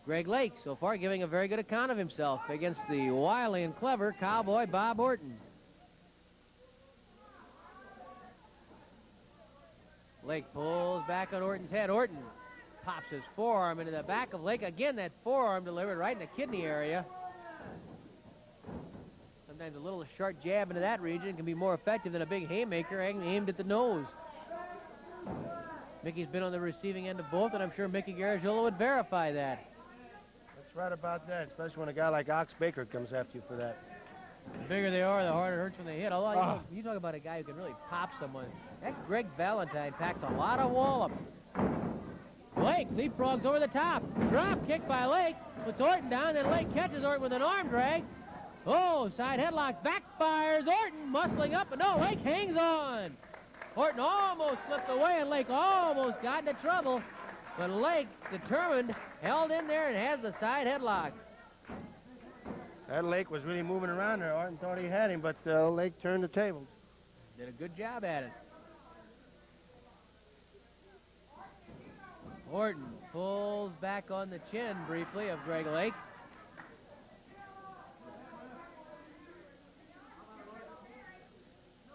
Greg Lake so far giving a very good account of himself against the wily and clever Cowboy Bob Orton. Lake pulls back on Orton's head. Orton pops his forearm into the back of Lake. Again, that forearm delivered right in the kidney area. Sometimes a little short jab into that region can be more effective than a big haymaker aimed at the nose. Mickey's been on the receiving end of both, and I'm sure Mickey Garagiola would verify that. Let's right about that, especially when a guy like Ox Baker comes after you for that. The bigger they are, the harder it hurts when they hit. Although you talk about a guy who can really pop someone. That Greg Valentine packs a lot of wallop. Lake leapfrogs over the top. Drop kick by Lake. Puts Orton down, then Lake catches Orton with an arm drag. Oh, side headlock backfires. Orton muscling up, but no, Lake hangs on. Orton almost slipped away, and Lake almost got into trouble. But Lake, determined, held in there and has the side headlock. That Lake was really moving around there. Orton thought he had him, but Lake turned the tables. Did a good job at it. Orton pulls back on the chin briefly of Greg Lake.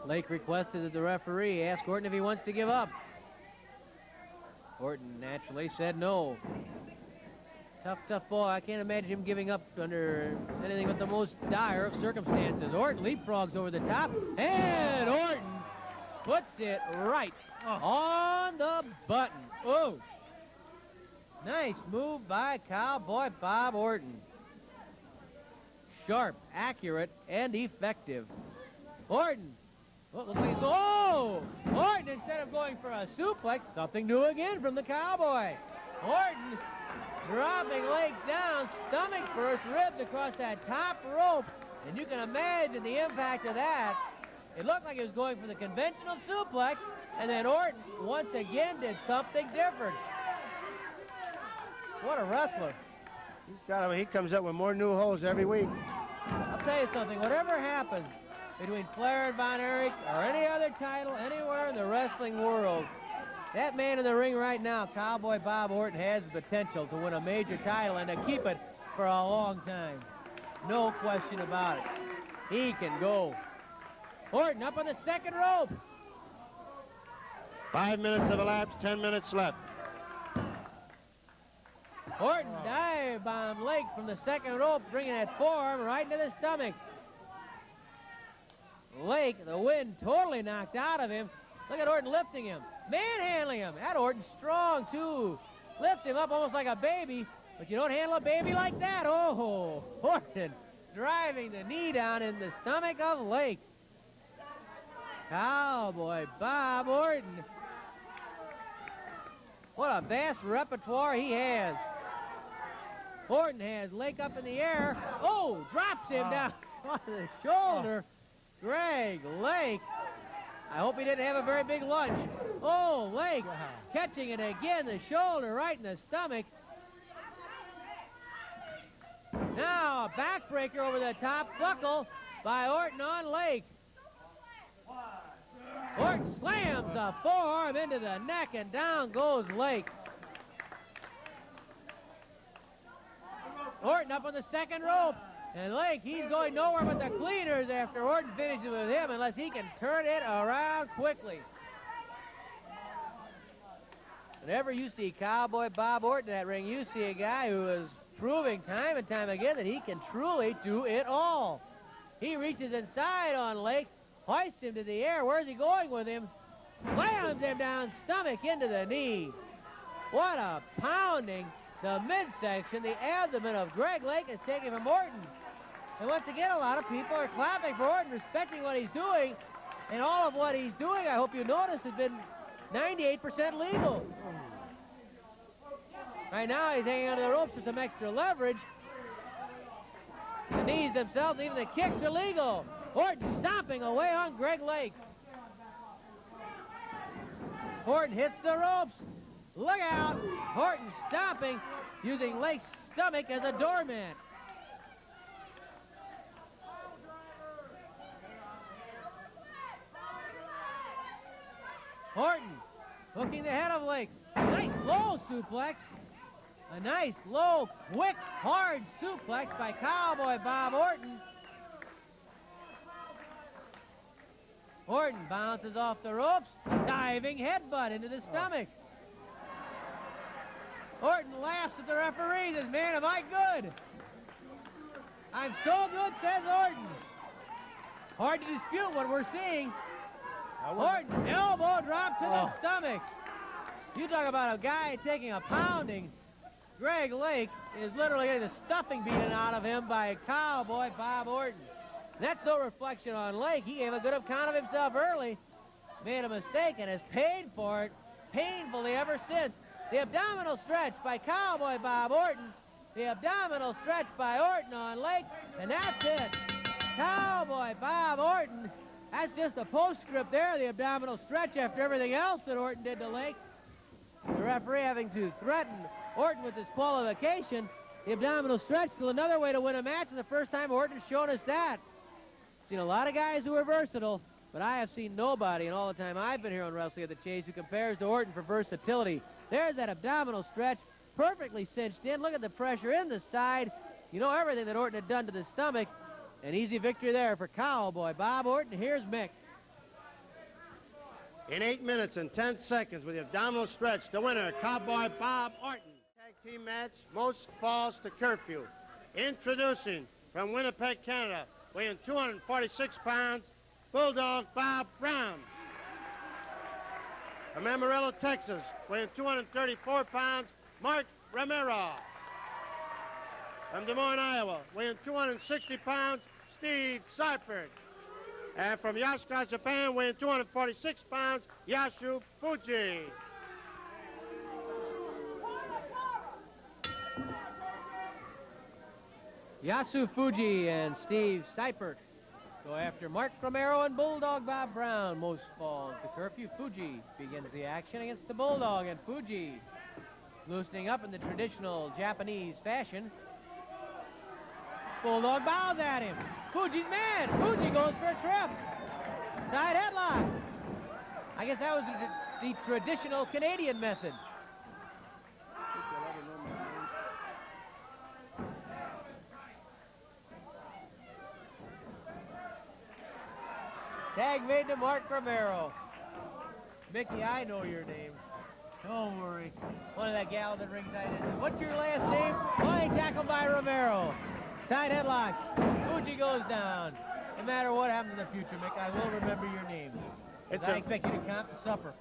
Lake requested that the referee ask Orton if he wants to give up. Orton naturally said no. Tough boy. I can't imagine him giving up under anything but the most dire of circumstances. Orton leapfrogs over the top, and Orton puts it right on the button. Oh. Nice move by Cowboy Bob Orton. Sharp, accurate, and effective. Orton. Oh, looks like he's going. Oh! Orton, instead of going for a suplex, something new again from the Cowboy. Orton dropping Lake down, stomach first, ribs across that top rope. And you can imagine the impact of that. It looked like he was going for the conventional suplex, and then Orton once again did something different. What a wrestler. He comes up with more new holes every week. I'll tell you something, whatever happens between Flair and Von Erich or any other title anywhere in the wrestling world, that man in the ring right now, Cowboy Bob Orton, has the potential to win a major title and to keep it for a long time. No question about it. He can go. Orton up on the second rope. 5 minutes have elapsed, 10 minutes left. Orton dive bomb Lake from the second rope, bringing that forearm right into the stomach. Lake, the wind totally knocked out of him. Look at Orton lifting him, manhandling him. That Orton's strong too. Lifts him up almost like a baby, but you don't handle a baby like that. Oh, Orton driving the knee down in the stomach of Lake. Cowboy Bob Orton. What a vast repertoire he has. Orton has Lake up in the air. Oh, drops him down on the shoulder. Greg Lake. I hope he didn't have a very big lunch. Oh, Lake catching it again, the shoulder right in the stomach. Now a backbreaker over the top buckle by Orton on Lake. Orton slams the forearm into the neck, and down goes Lake. Orton up on the second rope. And Lake, he's going nowhere but the cleaners after Orton finishes with him, unless he can turn it around quickly. Whenever you see Cowboy Bob Orton in that ring, you see a guy who is proving time and time again that he can truly do it all. He reaches inside on Lake, hoists him to the air. Where's he going with him? Slams him down, stomach into the knee. What a pounding. The midsection, the abdomen of Greg Lake is taken from Orton. And once again, a lot of people are clapping for Orton, respecting what he's doing. And all of what he's doing, I hope you notice, has been 98% legal. Right now, he's hanging onto the ropes for some extra leverage. The knees themselves, even the kicks are legal. Orton stomping away on Greg Lake. Orton hits the ropes. Look out! Orton stopping, using Lake's stomach as a doormat. Orton hooking the head of Lake. Nice low suplex. A nice low, quick, hard suplex by Cowboy Bob Orton. Orton bounces off the ropes. Diving headbutt into the stomach. Orton laughs at the referee. Says, man, am I good? I'm so good, says Orton. Hard to dispute what we're seeing. Orton, elbow drop to the stomach. You talk about a guy taking a pounding. Greg Lake is literally getting the stuffing beaten out of him by Cowboy Bob Orton. That's no reflection on Lake. He gave a good account of himself early, made a mistake, and has paid for it painfully ever since. The abdominal stretch by Cowboy Bob Orton. The abdominal stretch by Orton on Lake, and that's it. Cowboy Bob Orton. That's just a postscript there, the abdominal stretch after everything else that Orton did to Lake. The referee having to threaten Orton with disqualification. The abdominal stretch, still another way to win a match, and the first time Orton's shown us that. Seen a lot of guys who are versatile, but I have seen nobody in all the time I've been here on Wrestling at the Chase who compares to Orton for versatility. There's that abdominal stretch, perfectly cinched in. Look at the pressure in the side. You know everything that Orton had done to the stomach. An easy victory there for Cowboy Bob Orton. Here's Mick. In 8 minutes and 10 seconds with the abdominal stretch, the winner, Cowboy Bob Orton. Tag team match, most falls to curfew. Introducing from Winnipeg, Canada, weighing 246 pounds, Bulldog Bob Brown. From Amarillo, Texas, weighing 234 pounds, Mark Romero. From Des Moines, Iowa, weighing 260 pounds, Steve Seifert. And from Yasuka, Japan, weighing 246 pounds, Yasu Fuji. Yasu Fuji and Steve Seifert go after Mark Romero and Bulldog Bob Brown. Most falls to curfew. Fuji begins the action against the Bulldog, and Fuji loosening up in the traditional Japanese fashion. Bulldog bows at him. Fuji's mad. Fuji goes for a trip. Side headlock. I guess that was the traditional Canadian method. Tag made to Mark Romero. Mickey, I know your name. Don't worry. One of that gal that ringside is. What's your last name? Flying tackle by Romero. Side headlock. Fuji goes down. No matter what happens in the future, Mick, I will remember your name. I expect you to count the supper.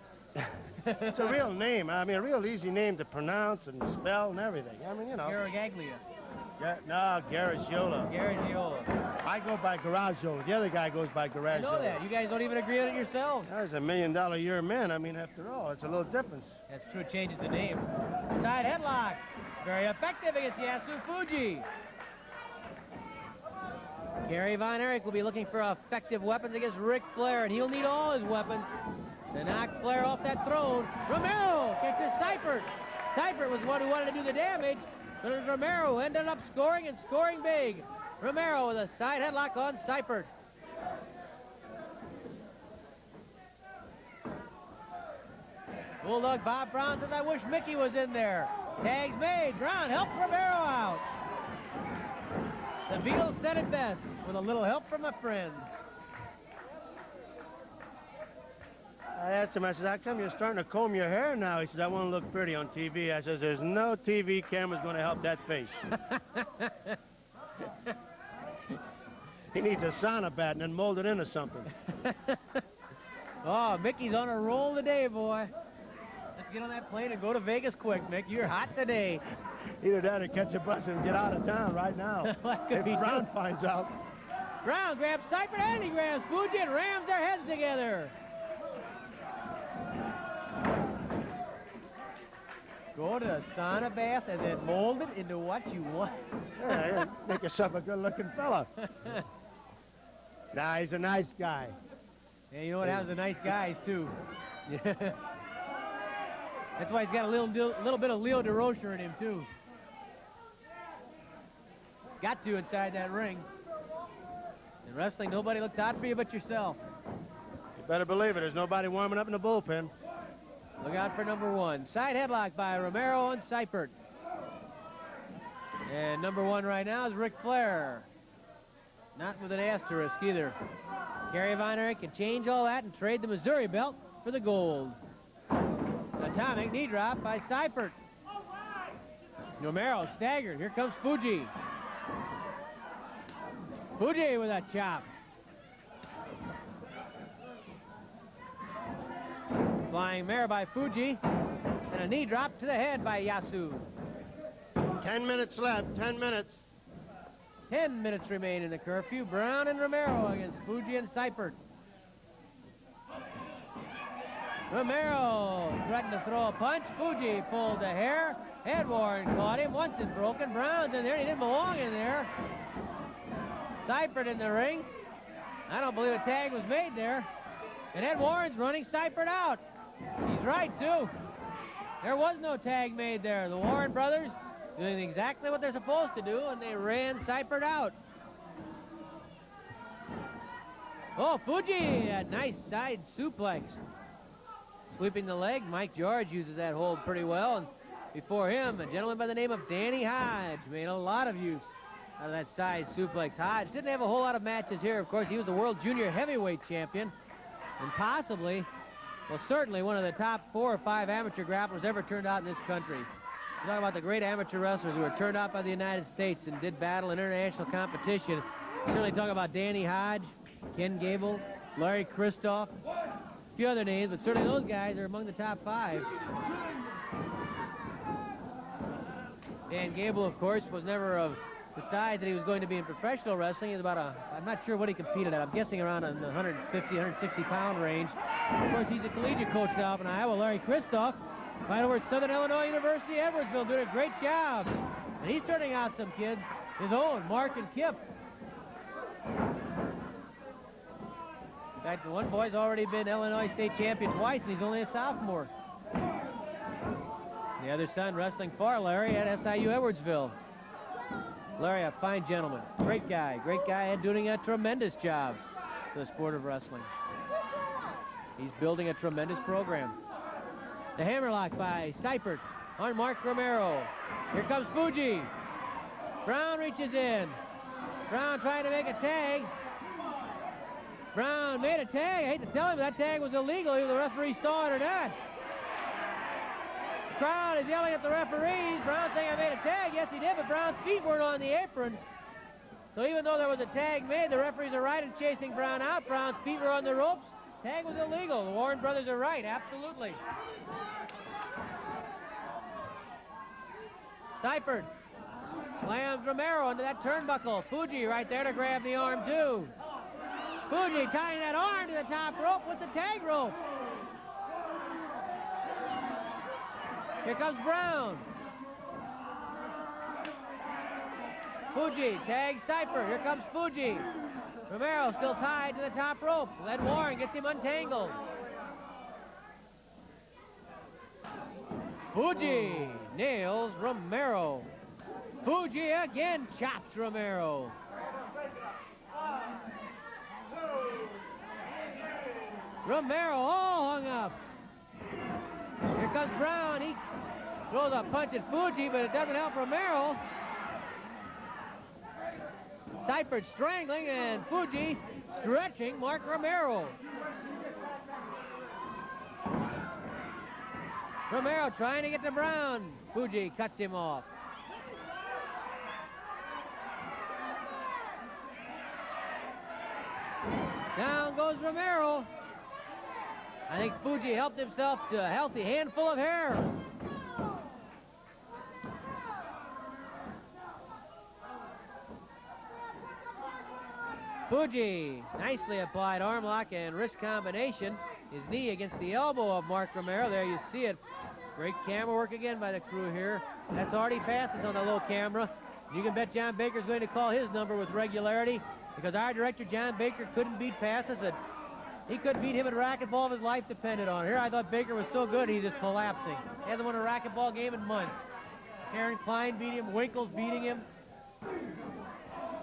It's a real name. I mean, a real easy name to pronounce and spell and everything. I mean, you know. Garagaglia. No, Garagiola. Garagiola. I go by Garagiola. The other guy goes by Garagiola. I know that. You guys don't even agree on it yourselves. That's $1 million a year man. I mean, after all, it's a little difference. That's true. It changes the name. Side headlock. Very effective against Yasu Fuji. Gary Von Erich will be looking for effective weapons against Ric Flair, and he'll need all his weapons to knock Flair off that throne. Romero catches Seifert. Seifert was the one who wanted to do the damage, but it was Romero who ended up scoring and scoring big. Romero with a side headlock on Seifert. Bulldog Bob Brown says, I wish Mickey was in there. Tags made. Brown helped Romero out. The Beatles said it best, with a little help from a friend. I asked him, I said, how come you're starting to comb your hair now? He says, I want to look pretty on TV. I says, there's no TV camera's going to help that face. He needs a sauna bat and then mold it into something. Oh, Mickey's on a roll today, boy. Let's get on that plane and go to Vegas quick, Mick. You're hot today. Either that or catch a bus and get out of town right now. If Brown finds out. Brown grabs Seifert and he grabs Fuji and rams their heads together. Go to a sauna bath and then mold it into what you want. Yeah, make yourself a good-looking fella. Nah, he's a nice guy. Yeah, you know what happens to nice guys, too. Yeah. That's why he's got a little bit of Leo DeRocher in him, too. Got to inside that ring. In wrestling, nobody looks out for you but yourself. You better believe it. There's nobody warming up in the bullpen. Look out for number one. Side headlock by Romero and Seifert. And number one right now is Ric Flair. Not with an asterisk either. Gary Von Erich can change all that and trade the Missouri belt for the gold. Atomic knee drop by Seifert. Romero staggered. Here comes Fuji. Fuji with a chop. Flying mare by Fuji. And a knee drop to the head by Yasu. 10 minutes left, 10 minutes. 10 minutes remain in the curfew. Brown and Romero against Fuji and Seipert. Romero threatened to throw a punch. Fuji pulled the hair. Ed Warren caught him. Once it's broken. Brown's in there. He didn't belong in there. Seipert in the ring. I don't believe a tag was made there. And Ed Warren's running Seipert out. He's right, too. There was no tag made there. The Warren brothers doing exactly what they're supposed to do, and they ran Seipert out. Oh, Fuji, that nice side suplex. Sweeping the leg. Mike George uses that hold pretty well. And before him, a gentleman by the name of Danny Hodge made a lot of use out of that side suplex. Hodge didn't have a whole lot of matches here. Of course, he was the World Junior Heavyweight Champion. And possibly, well, certainly one of the top 4 or 5 amateur grapplers ever turned out in this country. You're talking about the great amateur wrestlers who were turned out by the United States and did battle in international competition. Certainly talk about Danny Hodge, Ken Gable, Larry Christoph, a few other names, but certainly those guys are among the top 5. Dan Gable, of course, was never of the size that he was going to be in professional wrestling. He's about I'm not sure what he competed at. I'm guessing around in the 150, 160-pound range. Of course, he's a collegiate coach now up in Iowa. Larry Christoph, right over at Southern Illinois University, Edwardsville, doing a great job. And he's turning out some kids, his own, Mark and Kip. In fact, the one boy's already been Illinois state champion twice, and he's only a sophomore. The other son wrestling for Larry at SIU Edwardsville. Larry, a fine gentleman. Great guy and doing a tremendous job for the sport of wrestling. He's building a tremendous program. The hammerlock by Seipert on Mark Romero. Here comes Fuji. Brown reaches in. Brown trying to make a tag. Brown made a tag. I hate to tell him that tag was illegal, either the referee saw it or not. The crowd is yelling at the referees. Brown saying I made a tag. Yes, he did, but Brown's feet weren't on the apron. So even though there was a tag made, the referees are right in chasing Brown out. Brown's feet were on the ropes. Tag was illegal. The Warren brothers are right, absolutely. Seipert slams Romero into that turnbuckle. Fuji right there to grab the arm, too. Fuji tying that arm to the top rope with the tag rope. Here comes Brown. Fuji tags Seipert. Here comes Fuji. Romero still tied to the top rope. Ed Warren gets him untangled. Fuji nails Romero. Fuji again chops Romero. Romero all hung up. Here comes Brown. He throws a punch at Fuji, but it doesn't help Romero. Seipert strangling and Fuji stretching Mark Romero. Romero trying to get to Brown. Fuji cuts him off. Down goes Romero. I think Fuji helped himself to a healthy handful of hair. Fuji, nicely applied arm lock and wrist combination. His knee against the elbow of Mark Romero. There you see it. Great camera work again by the crew here. That's Artie Passes on the low camera. You can bet John Baker's going to call his number with regularity because our director, John Baker, couldn't beat Passes. He couldn't beat him at racquetball if his life depended on it. Here I thought Baker was so good he's just collapsing. He hasn't won a racquetball game in months. Karen Klein beat him. Winkles beating him.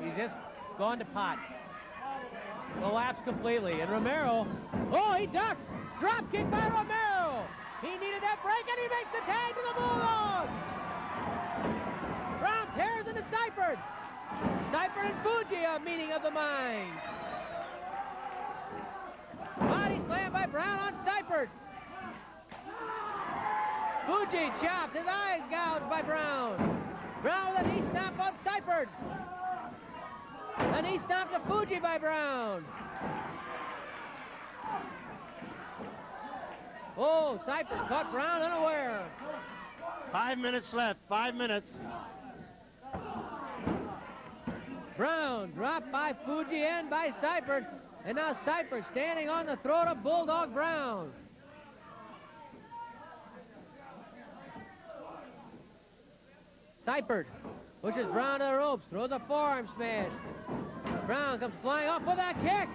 He's just gone to pot. Collapsed completely. And Romero, oh, he ducks. Drop kick by Romero. He needed that break, and he makes the tag to the Bulldog. Brown tears into Seipert. Seipert and Fuji, a meeting of the minds. Body slam by Brown on Seipert. Fuji chopped, his eyes gouged by Brown. Brown with a knee snap on Seipert. A knee snap to Fuji by Brown. Oh, Seipert caught Brown unaware. 5 minutes left, 5 minutes. Brown dropped by Fuji and by Seifert. And now Seifert standing on the throat of Bulldog Brown. Seifert pushes Brown to the ropes, throws a forearm smash. Brown comes flying off with a kick.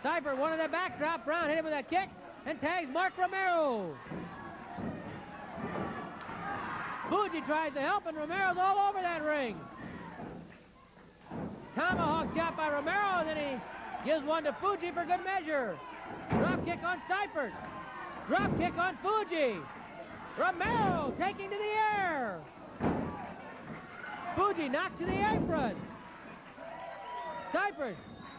Seifert wanted the backdrop. Brown hit him with a kick and tags Mark Romero. Fuji tries to help, and Romero's all over that ring. Tomahawk chop by Romero, and then he gives one to Fuji for good measure. Drop kick on Seifert. Drop kick on Fuji. Romero taking to the air. Fuji knocked to the apron. Seifert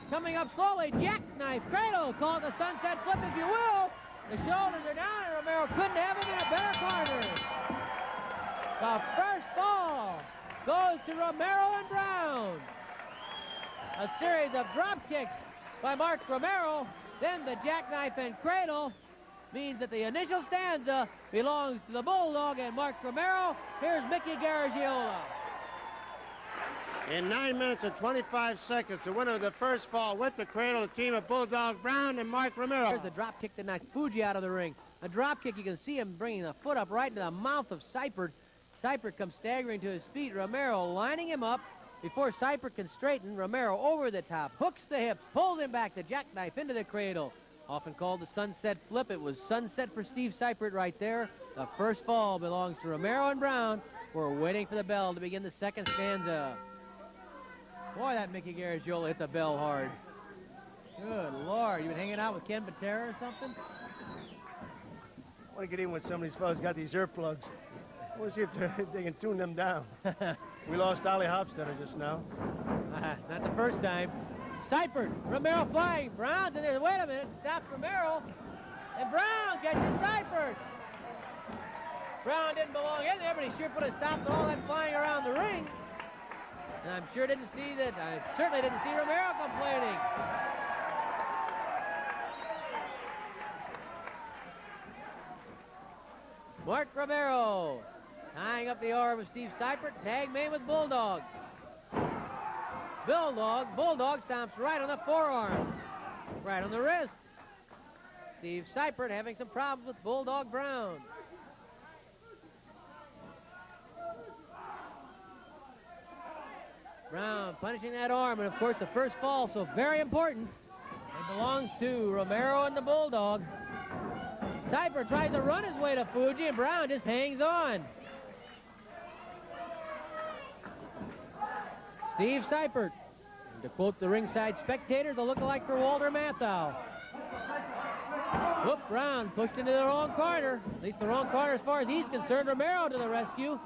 coming up slowly. Jackknife cradle, called the sunset flip if you will. The shoulders are down, and Romero couldn't have him in a better corner. The first fall goes to Romero and Brown. A series of drop kicks by Mark Romero, then the jackknife and cradle means that the initial stanza belongs to the Bulldog and Mark Romero. Here's Mickey Garagiola. In 9 minutes and 25 seconds, the winner of the first fall with the cradle, the team of Bulldog Brown and Mark Romero. Here's the drop kick that knocked Fuji out of the ring. A drop kick, you can see him bringing the foot up right into the mouth of Seifert. Seifert comes staggering to his feet. Romero lining him up. Before Seifert can straighten, Romero over the top, hooks the hips, pulls him back, the jackknife into the cradle. Often called the sunset flip. It was sunset for Steve Seifert right there. The first fall belongs to Romero and Brown. We're waiting for the bell to begin the second stanza. Boy, that Mickey Garagiola hit the bell hard. Good Lord, you been hanging out with Ken Patera or something? I want to get in with some of these fellas got these earplugs. I want to see if they can tune them down. We lost Ollie Hofstetter just now. Not the first time. Seifert, Romero flying. Brown's in there. Wait a minute. Stops Romero. And Brown catches Seifert. Brown didn't belong in there, but he sure put a stop to all that flying around the ring. And I'm sure didn't see that. I certainly didn't see Romero complaining. Mark Romero tying up the arm of Steve Seifert. Tag made with Bulldog. Bulldog stomps right on the forearm. Right on the wrist. Steve Seifert having some problems with Bulldog Brown. Brown punishing that arm, and of course the first fall, so very important. It belongs to Romero and the Bulldog. Seifert tries to run his way to Fuji, and Brown just hangs on. Steve Seifert, to quote the ringside spectators, a look-alike for Walter Matthau. Whoop, Brown pushed into the wrong corner. At least the wrong corner as far as he's concerned. Romero to the rescue.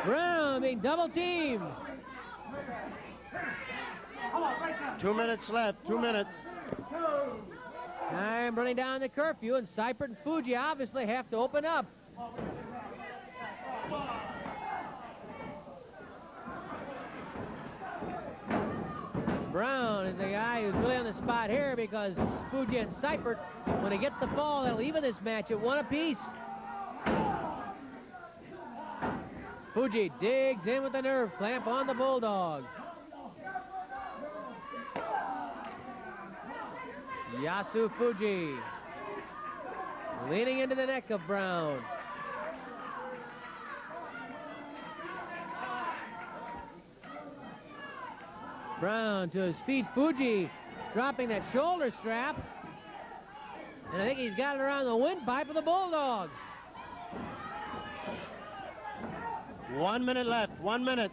Brown being double teamed. 2 minutes left, 2 minutes. Time running down the curfew, and Seifert and Fuji obviously have to open up. Brown is the guy who's really on the spot here because Fuji and Seifert, when they get the fall, that'll even this match at one apiece. Fuji digs in with the nerve clamp on the Bulldog. Yasu Fuji leaning into the neck of Brown. Brown to his feet. Fuji dropping that shoulder strap. And I think he's got it around the windpipe of the Bulldog. 1 minute left, 1 minute.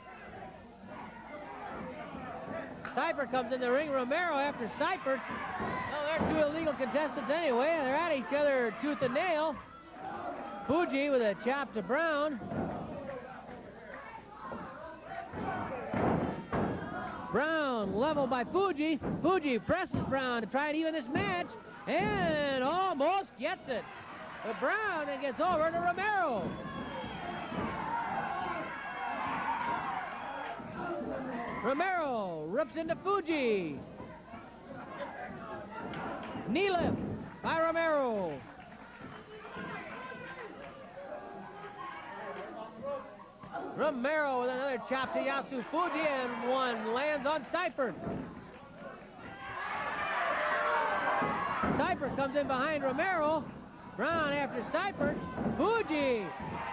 Seifert comes in the ring. Romero after Seifert. Well, they're two illegal contestants anyway. They're at each other tooth and nail. Fuji with a chop to Brown. Brown leveled by Fuji. Fuji presses Brown to try and even this match. And almost gets it. But Brown then gets over to Romero. Romero rips into Fuji. Knee lift by Romero. Romero with another chop to Yasu Fuji, and one lands on Seifert. Seifert comes in behind Romero. Brown after Seifert. Fuji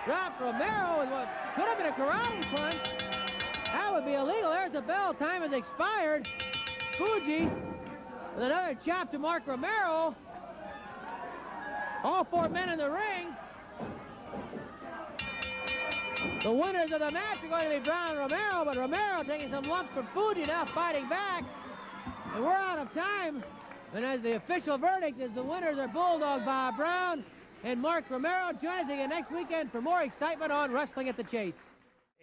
dropped Romero with what could have been a corralling punch. That would be illegal. There's the bell. Time has expired. Fuji with another chop to Mark Romero. All four men in the ring. The winners of the match are going to be Brown and Romero, but Romero taking some lumps from Fuji, now fighting back. And we're out of time. And as the official verdict is the winners are Bulldog Bob Brown and Mark Romero. Join us again next weekend for more excitement on Wrestling at the Chase.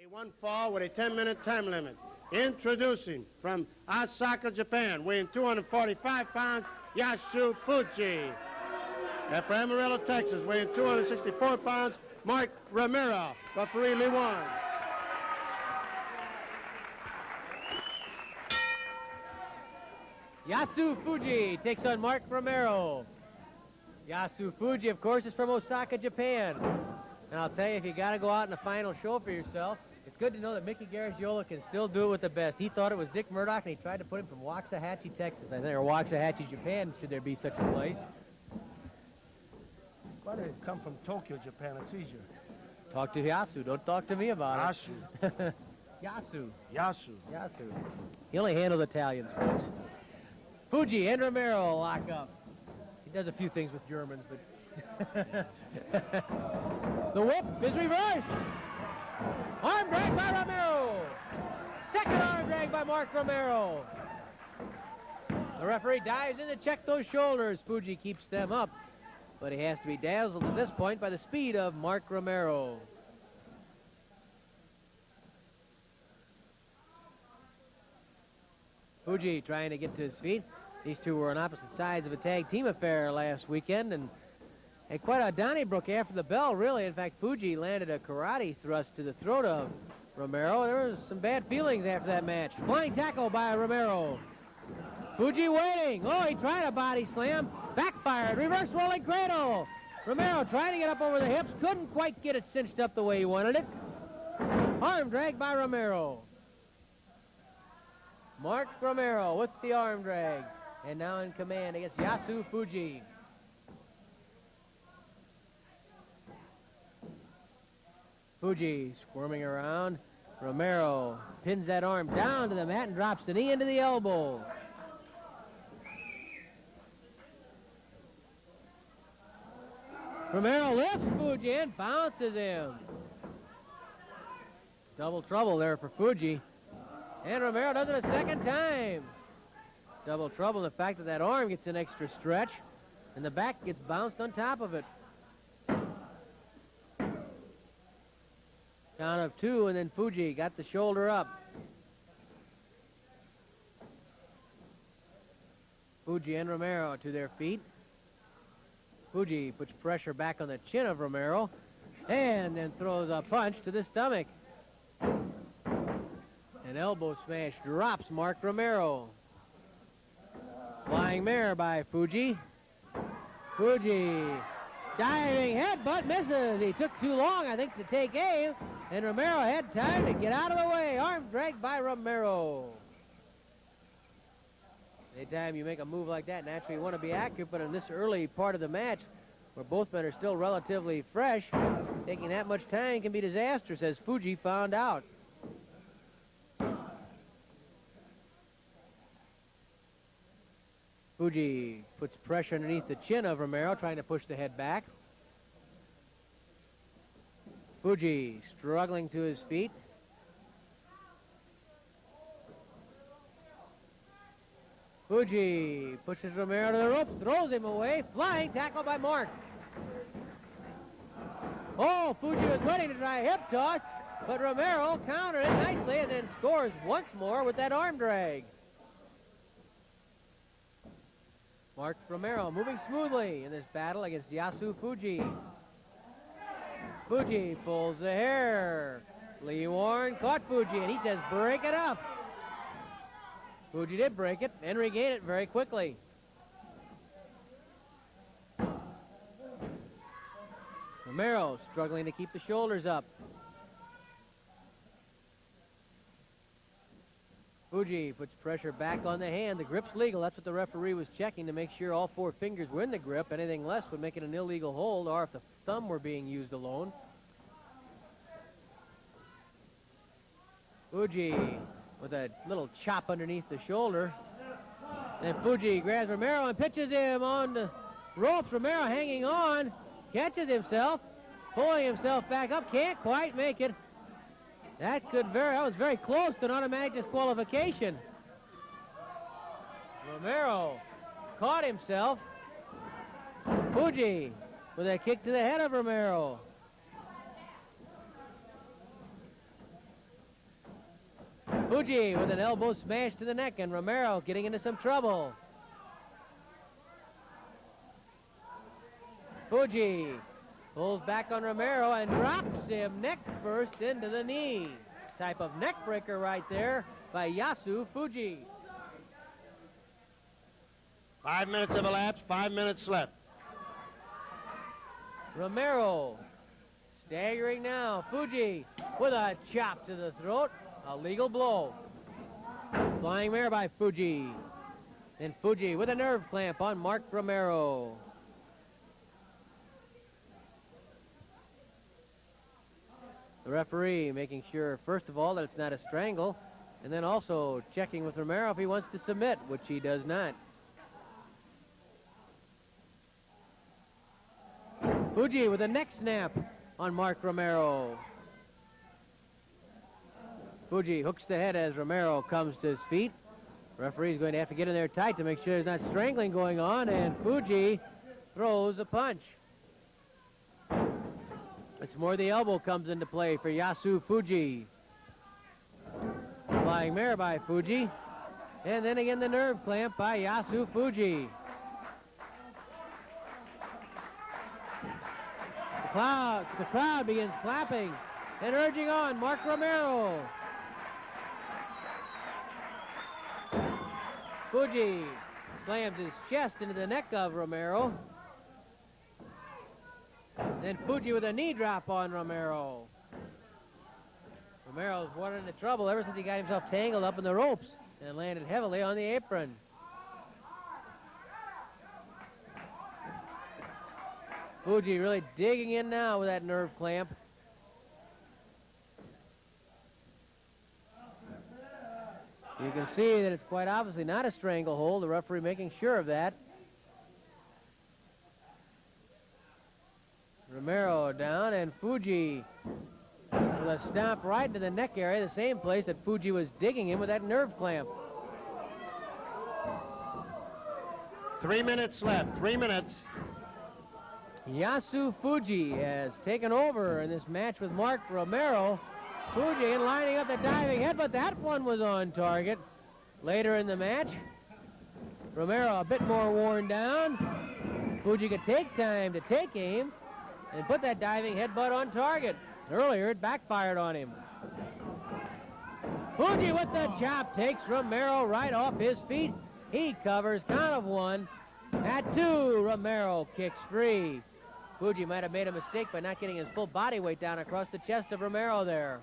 A one fall with a 10-minute time limit. Introducing from Osaka, Japan, weighing 245 pounds, Yasu Fuji. And from Amarillo, Texas, weighing 264 pounds, Mark Romero, referee Lee Warren. Yasu Fuji takes on Mark Romero. Yasu Fuji, of course, is from Osaka, Japan. And I'll tell you, if you got to go out in the final show for yourself, it's good to know that Mickey Garagiola can still do it with the best. He thought it was Dick Murdoch, and he tried to put him from Waxahachie, Texas. I think, or Waxahachie, Japan, should there be such a place. Why did it come from Tokyo, Japan? It's easier. Talk to Yasu. Don't talk to me about Yasu. it. Yasu. Yasu. Yasu. He only handled Italians, folks. Fuji and Romero lock up. He does a few things with Germans, but... The whip is reversed. Arm drag by Romero. Second arm drag by Mark Romero. The referee dives in to check those shoulders. Fuji keeps them up, but he has to be dazzled at this point by the speed of Mark Romero. Fuji trying to get to his feet. These two were on opposite sides of a tag team affair last weekend, and had quite a Donnybrook after the bell, really. In fact, Fuji landed a karate thrust to the throat of Romero. There was some bad feelings after that match. Flying tackle by Romero. Fuji waiting. Oh, he tried a body slam. Backfired. Reverse rolling cradle. Romero trying to get up over the hips. Couldn't quite get it cinched up the way he wanted it. Arm drag by Romero. Mark Romero with the arm drag. And now in command against Yasu Fuji. Fuji squirming around. Romero pins that arm down to the mat and drops the knee into the elbow. Romero lifts Fuji and bounces him. Double trouble there for Fuji. And Romero does it a second time. Double trouble in the fact that that arm gets an extra stretch and the back gets bounced on top of it. Count of two, and then Fuji got the shoulder up. Fuji and Romero to their feet. Fuji puts pressure back on the chin of Romero and then throws a punch to the stomach. An elbow smash drops Mark Romero. Flying mare by Fuji. Fuji diving headbutt misses. He took too long, I think, to take aim. And Romero had time to get out of the way. Arm drag by Romero. Anytime you make a move like that, naturally you want to be accurate, but in this early part of the match, where both men are still relatively fresh, taking that much time can be disastrous, as Fuji found out. Fuji puts pressure underneath the chin of Romero, trying to push the head back. Fuji struggling to his feet. Fuji pushes Romero to the ropes, throws him away. Flying tackle by Mark. Oh, Fuji was waiting to try a hip toss, but Romero countered it nicely and then scores once more with that arm drag. Mark Romero moving smoothly in this battle against Yasu Fuji. Fuji pulls the hair. Lee Warren caught Fuji, and he says, break it up. Fuji did break it and regain it very quickly. Romero struggling to keep the shoulders up. Fuji puts pressure back on the hand. The grip's legal. That's what the referee was checking to make sure all 4 fingers were in the grip. Anything less would make it an illegal hold, or if the thumb were being used alone. Fuji with a little chop underneath the shoulder. And Fuji grabs Romero and pitches him on the ropes. Romero hanging on, catches himself, pulling himself back up, can't quite make it. That was very close to an automatic disqualification. Romero caught himself. Fuji with a kick to the head of Romero. Fuji with an elbow smash to the neck, and Romero getting into some trouble. Fuji pulls back on Romero and drops him neck first into the knee. Type of neck breaker right there by Yasu Fuji. 5 minutes have elapsed, 5 minutes left. Romero staggering now. Fuji with a chop to the throat. A legal blow. Flying mare by Fuji. And Fuji with a nerve clamp on Mark Romero. The referee making sure, first of all, that it's not a strangle, and then also checking with Romero if he wants to submit, which he does not. Fuji with a neck snap on Mark Romero. Fuji hooks the head as Romero comes to his feet. Referee's going to have to get in there tight to make sure there's not strangling going on, and Fuji throws a punch. It's more the elbow comes into play for Yasu Fuji. Flying mare by Fuji. And then again the nerve clamp by Yasu Fuji. The crowd begins clapping and urging on Mark Romero. Fuji slams his chest into the neck of Romero. Then Fuji with a knee drop on Romero. Romero's wanted into trouble ever since he got himself tangled up in the ropes and landed heavily on the apron. Fuji really digging in now with that nerve clamp. You can see that it's quite obviously not a stranglehold. The referee making sure of that. Romero down, and Fuji with a stomp right into the neck area, the same place that Fuji was digging him with that nerve clamp. 3 minutes left, 3 minutes. Yasu Fuji has taken over in this match with Mark Romero. Fuji lining up the diving head, but that one was on target. Later in the match, Romero a bit more worn down. Fuji could take time to take aim and put that diving headbutt on target. Earlier, it backfired on him. Fuji with the chop takes Romero right off his feet. He covers, count of 1. At 2, Romero kicks free. Fuji might have made a mistake by not getting his full body weight down across the chest of Romero there.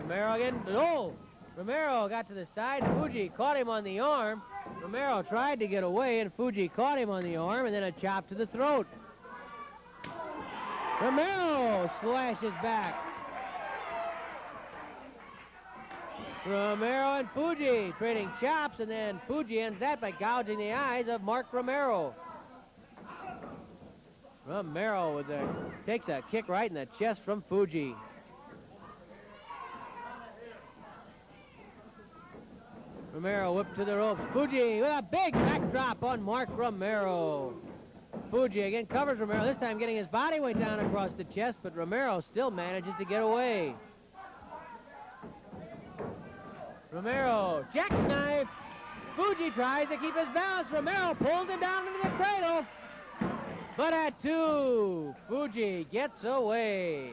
Romero again. Oh! Romero got to the side. Fuji caught him on the arm. Romero tried to get away, and Fuji caught him on the arm, and then a chop to the throat. Romero slashes back. Romero and Fuji trading chops, and then Fuji ends that by gouging the eyes of Mark Romero. Romero takes a kick right in the chest from Fuji. Romero whipped to the ropes. Fuji with a big backdrop on Mark Romero. Fuji again covers Romero, this time getting his body weight down across the chest, but Romero still manages to get away. Romero, jackknife. Fuji tries to keep his balance. Romero pulls him down into the cradle. But at 2, Fuji gets away.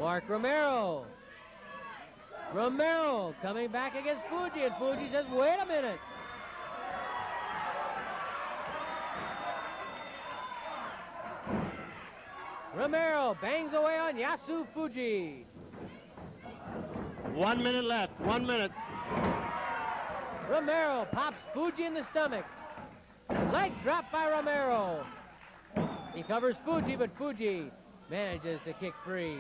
Mark Romero. Romero coming back against Fuji, and Fuji says, wait a minute. Romero bangs away on Yasu Fuji. 1 minute left. 1 minute. Romero pops Fuji in the stomach. Leg drop by Romero. He covers Fuji, but Fuji manages to kick free.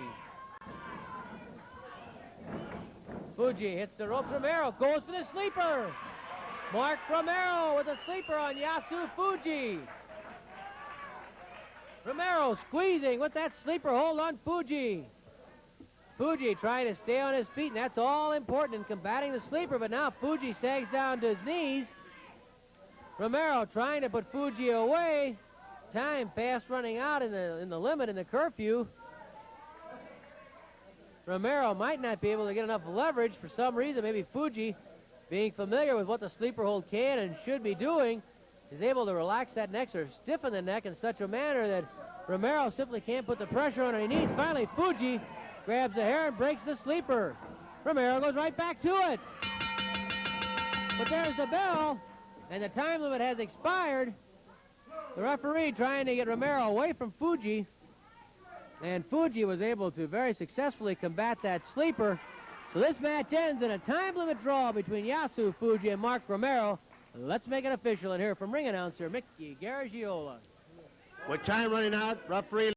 Fuji hits the ropes. Romero goes for the sleeper. Mark Romero with a sleeper on Yasu Fuji. Romero squeezing with that sleeper hold on Fuji. Fuji trying to stay on his feet, and that's all important in combating the sleeper, but now Fuji sags down to his knees. Romero trying to put Fuji away. Time fast running out in the limit, in the curfew. Romero might not be able to get enough leverage for some reason. Maybe Fuji, being familiar with what the sleeper hold can and should be doing, is able to relax that neck or stiffen the neck in such a manner that Romero simply can't put the pressure on it he needs. Finally, Fuji grabs the hair and breaks the sleeper. Romero goes right back to it. But there's the bell, and the time limit has expired. The referee trying to get Romero away from Fuji, and Fuji was able to very successfully combat that sleeper. So this match ends in a time limit draw between Yasu Fuji and Mark Romero. Let's make it official and hear from ring announcer Mickey Garagiola. With time running out, referee